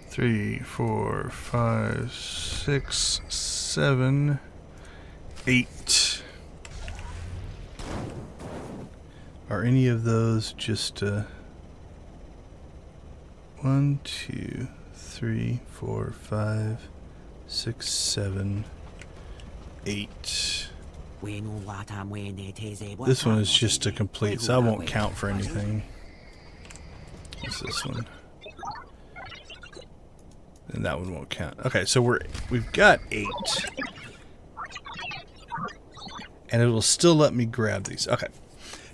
3, 4, 5, 6, 7, 8. Are any of those just 1, 2, 3, 4, 5, 6, 7, 8? This one is just a complete, so I won't count for anything. What's this one? And that one won't count. Okay, so we've got 8. And it'll still let me grab these. Okay.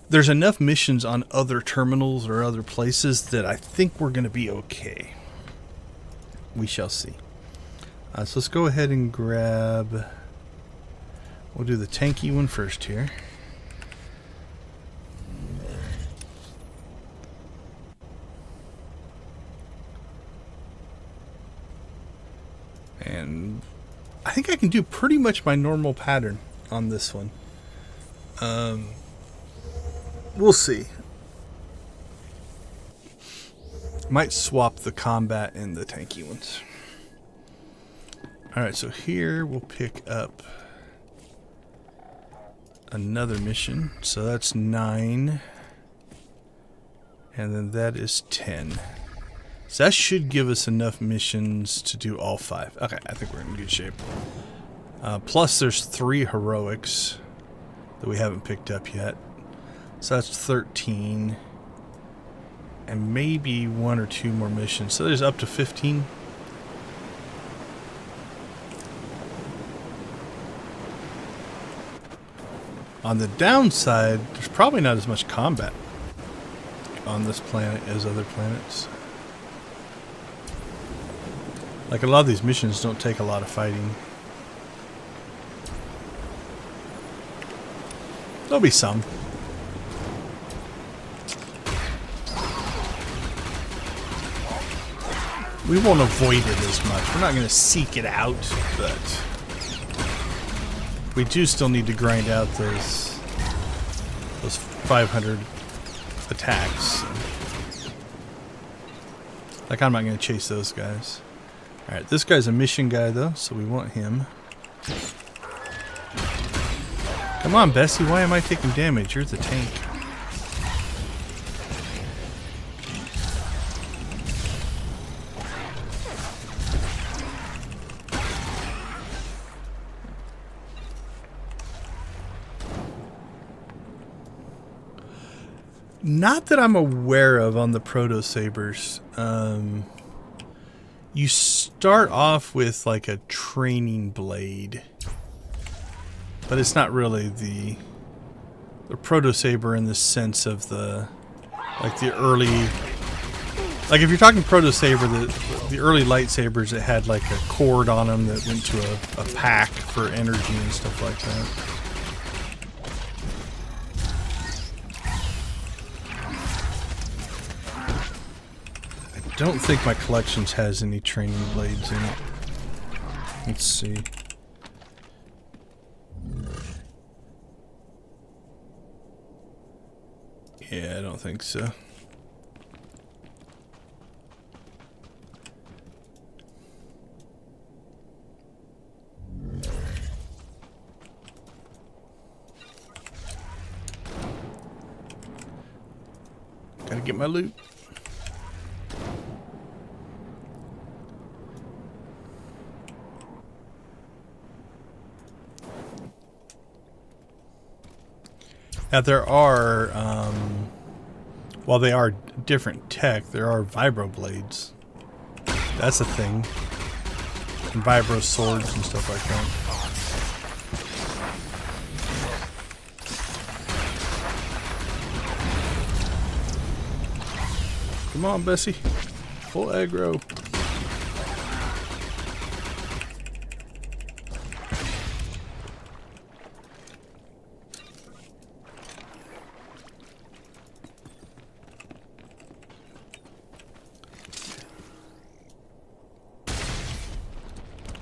There's enough missions on other terminals or other places that I think we're going to be okay. We shall see. So let's go ahead and grab... We'll do the tanky one first here. And I think I can do pretty much my normal pattern on this one. We'll see. Might swap the combat and the tanky ones. Alright, so here we'll pick up another mission. So that's 9. And then that is 10. So that should give us enough missions to do all 5. Okay, I think we're in good shape. Plus there's 3 heroics that we haven't picked up yet. So that's 13. And maybe 1 or 2 more missions. So there's up to 15. On the downside, there's probably not as much combat on this planet as other planets. Like, a lot of these missions don't take a lot of fighting. There'll be some. We won't avoid it as much. We're not going to seek it out, but we do still need to grind out those 500 attacks. Like, I'm not going to chase those guys. Alright, this guy's a mission guy, though, so we want him. Come on, Bessie, why am I taking damage? You're the tank. Not that I'm aware of on the Proto Sabers. You start off with like a training blade, but it's not really the Proto Saber in the sense of the early. Like if you're talking Proto Saber, the early lightsabers that had like a cord on them that went to a pack for energy and stuff like that. I don't think my collections has any training blades in it. Let's see. Yeah, I don't think so. Gotta get my loot. Now there are, while they are different tech, there are vibro blades. That's a thing. And vibro swords and stuff like that. Come on, Bessie. Full aggro.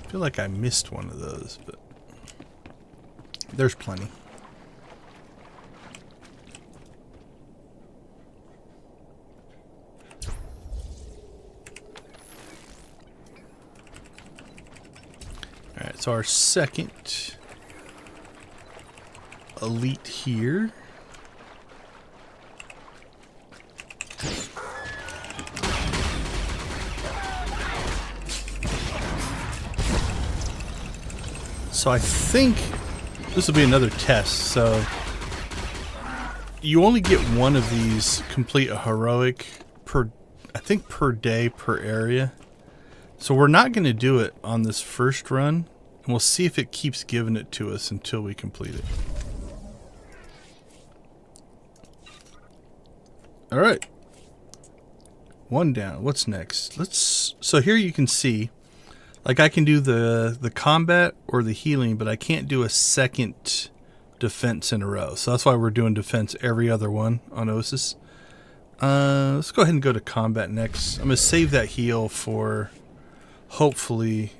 I feel like I missed one of those, but there's plenty. Alright, so our second elite here. So I think this will be another test. So you only get one of these complete a heroic per, I think per day per area. So we're not going to do it on this first run, and we'll see if it keeps giving it to us until we complete it. All right. One down. What's next? So here you can see, like I can do the combat or the healing, but I can't do a second defense in a row. So that's why we're doing defense every other one on Osis. Let's go ahead and go to combat next. I'm going to save that heal for hopefully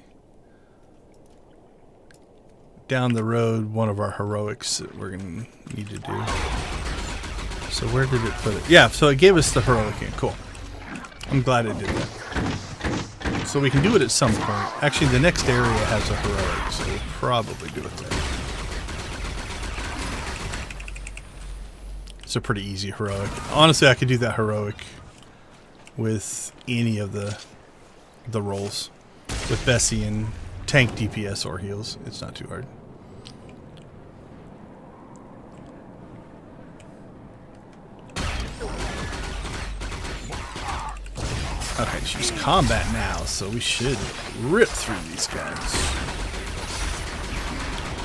down the road one of our heroics that we're going to need to do. So where did it put it? Yeah, so it gave us the heroic in. Cool. I'm glad it did that. So we can do it at some point. Actually, the next area has a heroic, so we'll probably do it there. It's a pretty easy heroic. Honestly, I could do that heroic with any of the roles. With Bessie and tank DPS or heals. It's not too hard. Okay, she's combat now, so we should rip through these guys.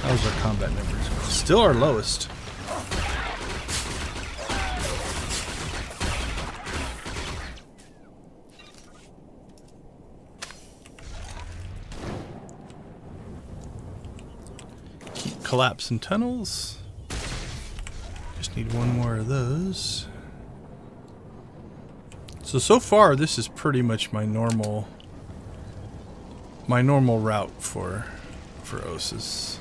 How's our combat numbers? Still our lowest. Keep collapsing tunnels. Just need one more of those. So far this is pretty much my normal route for Osis.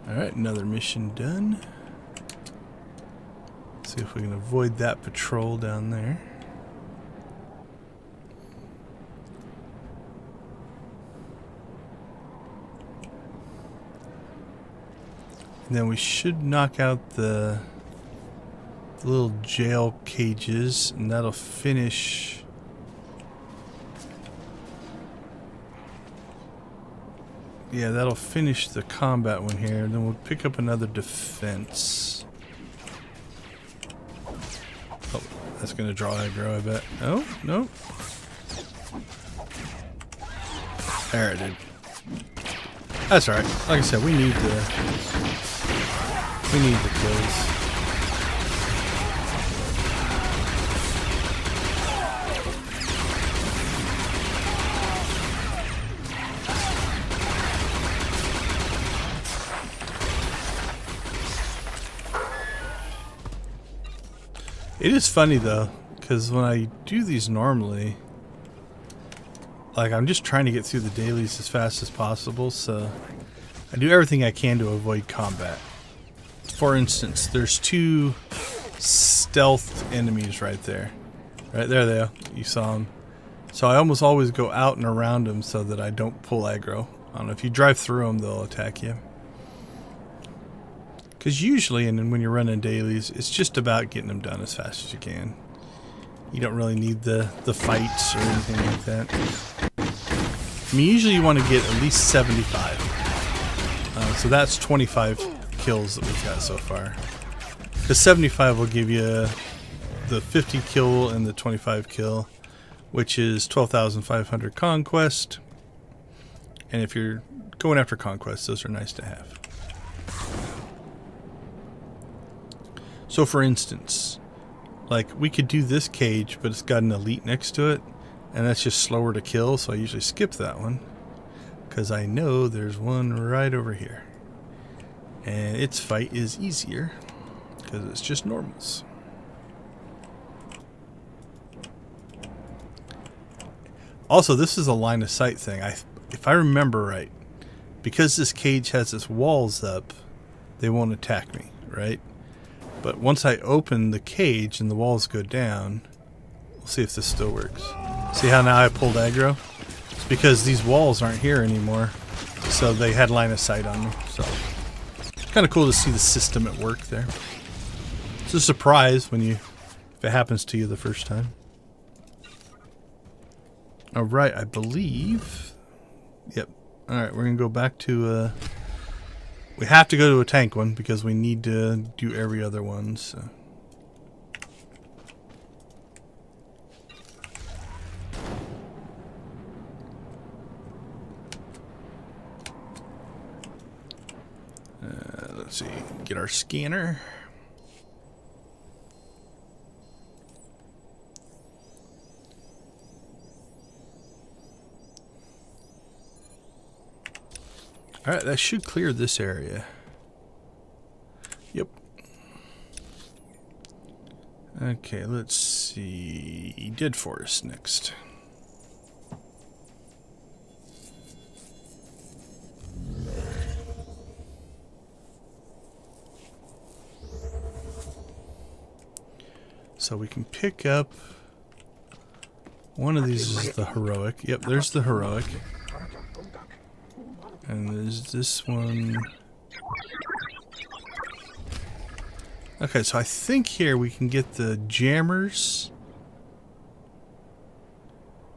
Alright, another mission done. See if we can avoid that patrol down there. And then we should knock out the little jail cages, and that'll finish Yeah, that'll finish the combat one here. Then we'll pick up another defense. Oh, that's going to draw aggro, I bet. Oh, no. There it did. That's alright. Like I said, we need the kills. It is funny though, because when I do these normally, like I'm just trying to get through the dailies as fast as possible, so I do everything I can to avoid combat. For instance, there's 2 stealth enemies right there. Right there they are. You saw them. So I almost always go out and around them so that I don't pull aggro. I don't know, if you drive through them, they'll attack you. Because usually, and then when you're running dailies, it's just about getting them done as fast as you can. You don't really need the fights or anything like that. I mean, usually you want to get at least 75. So that's 25 kills that we've got so far. The 75 will give you the 50 kill and the 25 kill, which is 12,500 conquest. And if you're going after conquest, those are nice to have. So for instance, like we could do this cage, but it's got an elite next to it, and that's just slower to kill, so I usually skip that one because I know there's one right over here. And its fight is easier because it's just normals. Also, this is a line of sight thing. If I remember right, because this cage has its walls up, they won't attack me, right? But once I open the cage and the walls go down, we'll see if this still works. See how now I pulled aggro? It's because these walls aren't here anymore, so they had line of sight on me. So it's kind of cool to see the system at work there. It's a surprise if it happens to you the first time. All right, I believe. Yep. All right, we're gonna go back to. We have to go to a tank one because we need to do every other one. So. Let's see. Get our scanner. Alright, that should clear this area. Yep. Okay, let's see. Dead Forest next. So we can pick up one of these is the heroic. Yep, there's the heroic. And there's this one. Okay, so I think here we can get the jammers.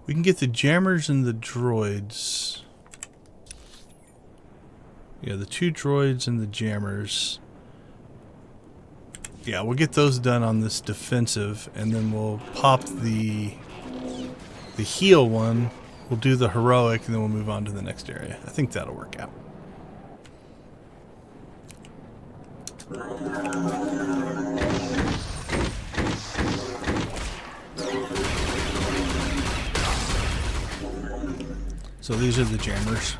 We can get the jammers and the droids. Yeah, the 2 droids and the jammers. Yeah, we'll get those done on this defensive, and then we'll pop the heal one. We'll do the heroic, and then we'll move on to the next area. I think that'll work out. So these are the jammers.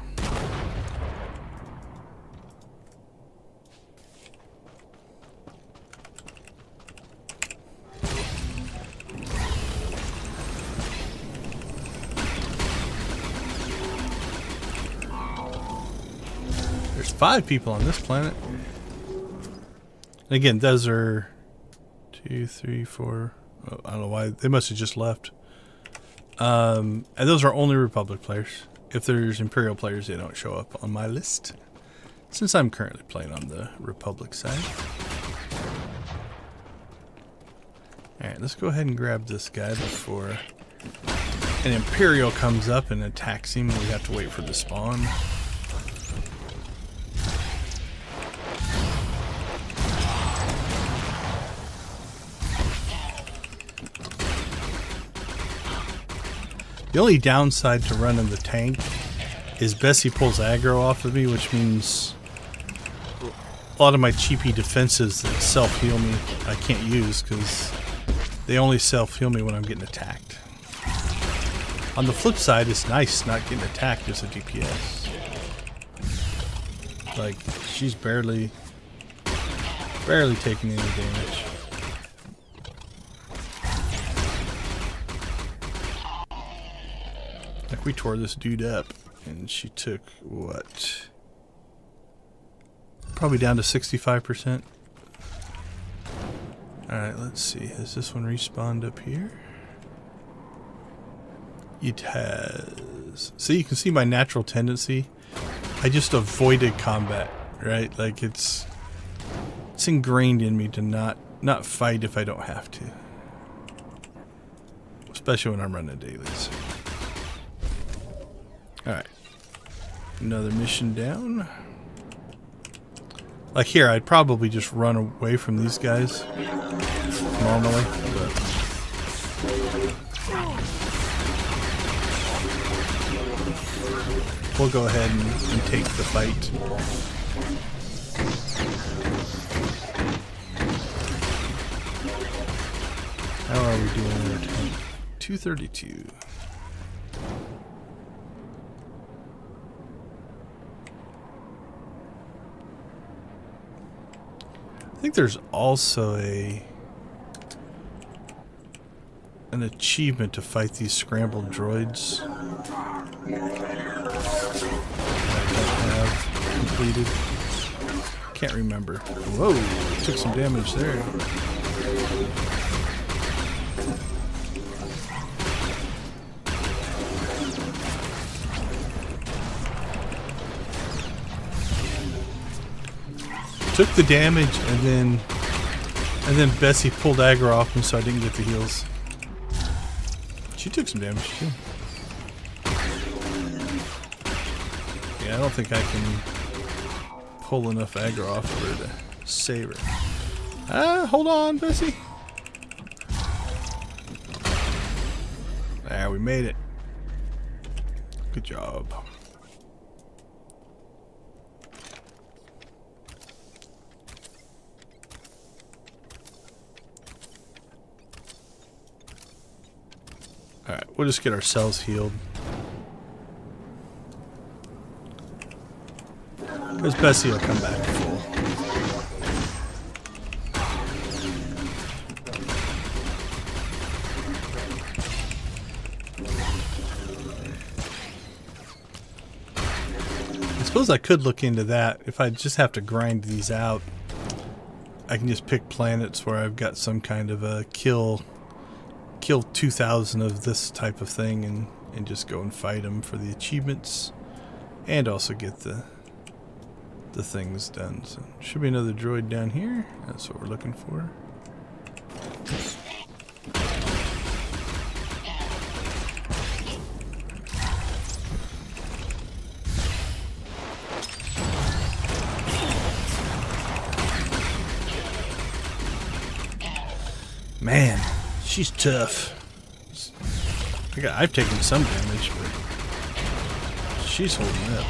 There's 5 people on this planet. And again, those are 2, 3, 4. Oh, I don't know why they must have just left. And those are only Republic players. If there's Imperial players, they don't show up on my list, since I'm currently playing on the Republic side. Alright, let's go ahead and grab this guy before an Imperial comes up and attacks him. We have to wait for the spawn. The only downside to running the tank is Bessie pulls aggro off of me, which means a lot of my cheapy defenses that self-heal me I can't use because they only self-heal me when I'm getting attacked. On the flip side, it's nice not getting attacked as a DPS. Like, she's barely taking any damage. Like, we tore this dude up, and she took, what? Probably down to 65%. Alright, let's see. Has this one respawned up here? It has. See, you can see my natural tendency. I just avoided combat, right? Like, it's ingrained in me to not fight if I don't have to. Especially when I'm running dailies. Alright. Another mission down. Like here, I'd probably just run away from these guys normally, but we'll go ahead and take the fight. How are we doing in our tank? 232. I think there's also an achievement to fight these scrambled droids that I don't have completed. Can't remember. Whoa, took some damage there. Took the damage and then Bessie pulled aggro off me, so I didn't get the heals. She took some damage too. Yeah, I don't think I can pull enough aggro off of her to save her. Ah, hold on, Bessie. There, we made it. Good job. Alright, we'll just get ourselves healed. Because Bessie will come back full. I suppose I could look into that. If I just have to grind these out, I can just pick planets where I've got some kind of a kill 2,000 of this type of thing and just go and fight them for the achievements and also get the things done. So should be another droid down here. That's what we're looking for. Man, she's tough. I've taken some damage, but she's holding up.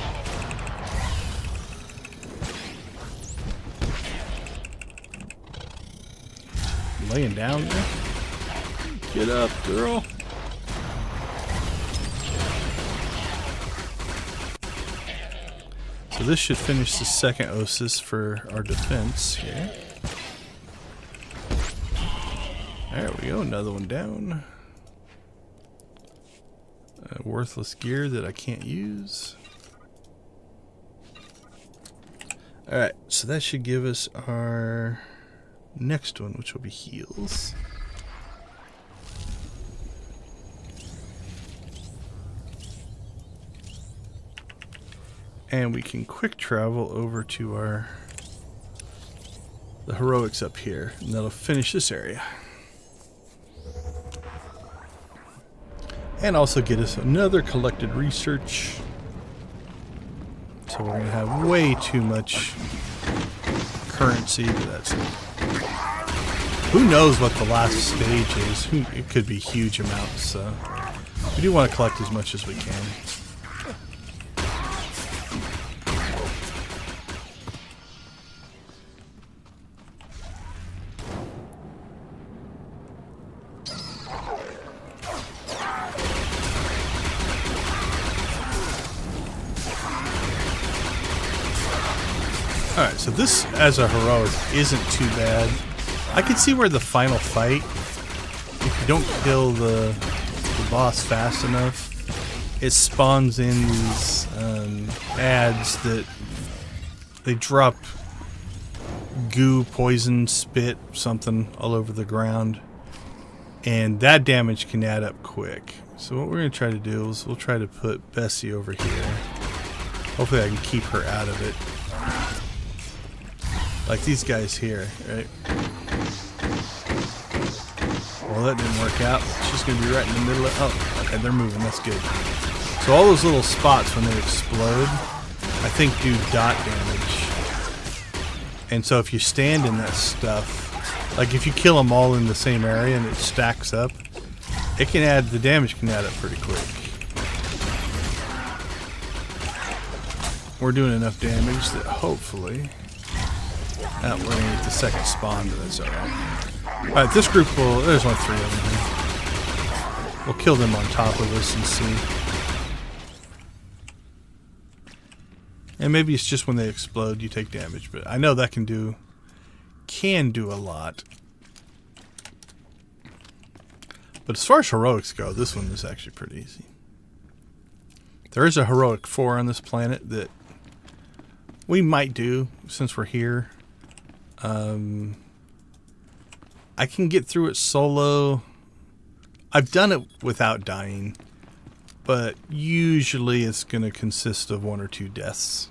Laying down there. Get up, girl. So this should finish the second Osis for our defense here. There we go, another one down. Worthless gear that I can't use. Alright, so that should give us our next one, which will be heals. And we can quick travel over to the heroics up here, and that'll finish this area. And also get us another collected research. So we're going to have way too much currency, but that's it. Who knows what the last stage is? It could be huge amounts. We do want to collect as much as we can. Alright, so this as a heroic isn't too bad. I can see where the final fight, if you don't kill the boss fast enough, it spawns in these ads that they drop goo, poison, spit, something all over the ground. And that damage can add up quick. So what we're going to try to do is we'll try to put Bessie over here. Hopefully I can keep her out of it. Like these guys here, right? Well, that didn't work out. She's going to be right in the middle of... Oh, okay, they're moving. That's good. So all those little spots when they explode, I think do dot damage. And so if you stand in that stuff, like if you kill them all in the same area and it stacks up, it can add... The damage can add up pretty quick. We're doing enough damage that hopefully... we're going to get the second spawn, but that's alright. Alright, this group will... There's only 3 of them here. We'll kill them on top of us and see. And maybe it's just when they explode you take damage, but I know that can do a lot. But as far as heroics go, this one is actually pretty easy. There is a heroic 4 on this planet that we might do since we're here. I can get through it solo. I've done it without dying, but usually it's going to consist of 1 or 2 deaths.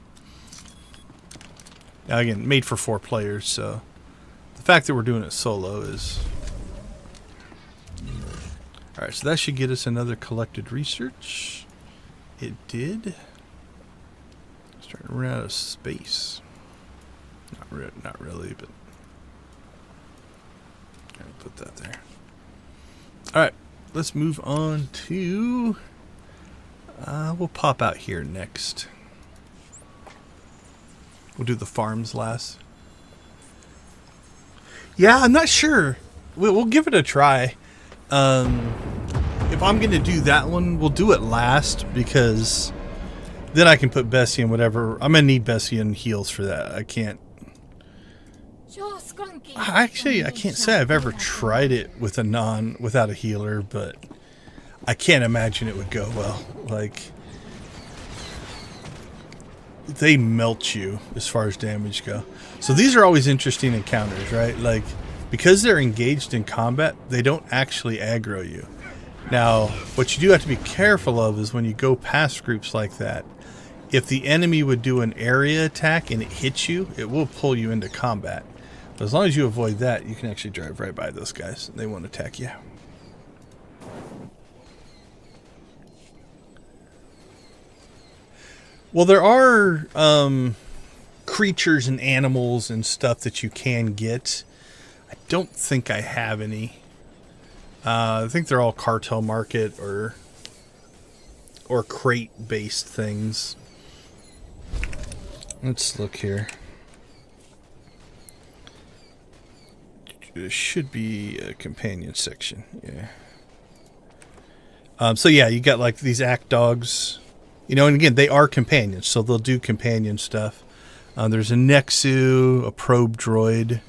Now again, made for 4 players, so the fact that we're doing it solo is... Alright, so that should get us another collected research. It did. Starting to run out of space. Not really, but... I'll put that there. Alright, let's move on to... we'll pop out here next. We'll do the farms last. Yeah, I'm not sure. We'll give it a try. If I'm going to do that one, we'll do it last because then I can put Bessie in whatever. I'm going to need Bessie in heals for that. I can't. Actually, I can't say I've ever tried it with without a healer, but I can't imagine it would go well. Like, they melt you as far as damage go. So these are always interesting encounters, right? Like, because they're engaged in combat, they don't actually aggro you. Now, what you do have to be careful of is when you go past groups like that, if the enemy would do an area attack and it hits you, it will pull you into combat. But as long as you avoid that, you can actually drive right by those guys. They won't attack you. Well, there are creatures and animals and stuff that you can get. I don't think I have any. I think they're all cartel market or crate-based things. Let's look here. There should be a companion section. Yeah. So yeah, you got like these act dogs. You know, and again, they are companions, so they'll do companion stuff. There's a Nexu, a probe droid.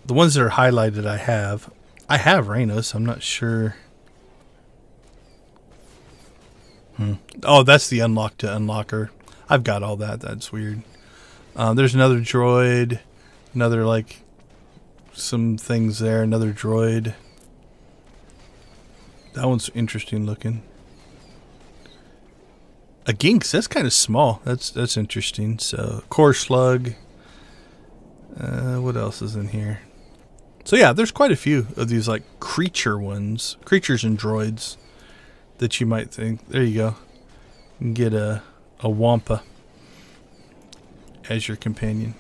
The ones that are highlighted I have Reynos, I'm not sure. Oh, that's the unlock to unlocker. I've got all that. That's weird. There's another droid. Another, like, some things there. Another droid. That one's interesting looking. A Ginx, that's kind of small. That's interesting. So, core slug. What else is in here? So yeah, there's quite a few of these like creatures and droids that you might think. There you go. You can get a Wampa as your companion.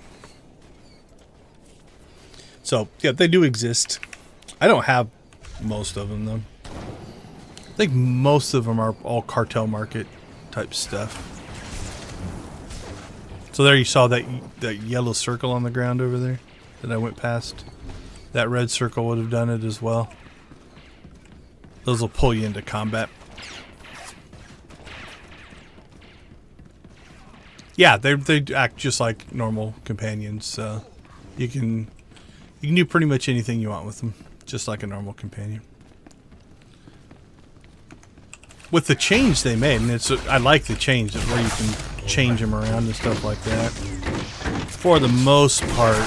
So yeah, they do exist. I don't have most of them though. think most of them are all cartel market type stuff. So there you saw that yellow circle on the ground over there that I went past. That red circle would have done it as well. Those will pull you into combat. Yeah, they act just like normal companions. So you can do pretty much anything you want with them, just like a normal companion. With the change they made, and I like the change of where you can change them around and stuff like that. For the most part,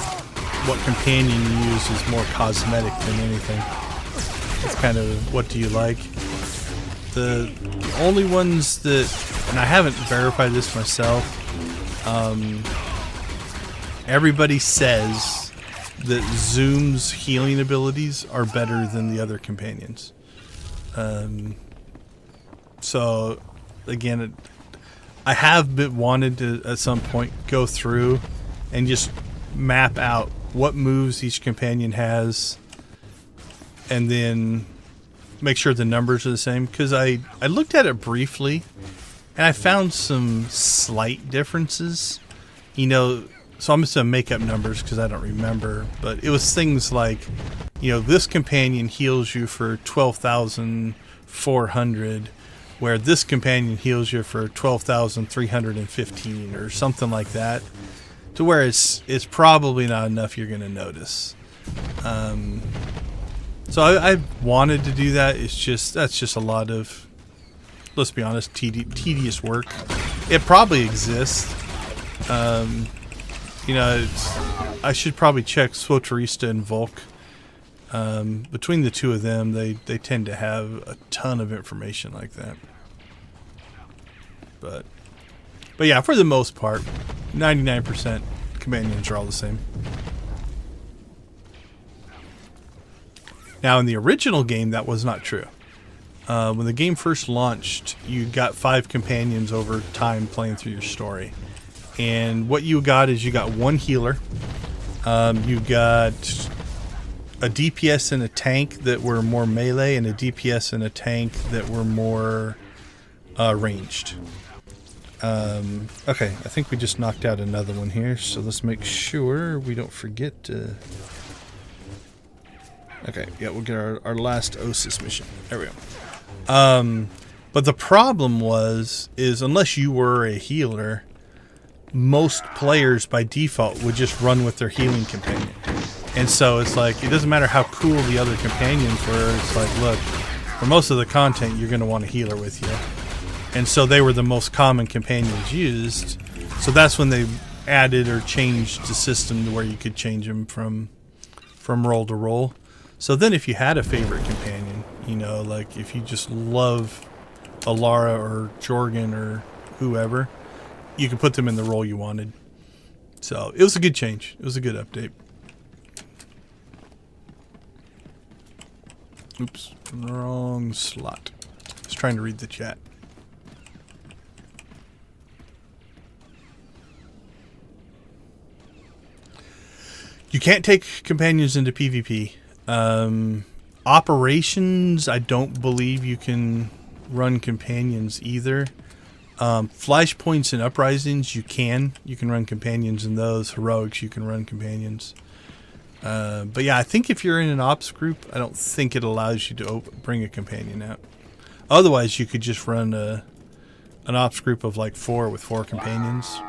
what companion you use is more cosmetic than anything. It's kind of what do you like. The only ones that, and I haven't verified this myself, everybody says that Zoom's healing abilities are better than the other companions. So, again, I have wanted to, at some point, go through and just map out what moves each companion has and then make sure the numbers are the same. Because I looked at it briefly and I found some slight differences. You know, so I'm just going to make up numbers because I don't remember. But it was things like, you know, this companion heals you for 12,400, where this companion heals you for 12,315 or something like that, to where it's probably not enough you're going to notice. So I wanted to do that. That's just a lot of, let's be honest, tedious work. It probably exists. You know, I should probably check SWTORista and Volk. Between the two of them, they tend to have a ton of information like that. But yeah, for the most part, 99% companions are all the same. Now, in the original game, that was not true. When the game first launched, you got 5 companions over time playing through your story. And what you got is you got 1 healer. You got a DPS and a tank that were more melee, and a DPS and a tank that were more ranged. Okay, I think we just knocked out another one here, so let's make sure we don't forget to... Okay, yeah, we'll get our last OSIS mission. There we go. But the problem is unless you were a healer, most players by default would just run with their healing companion. And so it's like, it doesn't matter how cool the other companions were, it's like, look, for most of the content, you're going to want a healer with you. And so they were the most common companions used. So that's when they added or changed the system to where you could change them from role to role. So then if you had a favorite companion, you know, like if you just love Alara or Jorgen or whoever, you could put them in the role you wanted. So it was a good change. It was a good update. Oops, wrong slot. I was trying to read the chat. You can't take companions into PvP. Operations, I don't believe you can run companions either. Flashpoints and uprisings, you can run companions in those. Heroics, you can run companions. But yeah, I think if you're in an ops group, I don't think it allows you to bring a companion out. Otherwise, you could just run an ops group of like 4 with 4 companions.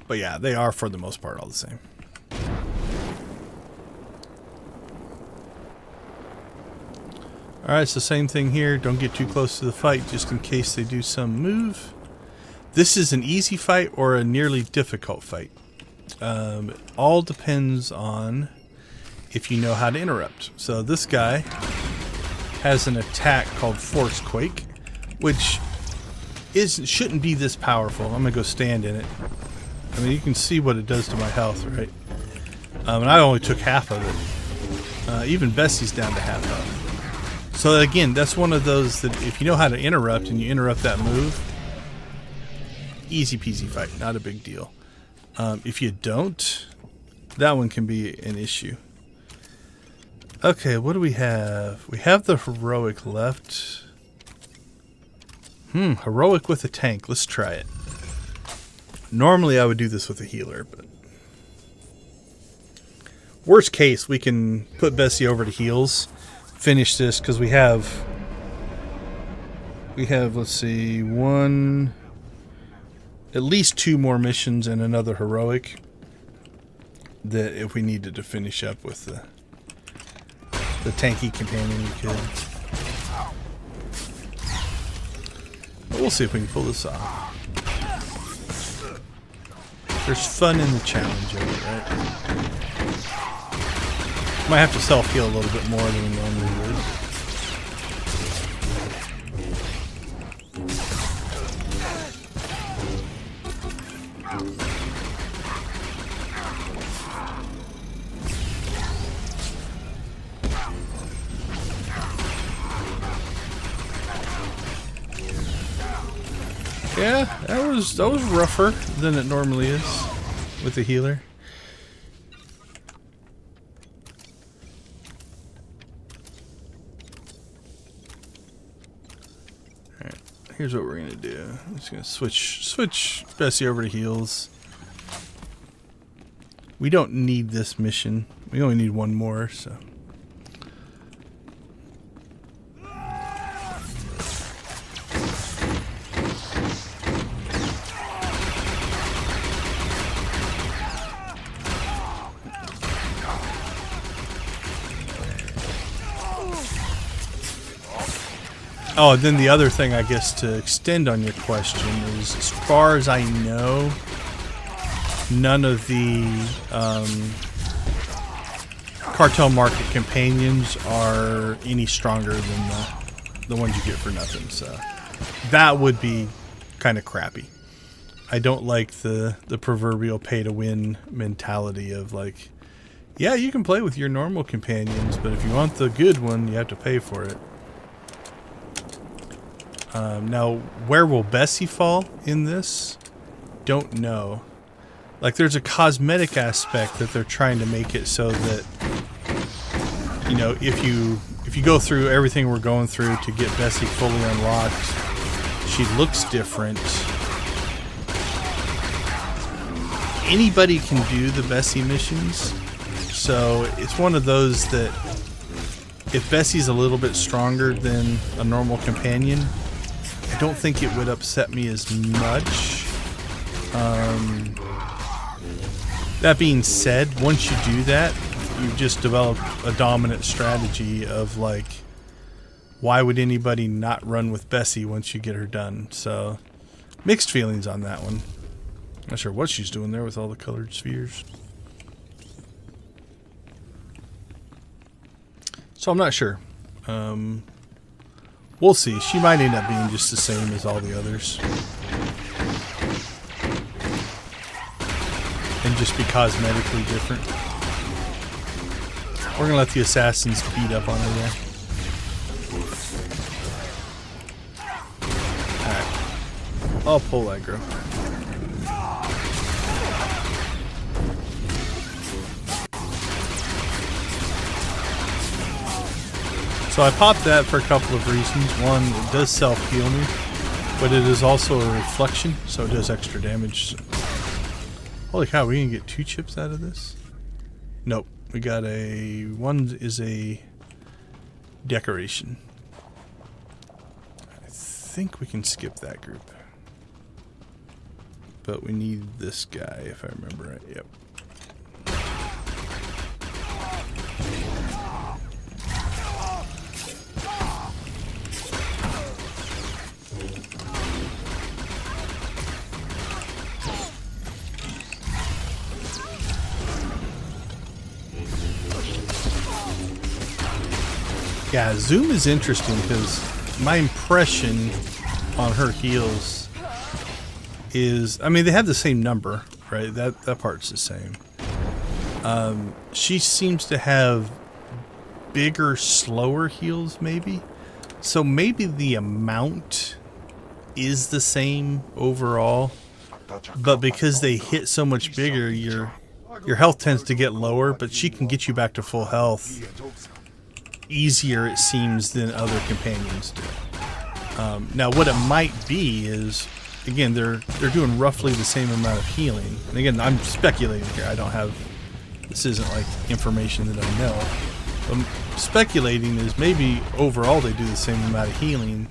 But yeah, they are for the most part all the same. Alright, so same thing here. Don't get too close to the fight just in case they do some move. This is an easy fight or a nearly difficult fight. It all depends on if you know how to interrupt. So this guy has an attack called Force Quake, which shouldn't be this powerful. I'm going to go stand in it. I mean, you can see what it does to my health, right? And I only took half of it. Even Bessie's down to half health. So again, that's one of those that if you know how to interrupt and you interrupt that move, easy peasy fight, not a big deal. If you don't, that one can be an issue. Okay, what do we have? We have the heroic left. Heroic with a tank. Let's try it. Normally I would do this with a healer, but worst case, we can put Bessie over to heals, finish this, because we have, let's see, at least 2 more missions and another heroic that if we needed to finish up with the tanky companion, we could. But we'll see if we can pull this off. There's fun in the challenge of it, right? Might have to self-heal a little bit more than we normally would. Yeah, that was rougher than it normally is with the healer. Alright, here's what we're gonna do. I'm just gonna switch Bessie over to heals. We don't need this mission. We only need 1 more, so. Oh, then the other thing, I guess, to extend on your question is, as far as I know, none of the cartel market companions are any stronger than the ones you get for nothing. So that would be kind of crappy. I don't like the proverbial pay-to-win mentality of like, yeah, you can play with your normal companions, but if you want the good one, you have to pay for it. Now, where will Bessie fall in this? Don't know. Like, there's a cosmetic aspect that they're trying to make it so that, you know, if you go through everything we're going through to get Bessie fully unlocked, she looks different. Anybody can do the Bessie missions, so it's one of those that if Bessie's a little bit stronger than a normal companion, I don't think it would upset me as much. That being said, once you do that, you just develop a dominant strategy of like, why would anybody not run with Bessie once you get her done? So, mixed feelings on that one. Not sure what she's doing there with all the colored spheres. So I'm not sure. We'll see. She might end up being just the same as all the others. And just be cosmetically different. We're gonna let the assassins beat up on her there. Alright. I'll pull that girl. So I popped that for a couple of reasons. One, it does self-heal me, but it is also a reflection, so it does extra damage. Holy cow, we can get 2 chips out of this? Nope. We got one is a decoration. I think we can skip that group. But we need this guy, if I remember right. Yep. Yeah, Zoom is interesting because my impression on her heals is, I mean, they have the same number, right? That part's the same. She seems to have bigger, slower heals, maybe. So maybe the amount is the same overall, but because they hit so much bigger, your health tends to get lower, but she can get you back to full health easier, it seems, than other companions do. Now, what it might be is, again, they're doing roughly the same amount of healing. And again, I'm speculating here. I don't have, this isn't like information that I know. But speculating is maybe overall they do the same amount of healing,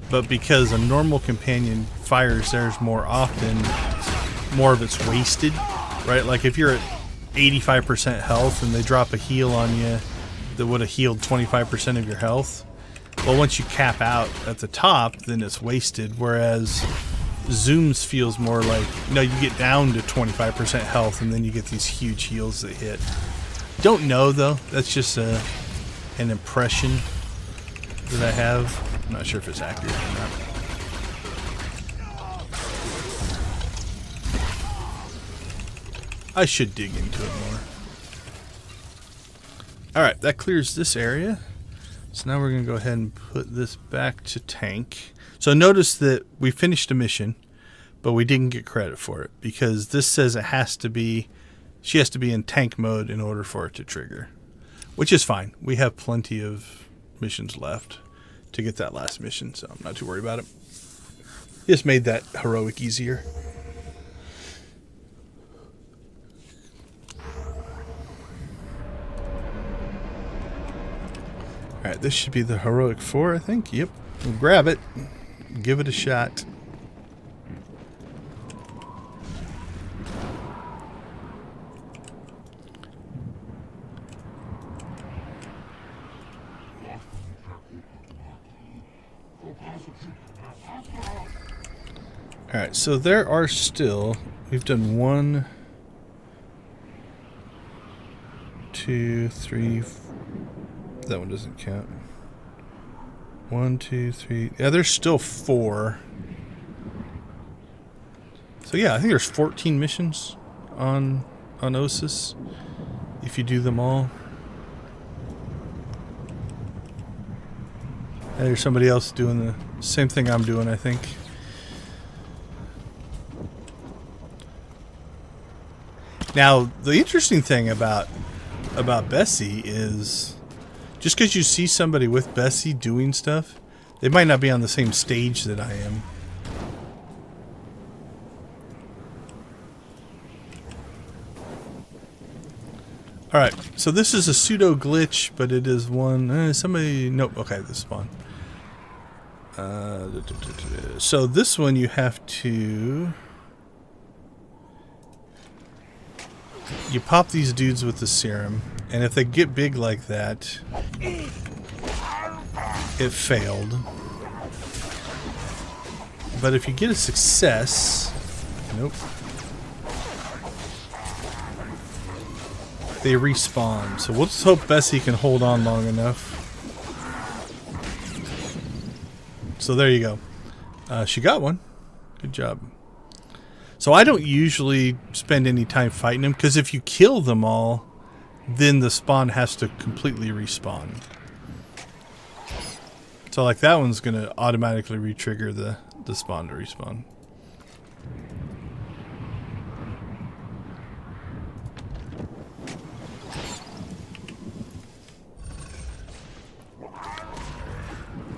but because a normal companion fires theirs more often, more of it's wasted, right? Like if you're at 85% health and they drop a heal on you that would have healed 25% of your health, well, once you cap out at the top, then it's wasted. Whereas Zoom's feels more like, you get down to 25% health and then you get these huge heals that hit. Don't know though. That's just an impression that I have. I'm not sure if it's accurate or not. I should dig into it more. Alright, that clears this area. So now we're going to go ahead and put this back to tank. So notice that we finished a mission, but we didn't get credit for it because this says it has to be, she has to be in tank mode in order for it to trigger, which is fine. We have plenty of missions left to get that last mission, so I'm not too worried about it. Just made that heroic easier. Alright, this should be the heroic 4, I think. Yep. We'll grab it. Give it a shot. Alright, so there are still, we've done 1, 2, 3, that one doesn't count. 1, 2, 3. Yeah, there's still 4. So yeah, I think there's 14 missions on Osis if you do them all. And there's somebody else doing the same thing I'm doing, I think. Now, the interesting thing about Bessie is, just because you see somebody with Bessie doing stuff, they might not be on the same stage that I am. Alright, so this is a pseudo glitch, but it is one... somebody... Nope, okay, this spawn. So this one you have to... You pop these dudes with the serum, and if they get big like that, it failed. But if you get a success, nope, they respawn. So let's hope Bessie can hold on long enough. So there you go. She got one. Good job. So I don't usually spend any time fighting them, because if you kill them all, then the spawn has to completely respawn. So like that one's going to automatically re-trigger the spawn to respawn.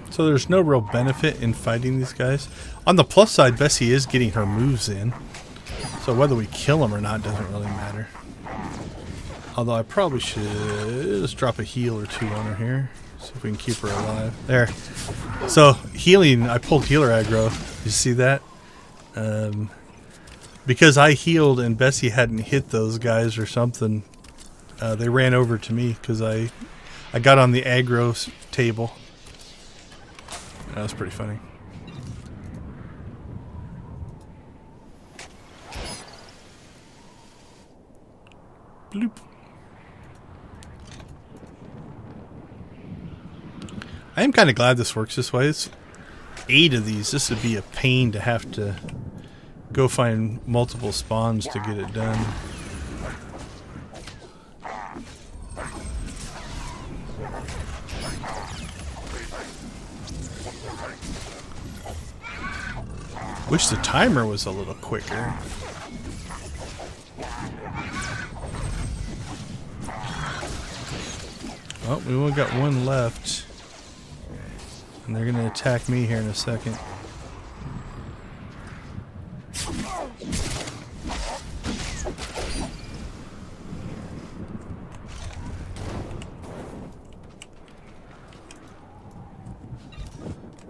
So there's no real benefit in fighting these guys. On the plus side, Bessie is getting her moves in. So whether we kill them or not doesn't really matter. Although I probably should just drop a heal or 2 on her here. See if we can keep her alive. There. So healing, I pulled healer aggro. You see that? Because I healed and Bessie hadn't hit those guys or something, they ran over to me because I got on the aggro table. That was pretty funny. Bloop. I am kind of glad this works this way. It's 8 of these. This would be a pain to have to go find multiple spawns to get it done. Wish the timer was a little quicker. Oh, we only got one left. And they're gonna attack me here in a second.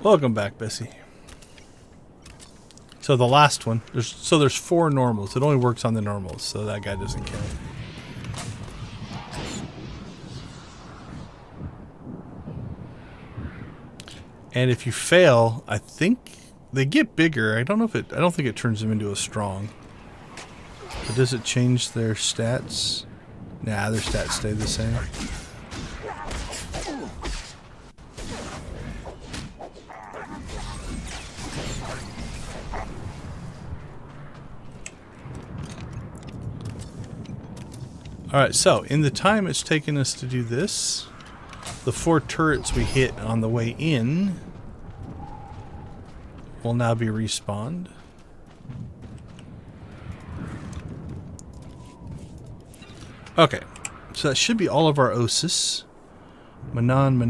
Welcome back, Bessie. So the last one, there's 4 normals. It only works on the normals, so that guy doesn't count. And if you fail, I think they get bigger. I don't think it turns them into a strong. But does it change their stats? Nah, their stats stay the same. Alright, so in the time it's taken us to do this, the 4 turrets we hit on the way in will now be respawned. Okay, so that should be all of our Osis. Manon,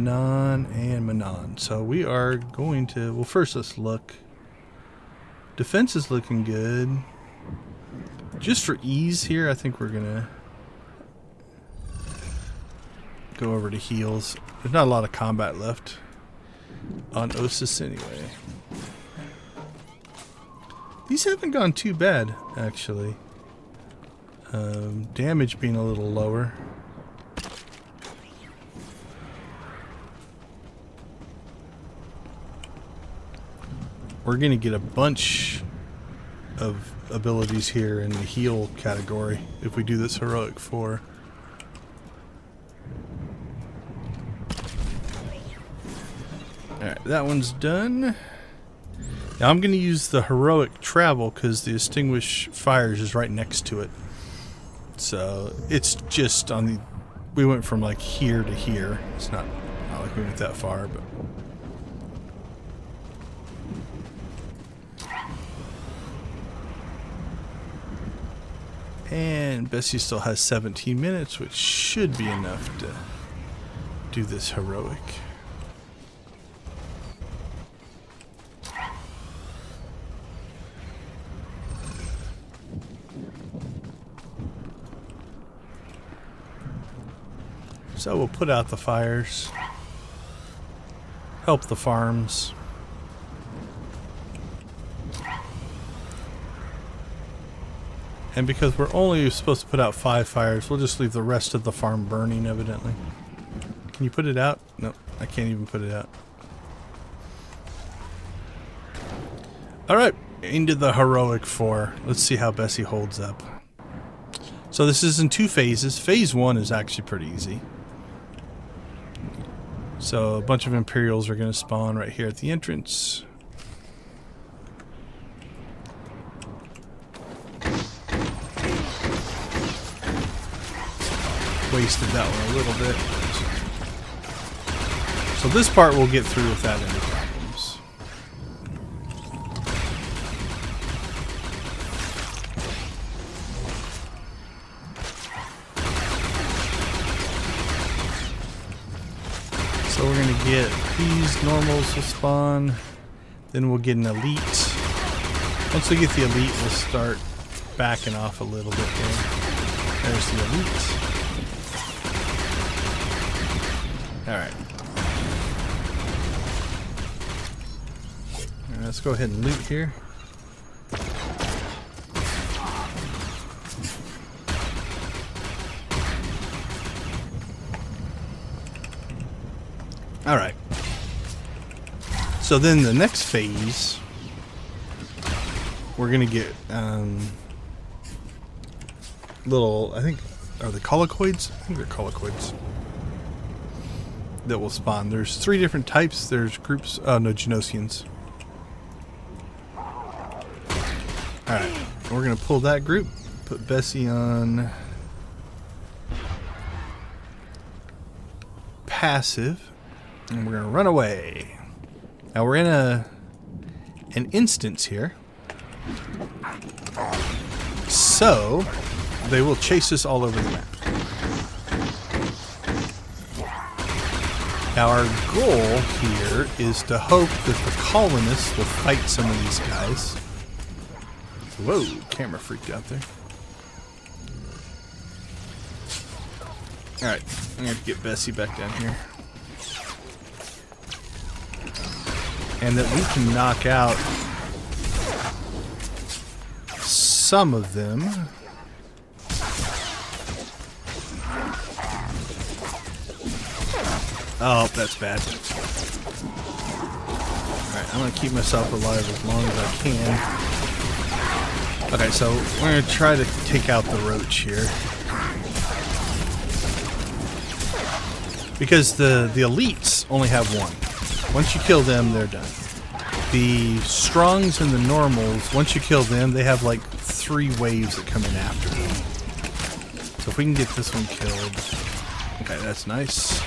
and Manon. So we are going to, well, first let's look. Defense is looking good. Just for ease here, I think we're gonna go over to heals. There's not a lot of combat left on Osis anyway. These haven't gone too bad, actually. Damage being a little lower. We're going to get a bunch of abilities here in the heal category if we do this heroic 4. Alright, that one's done. Now I'm going to use the heroic travel because the extinguish fires is right next to it. So it's just on the, we went from like here to here. It's not like we went that far, but. And Bessie still has 17 minutes, which should be enough to do this heroic. So we'll put out the fires, help the farms. And because we're only supposed to put out 5 fires, we'll just leave the rest of the farm burning, evidently. Can you put it out? No, I can't even put it out. Alright, into the heroic 4. Let's see how Bessie holds up. So this is in 2 phases. Phase 1 is actually pretty easy. So a bunch of Imperials are going to spawn right here at the entrance. Wasted that one a little bit. So this part we'll get through without any problems. So we're going to get these normals will spawn. Then we'll get an elite. Once we get the elite, we'll start backing off a little bit there. There's the elite. Alright. Let's go ahead and loot here. Alright. So then the next phase, we're going to get little, I think, are they colloquids? I think they're colloquids. That will spawn. There's 3 different types. There's groups. Oh no, Genosians. Alright, we're gonna pull that group, put Bessie on passive, and we're gonna run away. Now we're in an instance here, So, they will chase us all over the map. Now our goal here is to hope that the colonists will fight some of these guys. Whoa, camera freaked out there. Alright, I'm going to get Bessie back down here. And that we can knock out some of them. Oh, that's bad. Alright, I'm going to keep myself alive as long as I can. Okay, so we're going to try to take out the roach here. Because the elites only have one. Once you kill them, they're done. The strongs and the normals, once you kill them, they have like 3 waves that come in after them. So if we can get this one killed. Okay, that's nice.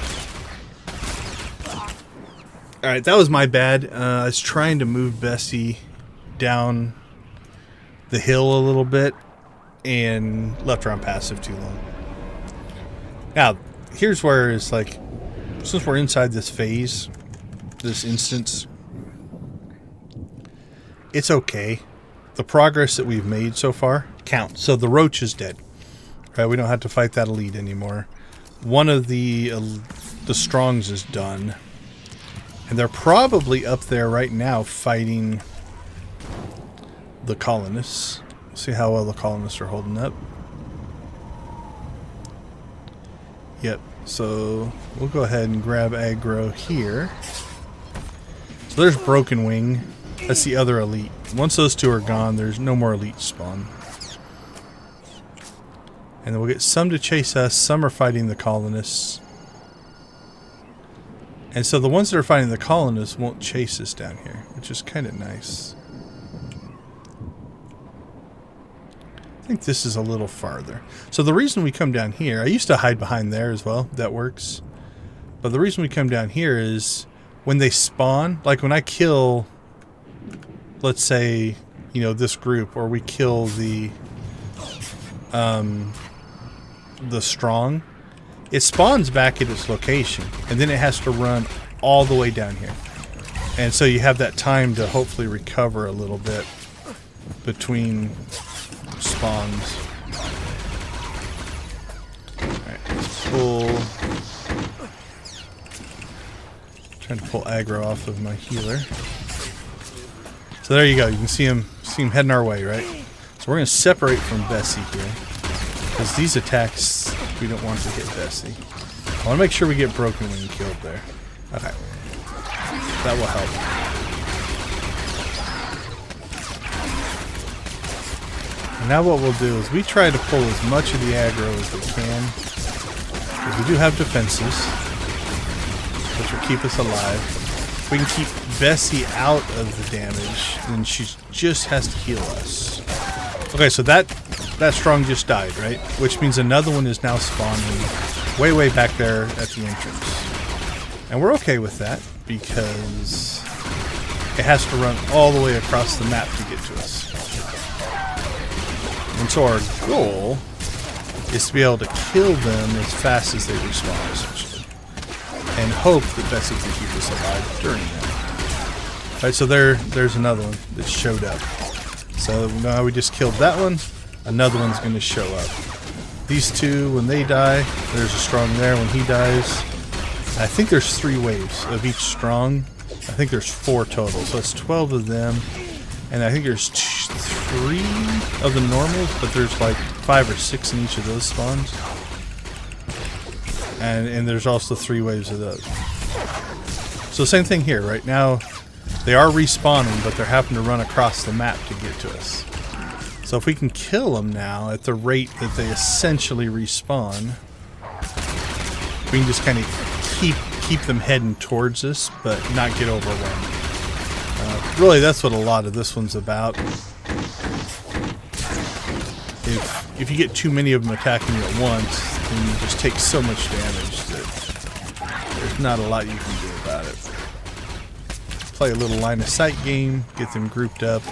Alright, that was my bad. I was trying to move Bessie down the hill a little bit and left her on passive too long. Now, here's where it's like, since we're inside this phase, this instance, it's okay. The progress that we've made so far counts. So the roach is dead. Right? We don't have to fight that elite anymore. One of the strongs is done. And they're probably up there right now fighting the colonists. See how well the colonists are holding up. Yep. So we'll go ahead and grab aggro here. So there's Broken Wing. That's the other elite. Once those 2 are gone, there's no more elite spawn. And then we'll get some to chase us. Some are fighting the colonists. And so the ones that are fighting the colonists won't chase us down here, which is kind of nice. I think this is a little farther. So the reason we come down here, I used to hide behind there as well. That works. But the reason we come down here is when they spawn, like when I kill, let's say, you know, this group, or we kill the strong, it spawns back at its location, and then it has to run all the way down here. And so you have that time to hopefully recover a little bit between spawns. Alright, let's pull. Trying to pull aggro off of my healer. So there you go. You can see him heading our way, right? So we're going to separate from Bessie here, because these attacks, we don't want to hit Bessie. I want to make sure we get Broken Wing killed there. Okay. That will help. And now what we'll do is we try to pull as much of the aggro as we can, because we do have defenses, which will keep us alive. If we can keep Bessie out of the damage, then she just has to heal us. Okay, so that strong just died, right? Which means another one is now spawning way back there at the entrance. And we're okay with that, because it has to run all the way across the map to get to us. And so our goal is to be able to kill them as fast as they respawn, essentially. And hope that Bessie can keep us alive during that. Alright, so there's another one that showed up. So now we just killed that one. Another one's going to show up. These 2, when they die, there's a strong there when he dies. I think there's 3 waves of each strong. I think there's 4 total, so that's 12 of them. And I think there's 3 of the normals, but there's like 5 or 6 in each of those spawns. And there's also 3 waves of those. So same thing here. Right now, they are respawning, but they're having to run across the map to get to us. So if we can kill them now at the rate that they essentially respawn, we can just kind of keep them heading towards us, but not get overwhelmed. Really, that's what a lot of this one's about. If you get too many of them attacking you at once, then you just take so much damage that there's not a lot you can do about it. Play a little line of sight game, get them grouped up,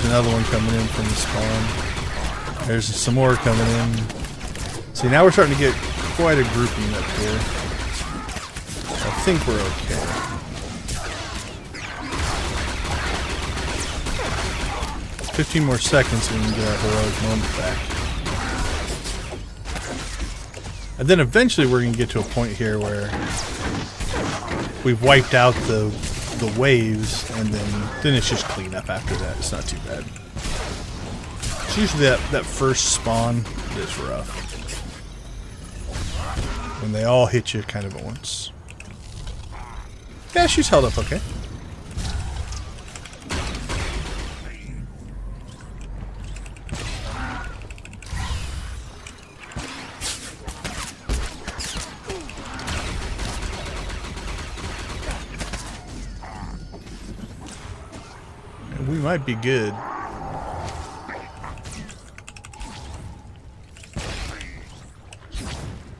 There's another one coming in from the spawn. There's some more coming in. See, now we're starting to get quite a grouping up here. I think we're okay. "15 more seconds and we can get our heroic moment back." And then eventually we're going to get to a point here where we've wiped out the waves, and then it's just cleanup after that. It's not too bad. It's usually that first spawn that's rough, when they all hit you kind of at once. Yeah, she's held up okay. We might be good.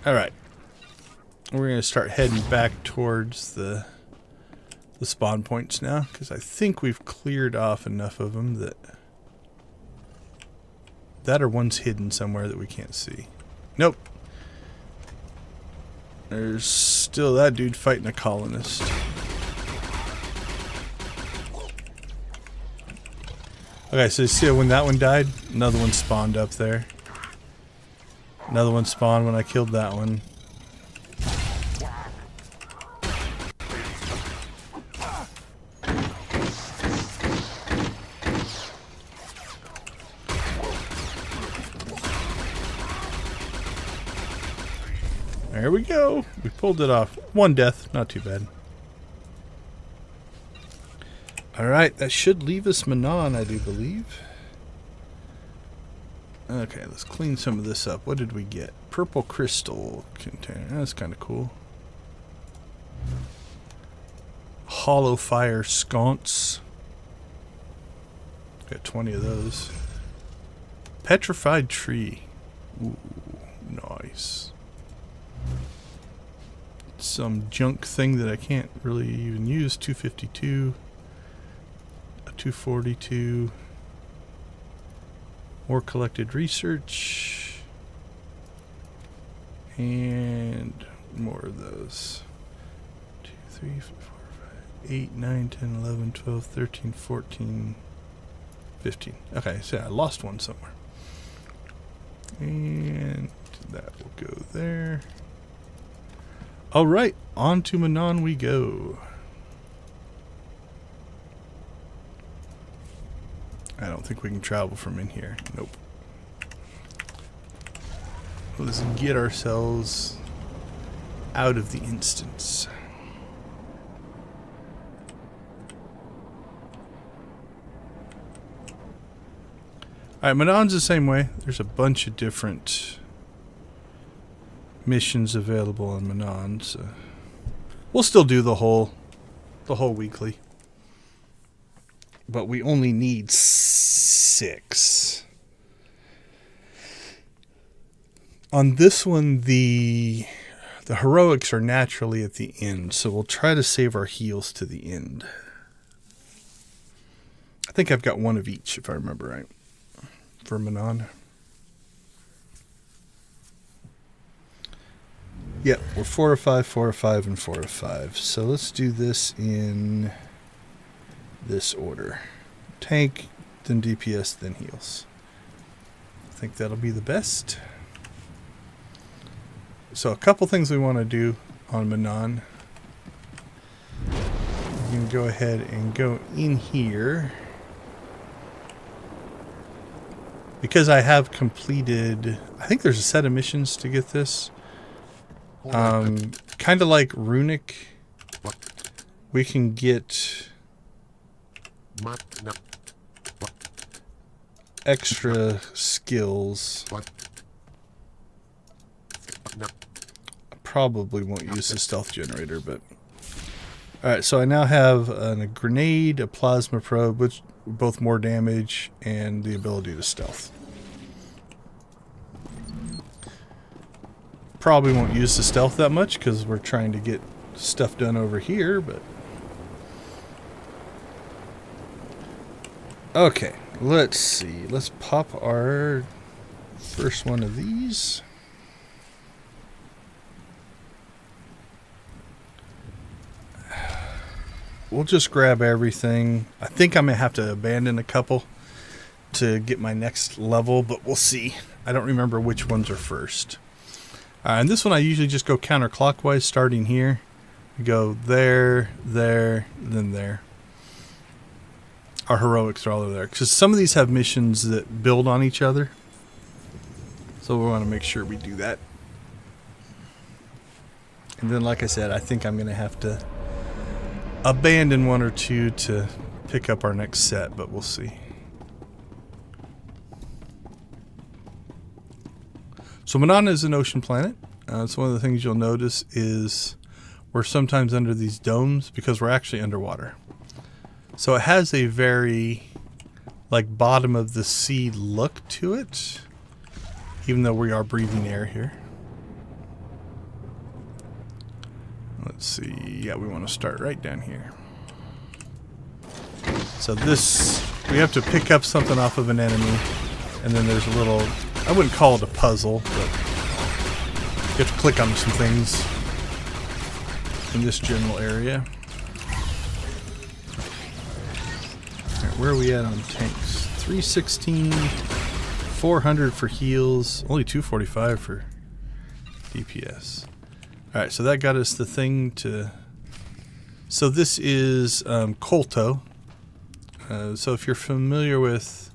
Alright. We're going to start heading back towards the spawn points now, because I think we've cleared off enough of them that are one's hidden somewhere that we can't see. Nope. There's still that dude fighting a colonist. Okay, so you see when that one died, another one spawned up there. Another one spawned when I killed that one. There we go. We pulled it off. One death, not too bad. Alright, that should leave us Manon, I do believe. Okay, let's clean some of this up. What did we get? Purple crystal container. That's kind of cool. Hollow fire sconce. Got 20 of those. Petrified tree. Ooh, nice. Some junk thing that I can't really even use. 252. 242. More collected research. And more of those. 2, 3, 4, 5, 8, 9, 10, 11, 12, 13, 14, 15. Okay, so I lost one somewhere. And that will go there. Alright, on to Manon we go. I don't think we can travel from in here. Nope. Let's get ourselves out of the instance. Alright, Manon's the same way. There's a bunch of different missions available on Manon, so we'll still do the whole weekly. But we only need 6. On this one, the heroics are naturally at the end, so we'll try to save our heals to the end. I think I've got one of each, if I remember right, for Manon. Yep, we're 4 of 5, 4 of 5, and 4 of 5. So let's do this in this order. Tank, then DPS, then heals. I think that'll be the best. So a couple things we want to do on Manon. You can go ahead and go in here. Because I have completed, I think there's a set of missions to get this. Kind of like Runic. We can get extra skills. I probably won't use the stealth generator, but alright, so I now have a grenade, a plasma probe, which both more damage and the ability to stealth. Probably won't use the stealth that much because we're trying to get stuff done over here, but okay, Let's see. Let's pop our first one of these. We'll just grab everything. I think I may have to abandon a couple to get my next level, but we'll see. I don't remember which ones are first. And this one I usually just go counterclockwise, starting here. We go there, there, then there. Our heroics are all over there. Because some of these have missions that build on each other. So we want to make sure we do that. And then, like I said, I think I'm going to have to abandon one or two to pick up our next set, but we'll see. So Manana is an ocean planet. So one of the things you'll notice is we're sometimes under these domes because we're actually underwater. So it has a very like bottom of the sea look to it, even though we are breathing air here. Let's see. Yeah, we want to start right down here. So this, we have to pick up something off of an enemy, and then there's a little, I wouldn't call it a puzzle, but you have to click on some things in this general area. All right, where are we at on tanks? 316, 400 for heals, only 245 for DPS. Alright, so that got us the thing to... So this is Colto. So if you're familiar with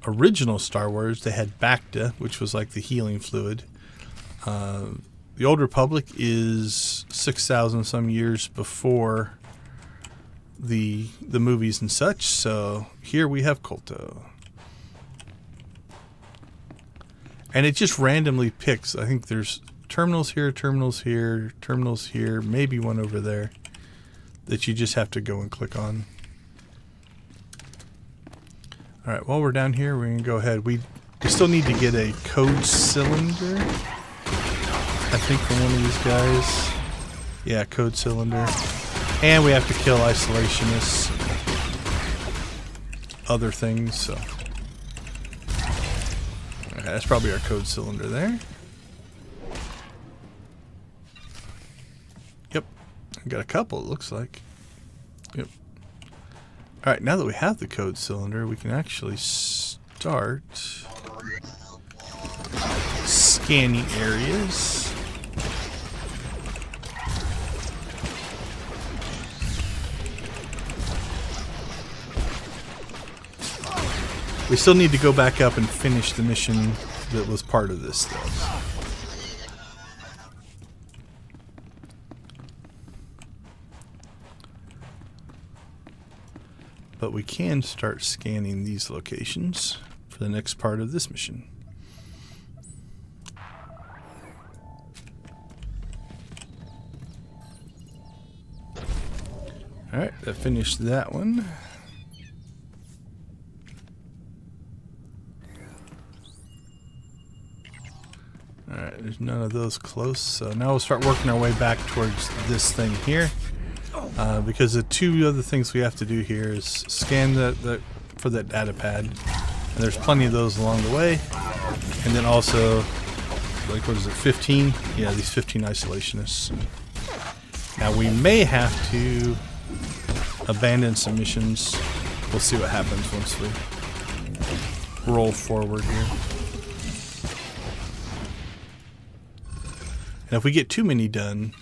original Star Wars, they had Bacta, which was like the healing fluid. The Old Republic is 6,000 some years before the movies and such. So here we have Colto. And it just randomly picks. I think there's terminals here, terminals here, terminals here, maybe one over there that you just have to go and click on. Alright, while we're down here, we're going to go ahead. We still need to get a code cylinder, I think, from one of these guys. Yeah, code cylinder. And we have to kill isolationists, other things, so. Okay, that's probably our code cylinder there. Yep, got a couple, it looks like. Yep. Alright, now that we have the code cylinder, we can actually start scanning areas. We still need to go back up and finish the mission that was part of this, though. But we can start scanning these locations for the next part of this mission. Alright, that finished that one. Alright, there's none of those close. So now we'll start working our way back towards this thing here. Because the two other things we have to do here is scan for that data pad. And there's plenty of those along the way. And then also, like, what is it, 15? Yeah, these 15 isolationists. Now we may have to abandon some missions. We'll see what happens once we roll forward here. And if we get too many done,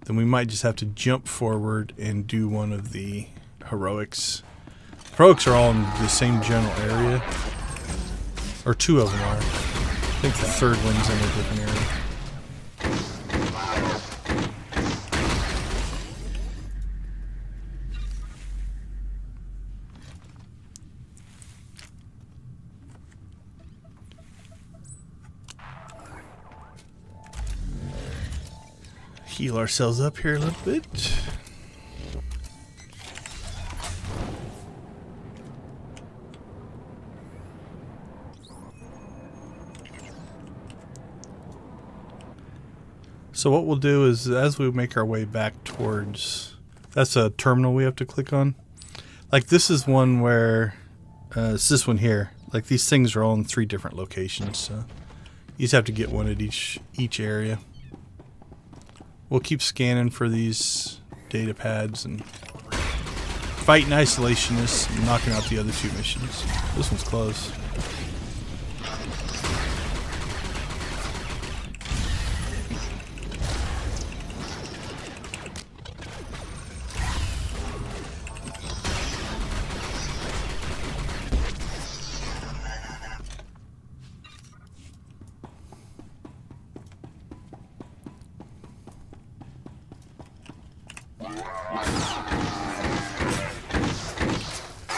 then we might just have to jump forward and do one of the heroics. Heroics are all in the same general area. Or two of them are. I think the third one's in a different area. Heal ourselves up here a little bit. So what we'll do is, as we make our way back towards, that's a terminal we have to click on. Like, this is one where It's this one here. Like, these things are all in 3 different locations, so you just have to get one at each area. We'll keep scanning for these data pads and fighting isolationists and knocking out the other 2 missions. This one's close.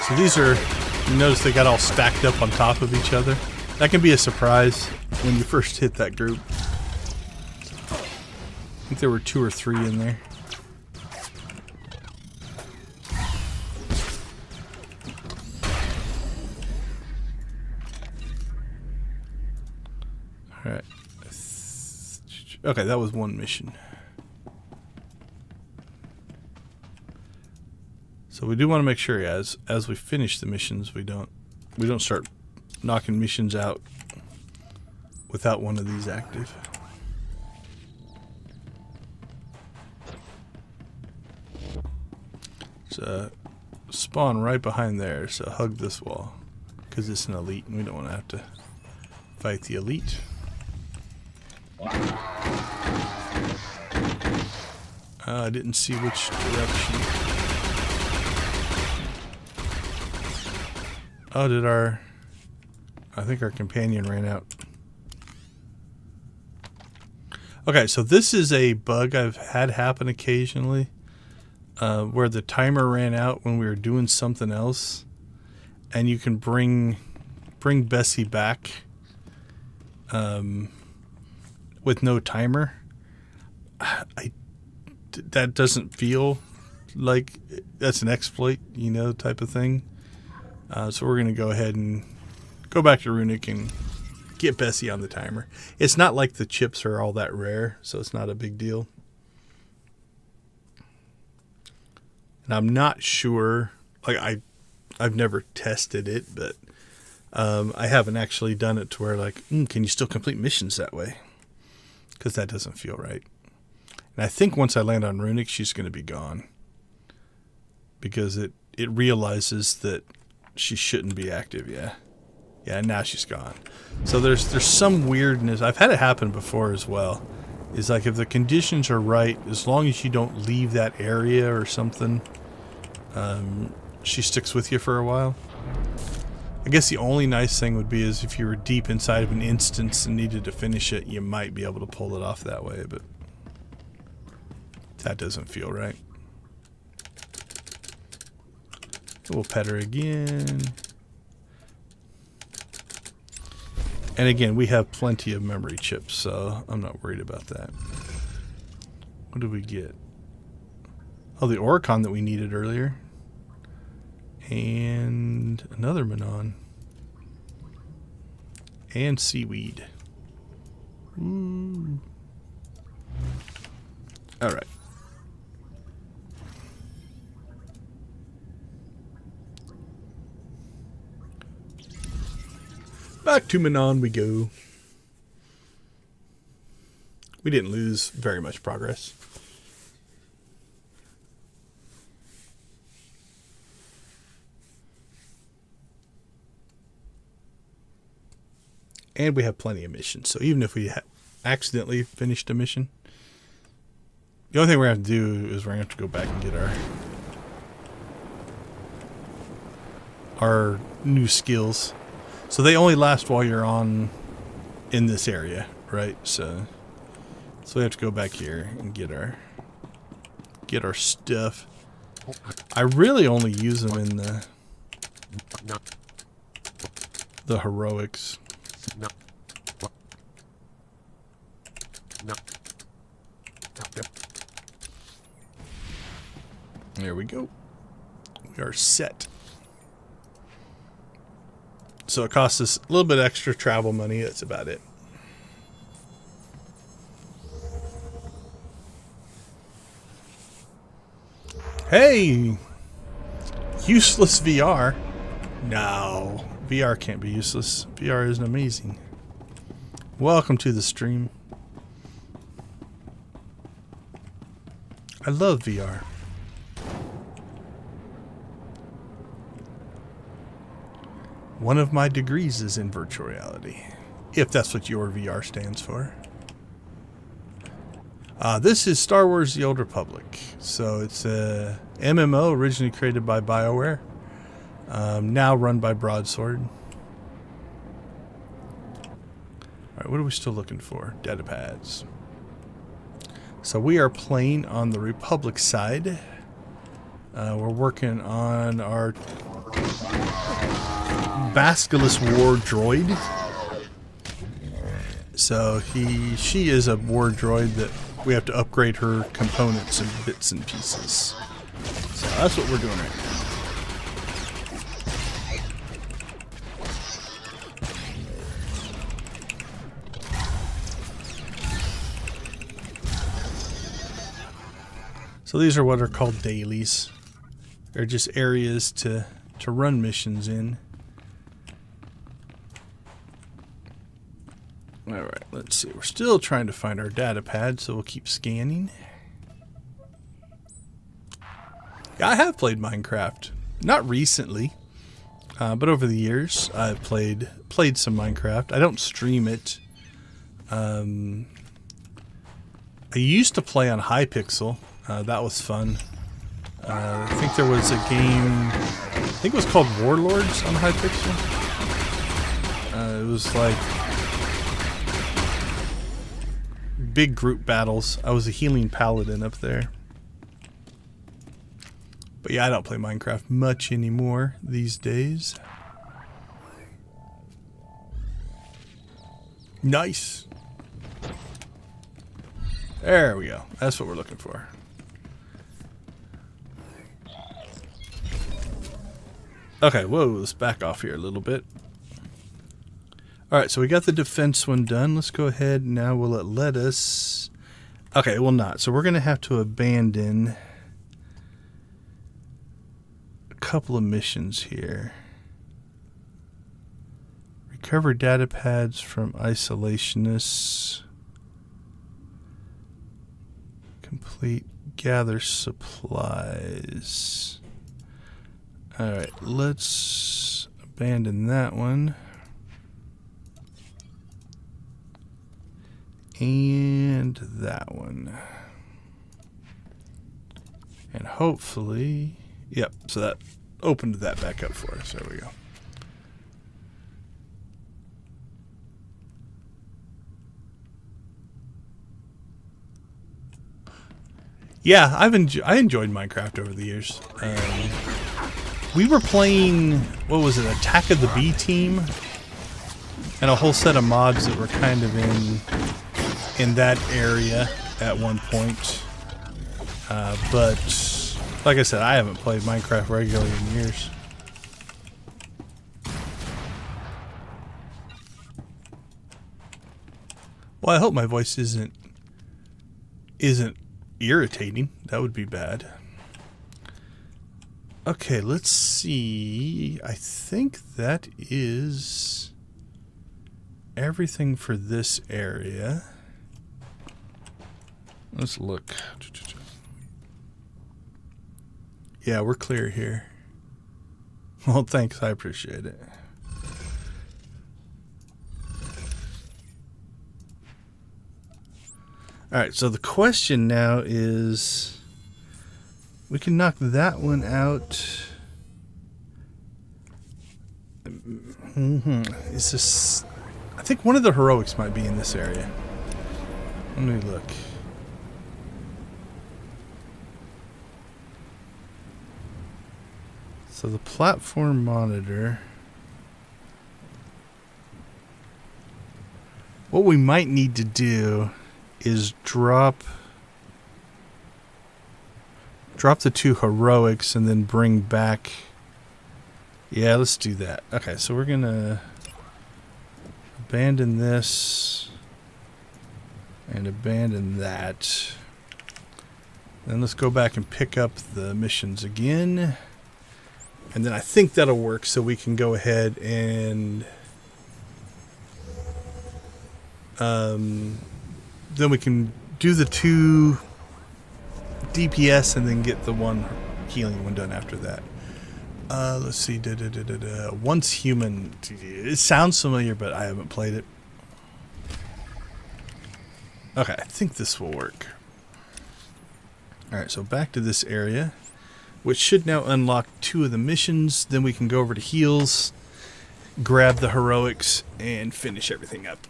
So these are, you notice they got all stacked up on top of each other. That can be a surprise when you first hit that group. I think there were 2 or 3 in there. Alright. Okay, that was one mission. So we do want to make sure, as we finish the missions, we don't start knocking missions out without one of these active. So spawn right behind there. So hug this wall because it's an elite, and we don't want to have to fight the elite. I didn't see which direction. Oh, I think our companion ran out. Okay, so this is a bug I've had happen occasionally, where the timer ran out when we were doing something else, and you can bring Bessie back with no timer. That doesn't feel like that's an exploit, type of thing. So we're going to go ahead and go back to Runic and get Bessie on the timer. It's not like the chips are all that rare, so it's not a big deal. And I'm not sure, like I've never tested it, but I haven't actually done it to where like, can you still complete missions that way? Because that doesn't feel right. And I think once I land on Runic, she's going to be gone. Because it realizes that she shouldn't be active, yeah. Yeah, now she's gone. So there's some weirdness. I've had it happen before as well. Is like if the conditions are right, as long as you don't leave that area or something, she sticks with you for a while. I guess the only nice thing would be is if you were deep inside of an instance and needed to finish it, you might be able to pull it off that way, but that doesn't feel right. We'll pet her again. And again, we have plenty of memory chips, so I'm not worried about that. What did we get? Oh, the Oricon that we needed earlier. And another Manon. And seaweed. Ooh. Alright. Back to Manon we go. We didn't lose very much progress. And we have plenty of missions. So even if we accidentally finished a mission, the only thing we're going to have to do is we're going to have to go back and get our new skills. So they only last while you're in this area, right? So we have to go back here and get our stuff. I really only use them in the heroics. There we go. We are set. So it costs us a little bit extra travel money. That's about it. Hey! Useless VR. No, VR can't be useless. VR is amazing. Welcome to the stream. I love VR. One of my degrees is in virtual reality, if that's what your VR stands for. This is Star Wars The Old Republic. So it's a MMO originally created by BioWare, now run by Broadsword. Alright, what are we still looking for? Data pads. So we are playing on the Republic side. We're working on our Basilisk war droid. So she is a war droid that we have to upgrade her components and bits and pieces. So that's what we're doing right now. So these are what are called dailies. They're just areas to run missions in. Alright, let's see. We're still trying to find our data pad, so we'll keep scanning. Yeah, I have played Minecraft. Not recently, but over the years I've played some Minecraft. I don't stream it. I used to play on Hypixel. That was fun. I think there was a game, I think it was called Warlords on Hypixel. It was like big group battles. I was a healing paladin up there. But yeah, I don't play Minecraft much anymore these days. Nice. There we go. That's what we're looking for. Okay, whoa, let's back off here a little bit. Alright, so we got the defense one done. Let's go ahead now. Will it let us? Okay, it will not. So we're going to have to abandon a couple of missions here. Recover data pads from isolationists. Complete gather supplies. Alright, let's abandon that one. And that one. And hopefully, yep, so that opened that back up for us. There we go. Yeah, I enjoyed Minecraft over the years. We were playing, what was it, Attack of the B Team? And a whole set of mods that were kind of in that area at one point. But, like I said, I haven't played Minecraft regularly in years. Well, I hope my voice isn't irritating. That would be bad. Okay, let's see. I think that is everything for this area. Let's look. Yeah, we're clear here. Well, thanks. I appreciate it. Alright, so the question now is, we can knock that one out. Is this, I think one of the heroics might be in this area. Let me look. So the platform monitor. What we might need to do is drop the two heroics and then bring back. Yeah, let's do that. Okay, so we're gonna abandon this and abandon that. Then let's go back and pick up the missions again. And then I think that'll work, so we can go ahead and then we can do the 2 DPS and then get the 1 healing one done after that. Let's see. Once human. It sounds familiar, but I haven't played it. Okay, I think this will work. Alright, so back to this area, which should now unlock 2 of the missions. Then we can go over to heals, grab the heroics, and finish everything up.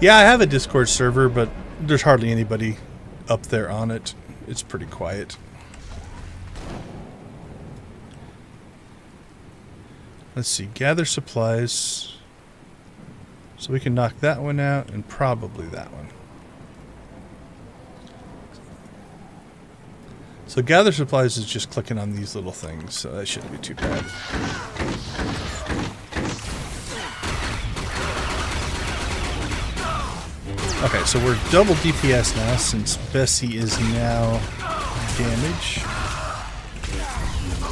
Yeah, I have a Discord server, but there's hardly anybody up there on it. It's pretty quiet. Let's see, gather supplies. So we can knock that one out and probably that one. So gather supplies is just clicking on these little things, so that shouldn't be too bad. Okay, so we're double DPS now since Bessie is now damage.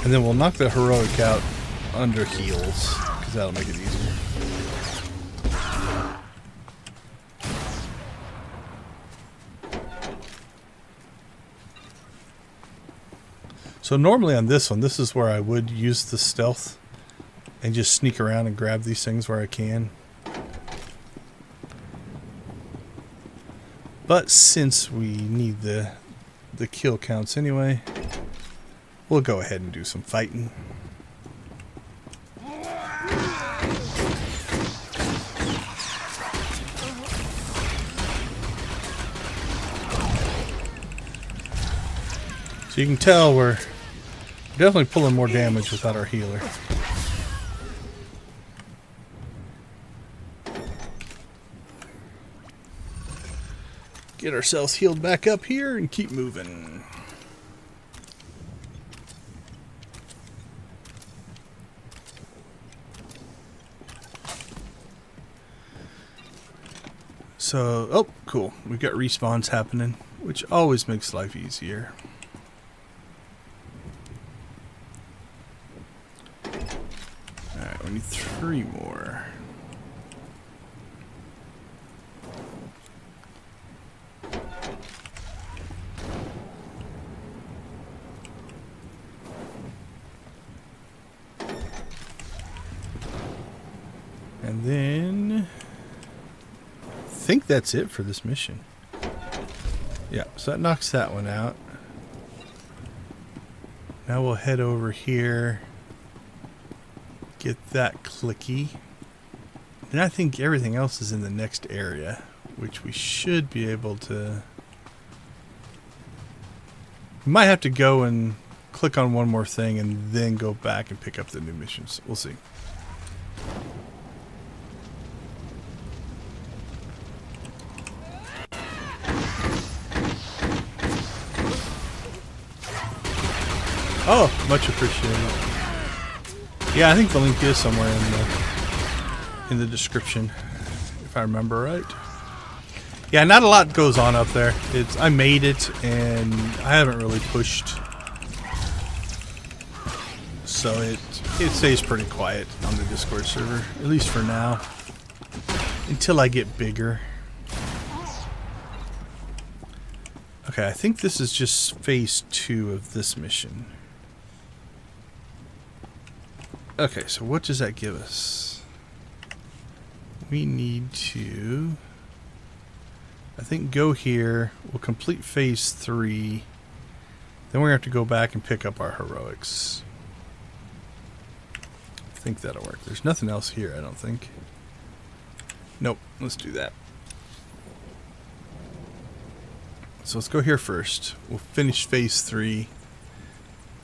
And then we'll knock the heroic out under heals, because that'll make it easier. So normally on this one, this is where I would use the stealth and just sneak around and grab these things where I can. But since we need the kill counts anyway, we'll go ahead and do some fighting. So you can tell we're definitely pulling more damage without our healer. Get ourselves healed back up here and keep moving. So, oh, cool. We've got respawns happening, which always makes life easier. Alright, we need 3 more. And then I think that's it for this mission. Yeah, so that knocks that one out. Now we'll head over here, get that clicky. And I think everything else is in the next area, which we should be able to... We might have to go and click on one more thing and then go back and pick up the new missions. We'll see. Oh, much appreciated. Yeah, I think the link is somewhere in the description, if I remember right. Yeah, not a lot goes on up there. I made it, and I haven't really pushed, so it stays pretty quiet on the Discord server, at least for now, until I get bigger. Okay, I think this is just phase 2 of this mission. Okay, so what does that give us? We need to, I think, go here. We'll complete phase 3. Then we're going to have to go back and pick up our heroics. I think that'll work. There's nothing else here, I don't think. Nope, let's do that. So let's go here first. We'll finish phase 3.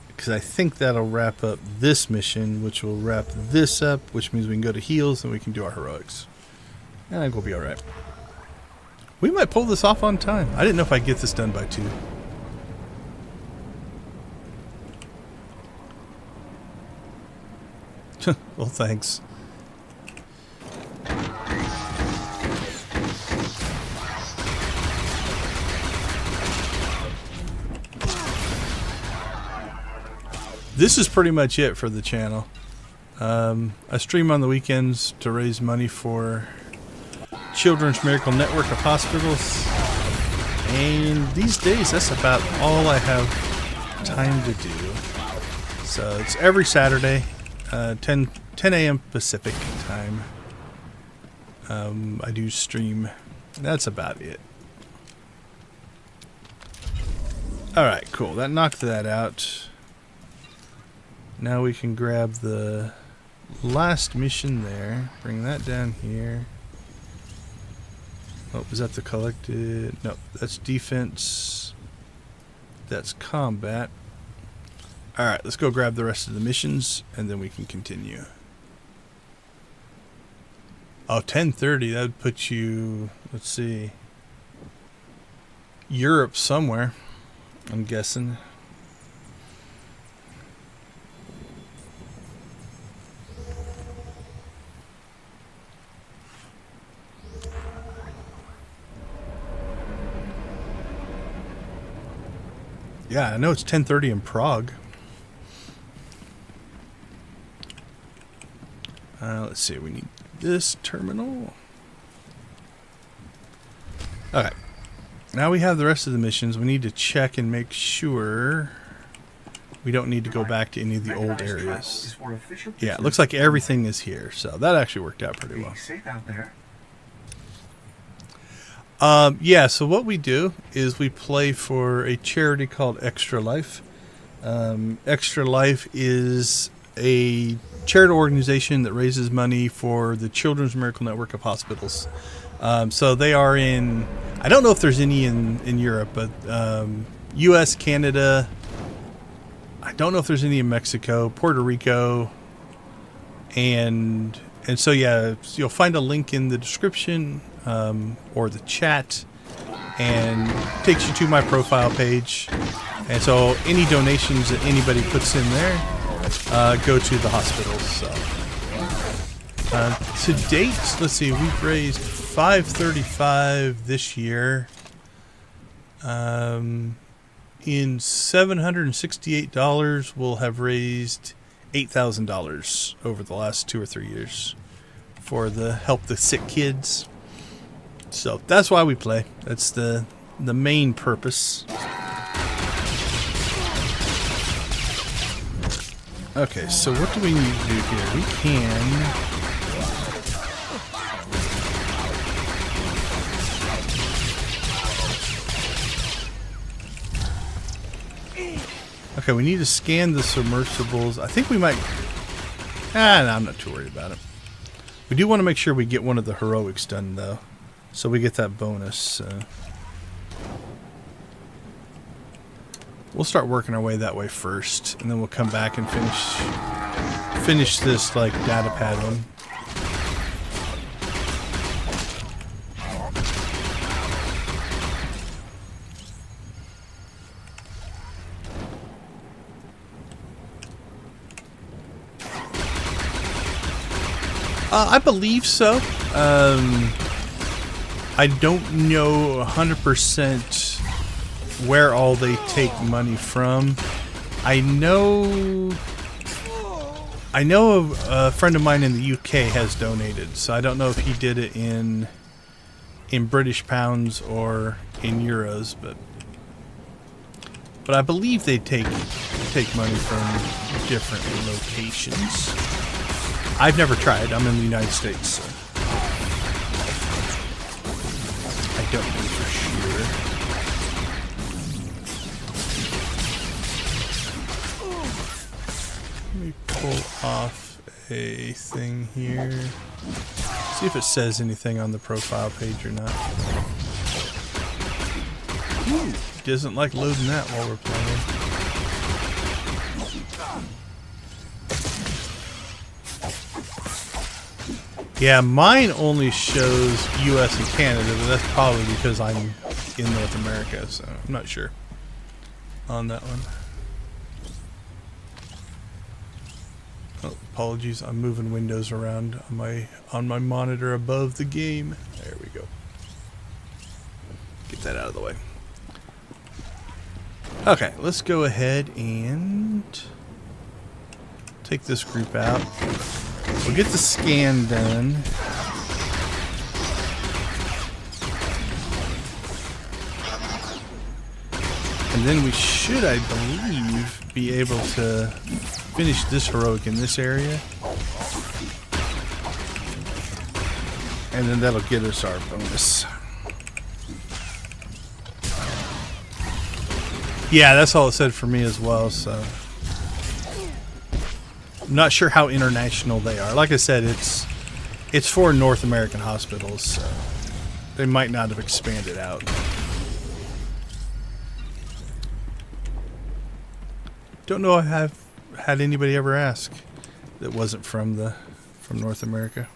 Because I think that'll wrap up this mission, which will wrap this up, which means we can go to heals and we can do our heroics. And I think we'll be alright. We might pull this off on time. I didn't know if I'd get this done by 2. Well, thanks. this is pretty much it for the channel. I stream on the weekends to raise money for Children's Miracle Network of Hospitals. And these days, that's about all I have time to do. So it's every Saturday, 10 a.m. Pacific time. I do stream. That's about it. Alright, cool. That knocked that out. Now we can grab the last mission there. Bring that down here. Oh, is that the collected? No, that's defense. That's combat. Alright, let's go grab the rest of the missions, and then we can continue. Oh, 10:30, that would put you, let's see, Europe somewhere, I'm guessing. Yeah, I know it's 10:30 in Prague. Let's see, we need this terminal. Okay. Now we have the rest of the missions. We need to check and make sure we don't need to go back to any of the old areas. Yeah, it looks like everything is here, so that actually worked out pretty well. Yeah, so what we do is we play for a charity called Extra Life. Extra Life is a charitable organization that raises money for the Children's Miracle Network of Hospitals. So they are in, I don't know if there's any in Europe, but U.S., Canada, I don't know if there's any in Mexico, Puerto Rico, and so yeah, you'll find a link in the description or the chat, and it takes you to my profile page. And so any donations that anybody puts in there go to the hospitals. So to date, let's see, we've raised $535 this year. In $768, we'll have raised $8,000 over the last 2 or 3 years for the help the sick kids. So that's why we play. That's the main purpose. Okay, so what do we need to do here? We can... Okay, we need to scan the submersibles. I think we might... no, I'm not too worried about it. We do want to make sure we get one of the heroics done, though. So we get that bonus. We'll start working our way that way first, and then we'll come back and finish this like data pad one. I believe so. I don't know 100% where all they take money from. I know a friend of mine in the UK has donated, so I don't know if he did it in British pounds or in euros, but I believe they take money from different locations. I've never tried. I'm in the United States, so I don't know for sure. Let me pull off a thing here. See if it says anything on the profile page or not. Ooh, doesn't like loading that while we're playing. Yeah, mine only shows US and Canada, but that's probably because I'm in North America, so I'm not sure on that one. Oh, apologies, I'm moving windows around on my monitor above the game. There we go. Get that out of the way. Okay, let's go ahead and take this group out. We'll get the scan done. And then we should, I believe, be able to finish this heroic in this area. And then that'll get us our bonus. Yeah, that's all it said for me as well, so. I'm not sure how international they are. Like I said, it's for North American hospitals, so they might not have expanded out. Don't know if I've had anybody ever ask that wasn't from North America.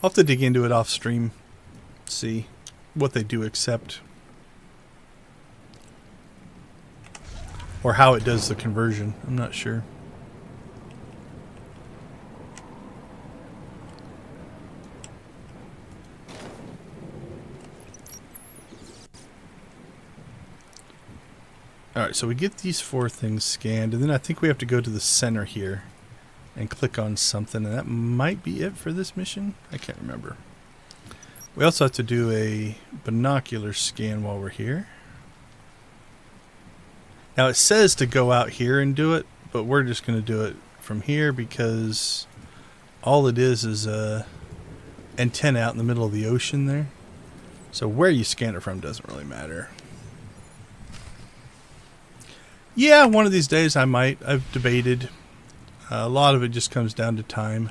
I'll have to dig into it off stream, see what they do accept, or how it does the conversion. I'm not sure. Alright, so we get these 4 things scanned, and then I think we have to go to the center here and click on something, and that might be it for this mission. I can't remember. We also have to do a binocular scan while we're here. Now it says to go out here and do it, but we're just going to do it from here because all it is a antenna out in the middle of the ocean there. So where you scan it from doesn't really matter. Yeah, one of these days I might. I've debated. A lot of it just comes down to time.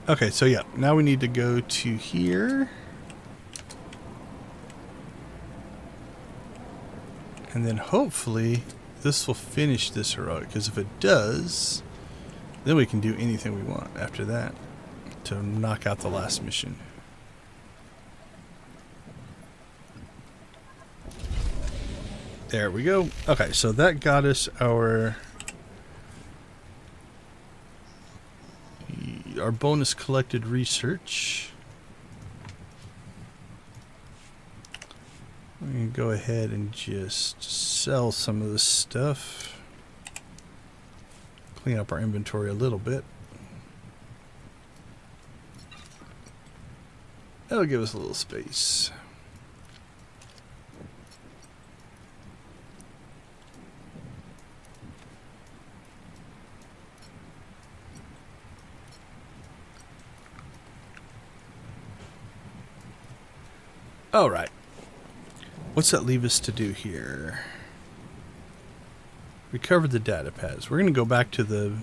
Okay, so yeah, now we need to go to here. And then hopefully this will finish this heroic, because if it does, then we can do anything we want after that to knock out the last mission. There we go. Okay, so that got us our bonus collected research. We can go ahead and just sell some of this stuff. Clean up our inventory a little bit. That'll give us a little space. All right. What's that leave us to do here? We covered the data pads. We're going to go back to the...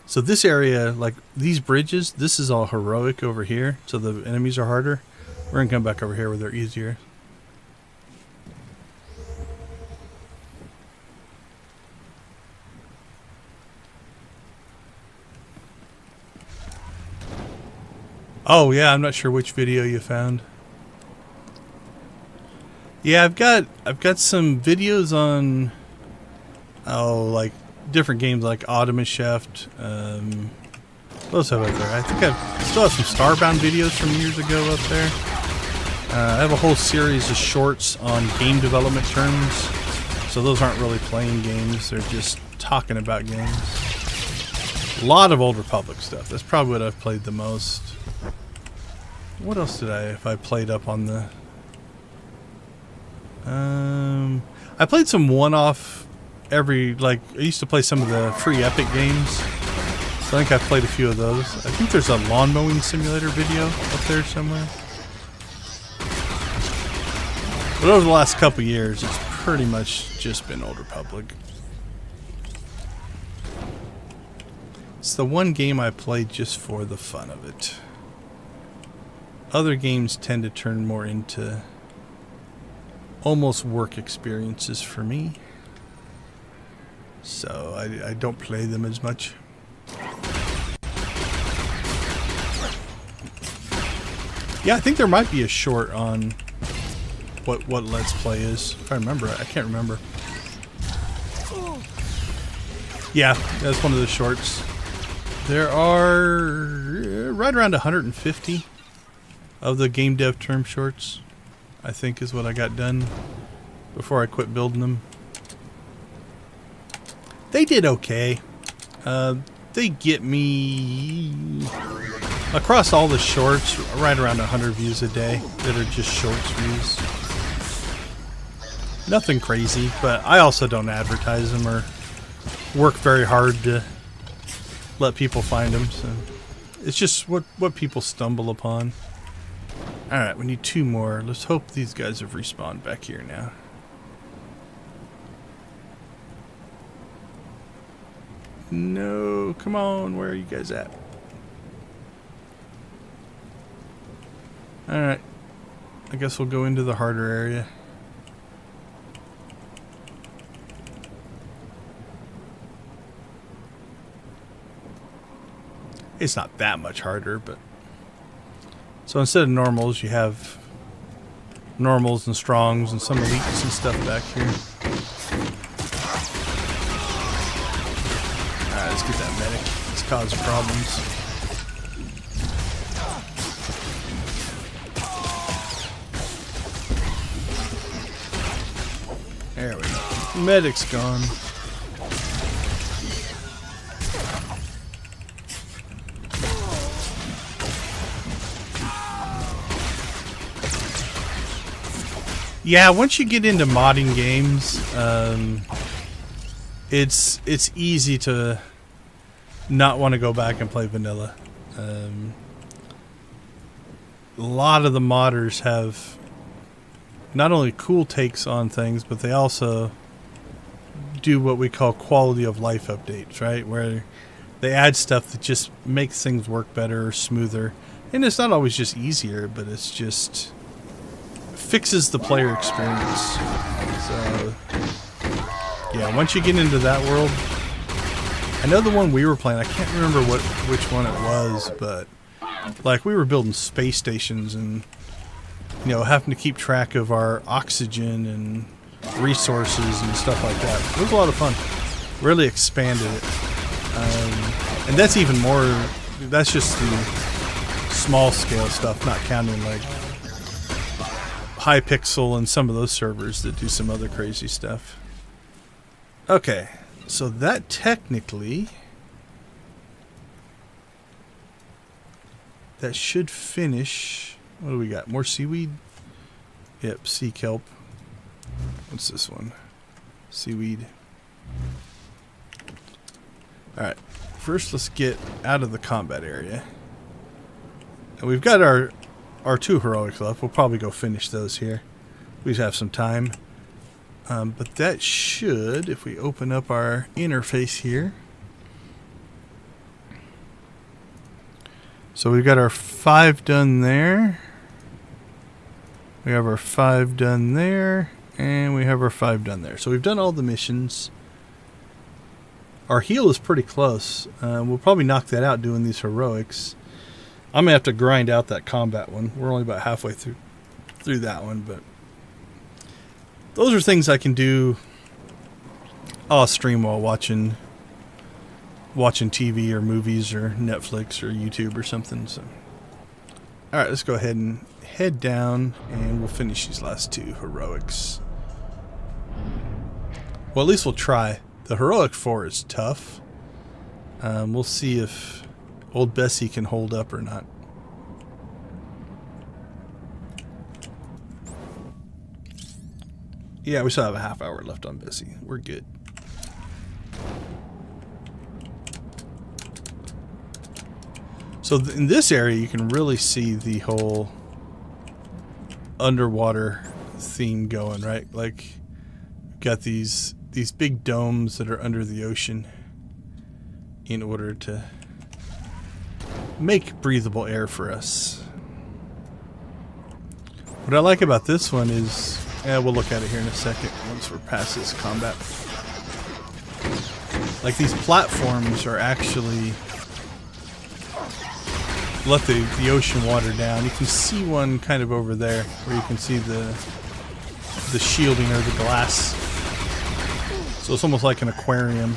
So this area, like these bridges, this is all heroic over here. So the enemies are harder. We're going to come back over here where they're easier. Oh yeah, I'm not sure which video you found. Yeah, I've got some videos on like different games like Automascheft. What else have I there? I think I still have some Starbound videos from years ago up there. I have a whole series of shorts on game development terms. So those aren't really playing games, they're just talking about games. A lot of Old Republic stuff. That's probably what I've played the most. What else did I played up on the... I played some one-off I used to play some of the free Epic games. So I think I've played a few of those. I think there's a lawn mowing simulator video up there somewhere. But over the last couple years, it's pretty much just been Old Republic. It's the one game I played just for the fun of it. Other games tend to turn more into almost work experiences for me, so I don't play them as much. Yeah, I think there might be a short on what Let's Play is, if I remember. I can't remember. Yeah, that's one of the shorts. There are right around 150 of the game dev term shorts, I think is what I got done before I quit building them. They did okay. They get me across all the shorts right around 100 views a day that are just shorts views. Nothing crazy, but I also don't advertise them or work very hard to let people find them. So it's just what people stumble upon. All right, we need 2 more. Let's hope these guys have respawned back here now. No, come on, where are you guys at? All right, I guess we'll go into the harder area. It's not that much harder, but... So instead of normals, you have normals and strongs and some elites and stuff back here. Alright, let's get that medic. It's causing problems. There we go. Medic's gone. Yeah, once you get into modding games, it's easy to not want to go back and play vanilla. A lot of the modders have not only cool takes on things, but they also do what we call quality of life updates, right? Where they add stuff that just makes things work better or smoother. And it's not always just easier, but it's just... fixes the player experience. So yeah, once you get into that world, I know the one we were playing, I can't remember which one it was, but like we were building space stations and having to keep track of our oxygen and resources and stuff like that. It was a lot of fun. Really expanded it. And that's even more, that's just the small scale stuff, not counting like Hypixel and some of those servers that do some other crazy stuff. Okay, so that technically, that should finish. What do we got? More seaweed? Yep, sea kelp. What's this one? Seaweed. Alright, first let's get out of the combat area. And we've got our 2 heroics left. We'll probably go finish those here. We just have some time. But that should, if we open up our interface here. So we've got our 5 done there. We have our 5 done there. And we have our 5 done there. So we've done all the missions. Our heal is pretty close. We'll probably knock that out doing these heroics. I'm going to have to grind out that combat one. We're only about halfway through that one, but those are things I can do. I'll stream while watching TV or movies or Netflix or YouTube or something. So, all right, let's go ahead and head down and we'll finish these last 2 heroics. Well, at least we'll try. The heroic 4 is tough. We'll see if old Bessie can hold up or not. Yeah, we still have a half hour left on Bessie. We're good. So in this area, you can really see the whole underwater theme going, right? Like, you've got these big domes that are under the ocean in order to make breathable air for us. What I like about this one is, we'll look at it here in a second once we're past this combat. Like, these platforms are actually let the ocean water down. You can see one kind of over there where you can see the shielding or the glass. So it's almost like an aquarium.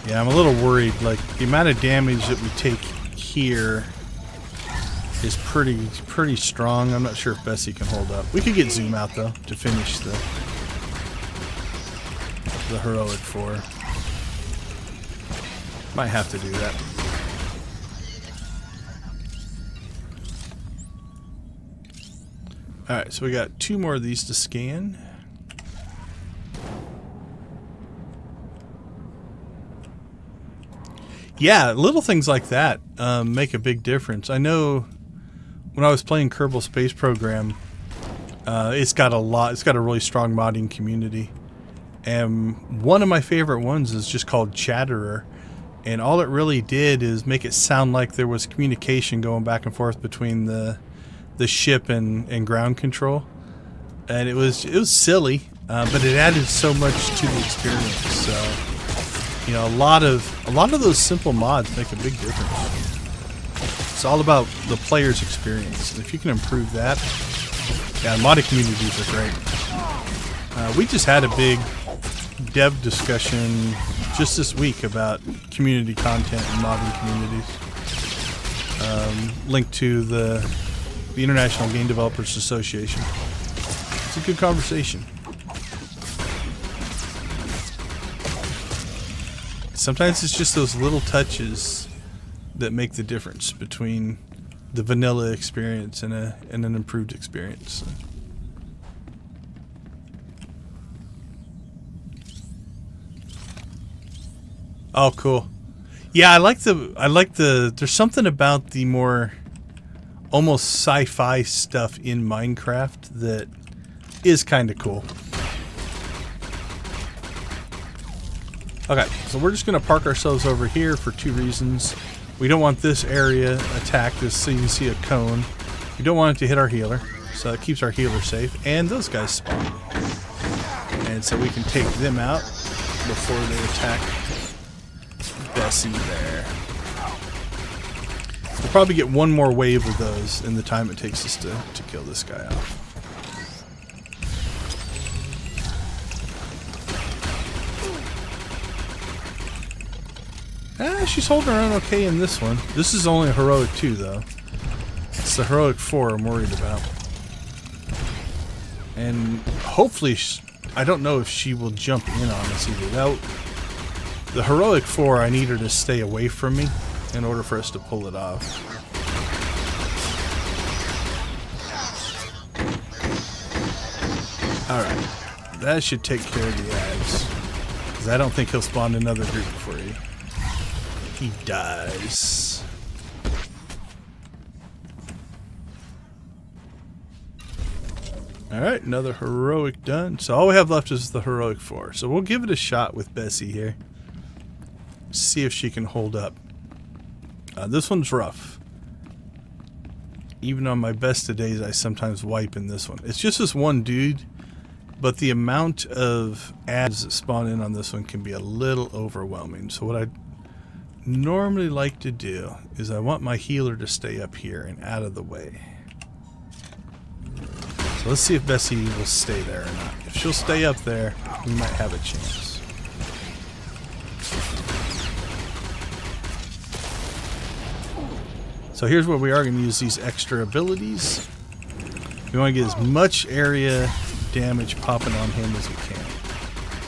Yeah, I'm a little worried. Like, the amount of damage that we take here is pretty strong. I'm not sure if Bessie can hold up. We could get Zoom out, though, to finish the Heroic 4. Might have to do that. Alright, so we got 2 more of these to scan. Yeah, little things like that make a big difference. I know when I was playing Kerbal Space Program, it's got a really strong modding community. And one of my favorite ones is just called Chatterer. And all it really did is make it sound like there was communication going back and forth between the ship and ground control. And it was silly, but it added so much to the experience. So, you know, a lot of those simple mods make a big difference. It's all about the player's experience. And if you can improve that, yeah, modding communities are great. We just had a big dev discussion just this week about community content and modding communities. Linked to the International Game Developers Association. It's a good conversation. Sometimes it's just those little touches that make the difference between the vanilla experience and an improved experience. Oh, cool. Yeah, I like the there's something about the more almost sci-fi stuff in Minecraft that is kind of cool. Okay, so we're just going to park ourselves over here for 2 reasons. We don't want this area attacked, so you can see a cone. We don't want it to hit our healer, so it keeps our healer safe. And those guys spawn. And so we can take them out before they attack Bessie there. We'll probably get 1 more wave of those in the time it takes us to kill this guy off. She's holding her own okay in this one. This is only a Heroic 2, though. It's the Heroic 4 I'm worried about. And hopefully, I don't know if she will jump in on us either. The Heroic 4, I need her to stay away from me in order for us to pull it off. Alright. That should take care of the ads. Because I don't think he'll spawn another group for you. He dies. Alright, another Heroic done. So all we have left is the Heroic 4. So we'll give it a shot with Bessie here. See if she can hold up. This one's rough. Even on my best of days, I sometimes wipe in this one. It's just this one dude, but the amount of ads that spawn in on this one can be a little overwhelming. So what I normally like to do is I want my healer to stay up here and out of the way. So let's see if Bessie will stay there or not. If she'll stay up there, we might have a chance. So here's where we are going to use these extra abilities. We want to get as much area damage popping on him as we can.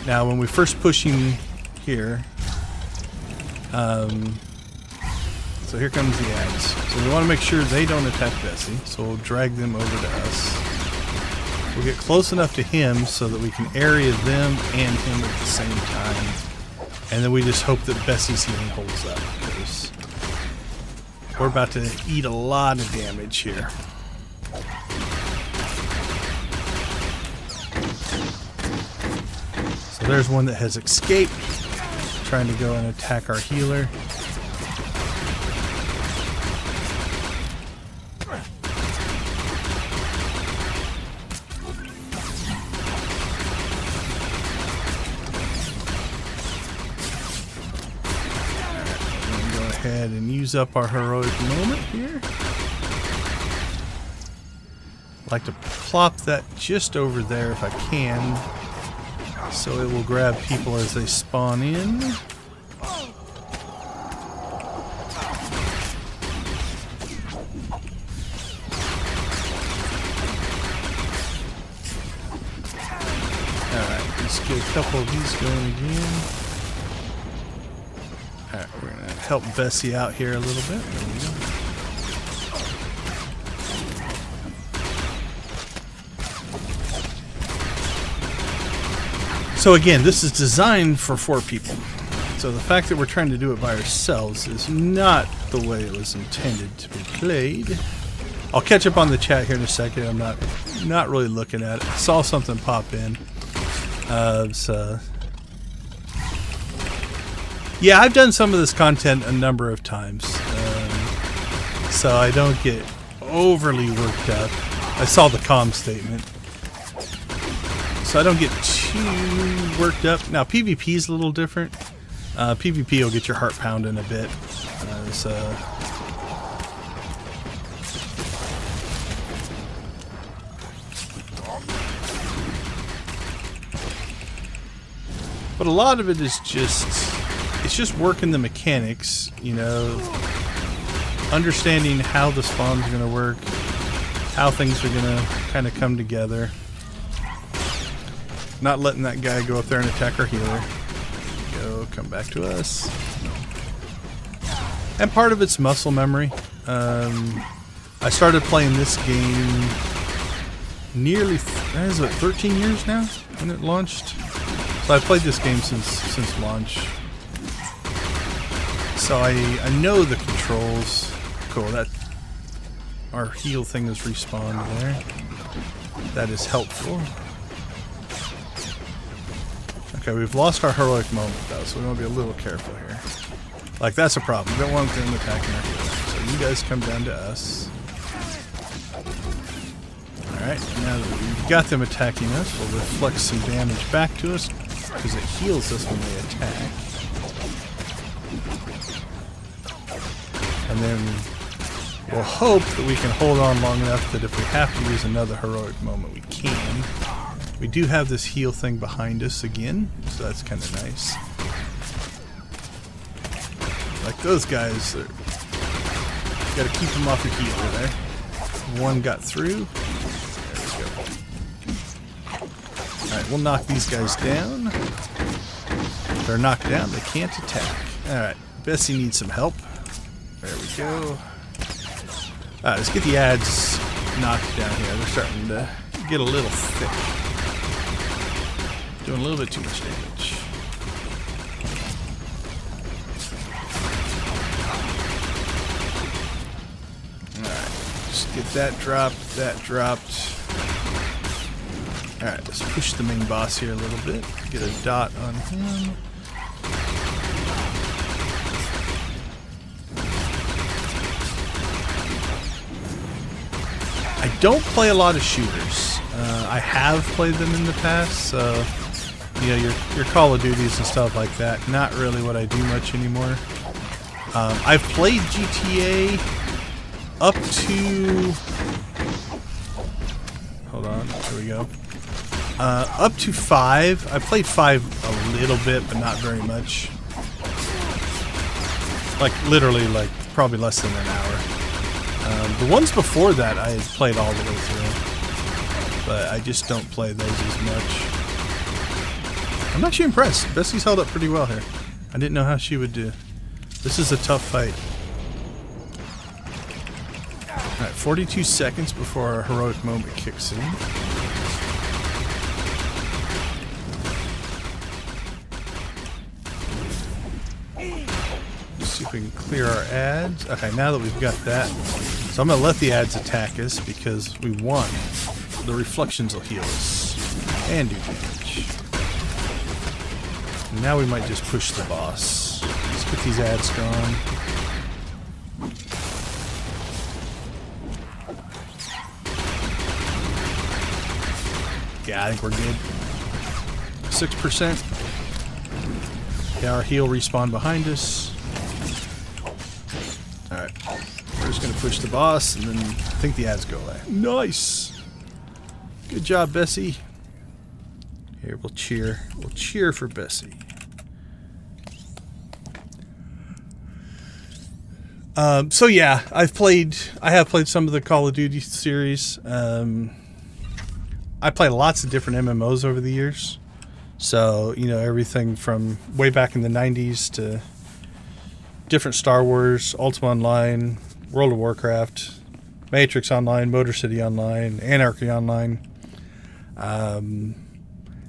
Now when we first push him here, so here comes the ads. So we want to make sure they don't attack Bessie, so we'll drag them over to us. We'll get close enough to him so that we can area them and him at the same time. And then we just hope that Bessie's healing holds up, because we're about to eat a lot of damage here. So there's one that has escaped, trying to go and attack our healer. Ahead and use up our heroic moment here. I'd like to plop that just over there if I can, so it will grab people as they spawn in. Let's get a couple of these going again. Alright, we're going to help Bessie out here a little bit. There we go. So again, this is designed for 4 people. So the fact that we're trying to do it by ourselves is not the way it was intended to be played. I'll catch up on the chat here in a second. I'm not really looking at it. I saw something pop in. Yeah, I've done some of this content a number of times, so I don't get overly worked up. I saw the comm statement, so I don't get too worked up. Now PvP is a little different. PvP will get your heart pounding a bit. But a lot of it is just working the mechanics, you know, understanding how the spawn's going to work, how things are going to kind of come together. Not letting that guy go up there and attack our healer. Come back to us. And part of it's muscle memory. I started playing this game nearly 13 years now when it launched. So I've played this game since launch. So I know the controls. Cool, that our heal thing is respawned there. That is helpful. Okay, we've lost our heroic moment though, so we want to be a little careful here. Like, that's a problem. We don't want them attacking our healer. So you guys come down to us. Alright, now that we've got them attacking us, we'll reflect some damage back to us, because it heals us when they attack. And then we'll hope that we can hold on long enough that if we have to use another heroic moment, we can. We do have this heal thing behind us again, so that's kind of nice. Like those guys, you gotta keep them off your healer there. One got through. There we go. Alright, we'll knock these guys down. If they're knocked down, they can't attack. Alright, Bessie needs some help. There we go. Alright, let's get the ads knocked down here. They're starting to get a little thick. Doing a little bit too much damage. Alright, just get that dropped, that dropped. Alright, let's push the main boss here a little bit. Get a dot on him. I don't play a lot of shooters. I have played them in the past, so you know, your Call of Duties and stuff like that. Not really what I do much anymore. I've played GTA up to... Hold on, there we go. Up to 5. I played 5 a little bit, but not very much. Like, literally, like, probably less than an hour. The ones before that I had played all the way through. But I just don't play those as much. I'm actually impressed. Bessie's held up pretty well here. I didn't know how she would do. This is a tough fight. Alright, 42 seconds before our heroic moment kicks in. Let's see if we can clear our ads. Okay, now that we've got that. So I'm going to let the ads attack us because we want the reflections will heal us and do damage. And now we might just push the boss. Let's get these ads gone. Yeah, I think we're good. 6%. Yeah, our heal respawn behind us. Alright. We're just going to push the boss, and then I think the ads go away. Nice! Good job, Bessie. Here, we'll cheer. We'll cheer for Bessie. So yeah, I have played some of the Call of Duty series. I played lots of different MMOs over the years. So, you know, everything from way back in the 90s to different Star Wars, Ultima Online, World of Warcraft, Matrix Online, Motor City Online, Anarchy Online. And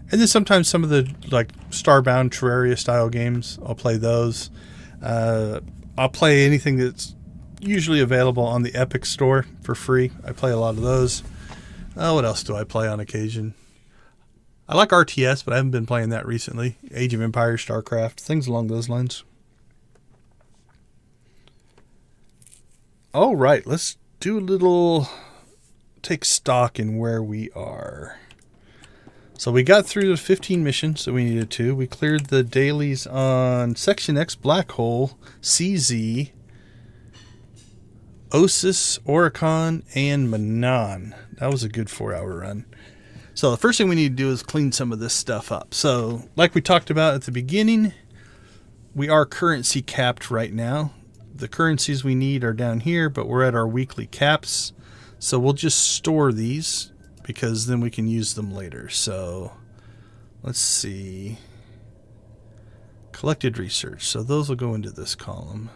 then sometimes some of the like Starbound, Terraria style games, I'll play those. I'll play anything that's usually available on the Epic Store for free. I play a lot of those. What else do I play on occasion? I like RTS, but I haven't been playing that recently. Age of Empires, StarCraft, things along those lines. All right, let's do a little take stock in where we are. So we got through the 15 missions that we needed to. We cleared the dailies on Section X, Black Hole, CZ, Osis, Oricon, and Manon. That was a good 4-hour run. So the first thing we need to do is clean some of this stuff up. So like we talked about at the beginning, we are currency capped right now. The currencies we need are down here, but we're at our weekly caps. So we'll just store these because then we can use them later. So let's see. Collected research. So those will go into this column.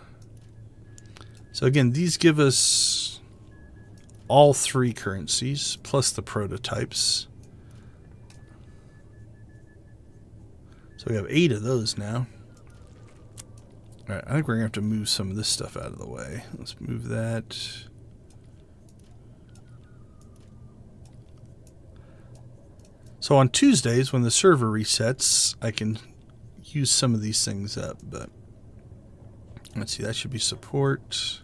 So again, these give us all 3 currencies plus the prototypes. So we have 8 of those now. All right, I think we're going to have to move some of this stuff out of the way. Let's move that. So on Tuesdays, when the server resets, I can use some of these things up. But let's see, that should be support,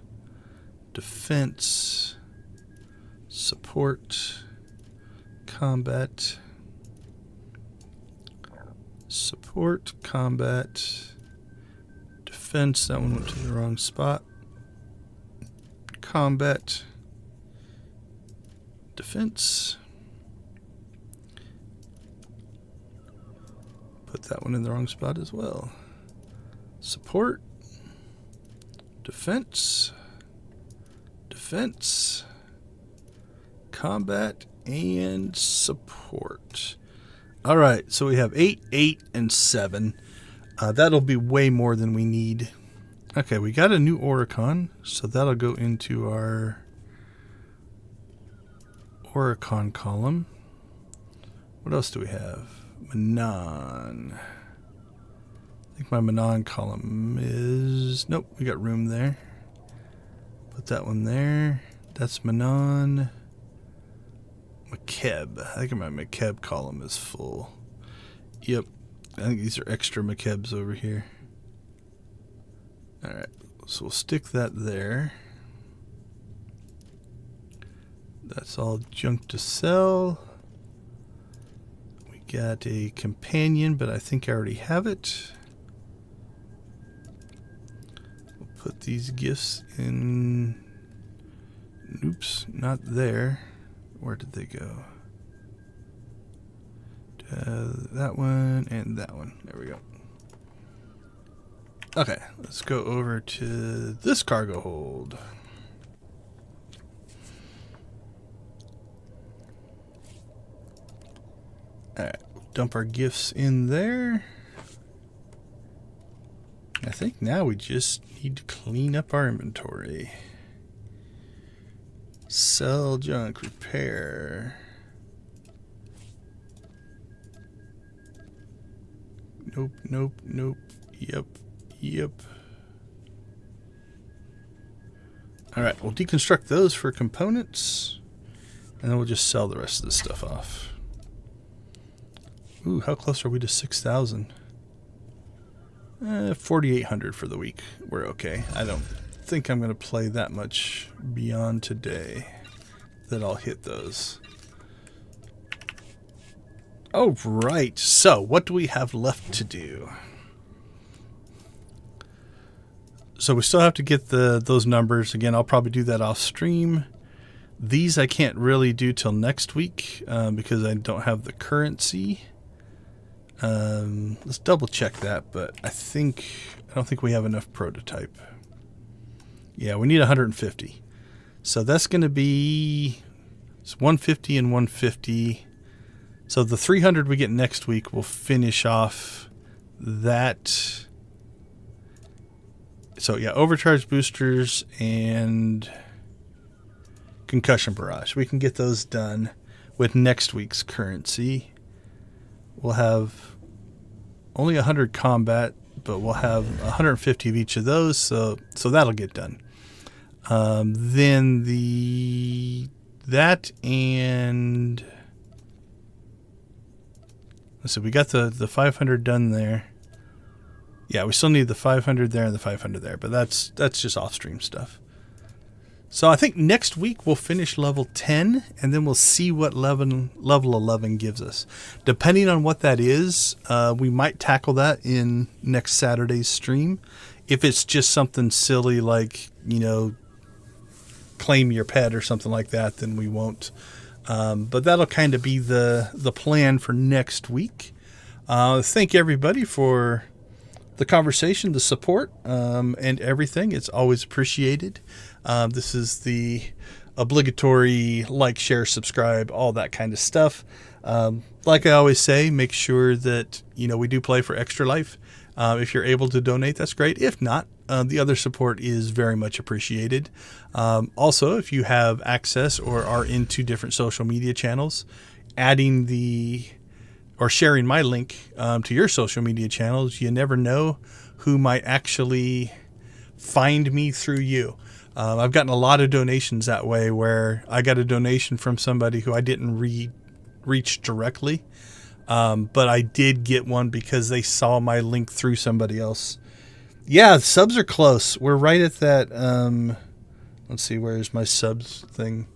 defense, support, combat, support, combat, defense. That one went to the wrong spot. Combat, defense. Put that one in the wrong spot as well. Support, defense, defense, combat, and support. All right, so we have 8, 8, and 7. That'll be way more than we need. Okay, we got a new Oricon, so that'll go into our Oricon column. What else do we have? Manon. I think my Manon column is... Nope, we got room there. Put that one there. That's Manon. McKeb. I think my McKeb column is full. Yep. I think these are extra McKebs over here. Alright, so we'll stick that there. That's all junk to sell. We got a companion, but I think I already have it. We'll put these gifts in... Oops, not there. Where did they go? That one and that one. There we go. Okay, let's go over to this cargo hold. Alright, dump our gifts in there. I think now we just need to clean up our inventory. Sell junk, repair. Nope, nope, nope. Yep, yep. Alright, we'll deconstruct those for components. And then we'll just sell the rest of this stuff off. Ooh, how close are we to 6,000? 4,800 for the week. We're okay. I don't think I'm going to play that much beyond today that I'll hit those. Oh, right. So, what do we have left to do? So, we still have to get those numbers. Again, I'll probably do that off stream. These I can't really do till next week because I don't have the currency. Let's double check that, but I don't think we have enough prototype. Yeah, we need 150. So that's going to be 150 and 150. So the 300 we get next week will finish off that. So yeah, overcharge boosters and concussion barrage. We can get those done with next week's currency. We'll have only 100 combat, but we'll have 150 of each of those. So that'll get done. Then that and so we got the 500 done there. Yeah, we still need the 500 there and the 500 there, but that's just off-stream stuff. So I think next week we'll finish level 10, and then we'll see what level 11 gives us. Depending on what that is, we might tackle that in next Saturday's stream. If it's just something silly like, claim your pet or something like that, then we won't. But that'll kind of be the plan for next week. Thank everybody for the conversation, the support, and everything. It's always appreciated. This is the obligatory like, share, subscribe, all that kind of stuff. Like I always say, make sure that we do play for Extra Life. If you're able to donate, that's great. If not, the other support is very much appreciated. Also, if you have access or are into different social media channels, adding or sharing my link to your social media channels, you never know who might actually find me through you. I've gotten a lot of donations that way, where I got a donation from somebody who I didn't reach directly, but I did get one because they saw my link through somebody else. Yeah, the subs are close. We're right at that. Let's see, where's my subs thing?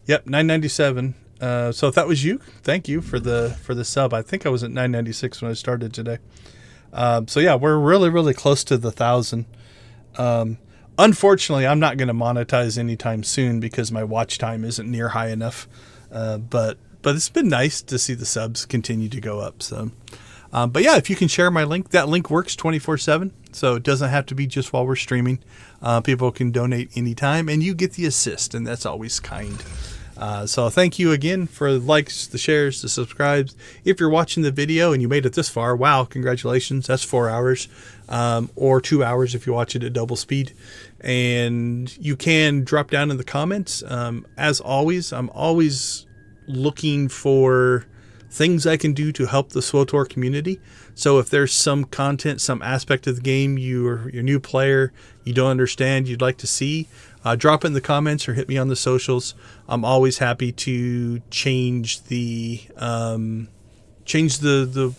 Yep, 997. So if that was you, thank you for the sub. I think I was at 996 when I started today. So yeah, we're really, really close to the 1,000. Unfortunately, I'm not going to monetize anytime soon because my watch time isn't near high enough. But it's been nice to see the subs continue to go up. So, but yeah, if you can share my link, that link works 24/7. So it doesn't have to be just while we're streaming. People can donate anytime, and you get the assist, and that's always kind. So thank you again for the likes, the shares, the subscribes. If you're watching the video and you made it this far, wow, congratulations. That's 4 hours, or 2 hours if you watch it at double speed. And you can drop down in the comments. As always, I'm always looking for things I can do to help the SWTOR community. So if there's some content, some aspect of the game you're a new player, you don't understand, you'd like to see, drop it in the comments or hit me on the socials. I'm always happy to change the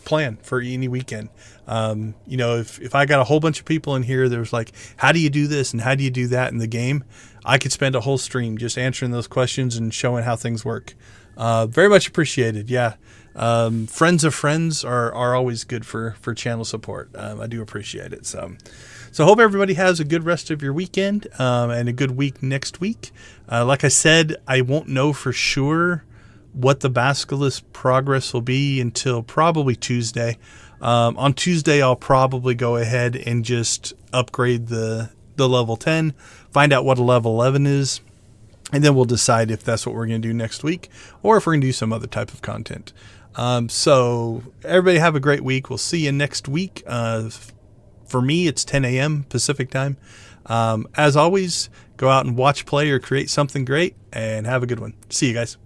plan for any weekend. If I got a whole bunch of people in here, there's like, how do you do this and how do you do that in the game? I could spend a whole stream just answering those questions and showing how things work. Very much appreciated. Yeah. Friends of friends are always good for channel support. I do appreciate it. So hope everybody has a good rest of your weekend, and a good week next week. Like I said, I won't know for sure what the Basilisk progress will be until probably Tuesday. On Tuesday, I'll probably go ahead and just upgrade the level 10, find out what a level 11 is, and then we'll decide if that's what we're going to do next week or if we're going to do some other type of content. So everybody have a great week. We'll see you next week. For me, it's 10 a.m. Pacific time. As always, go out and watch, play, or create something great, and have a good one. See you guys.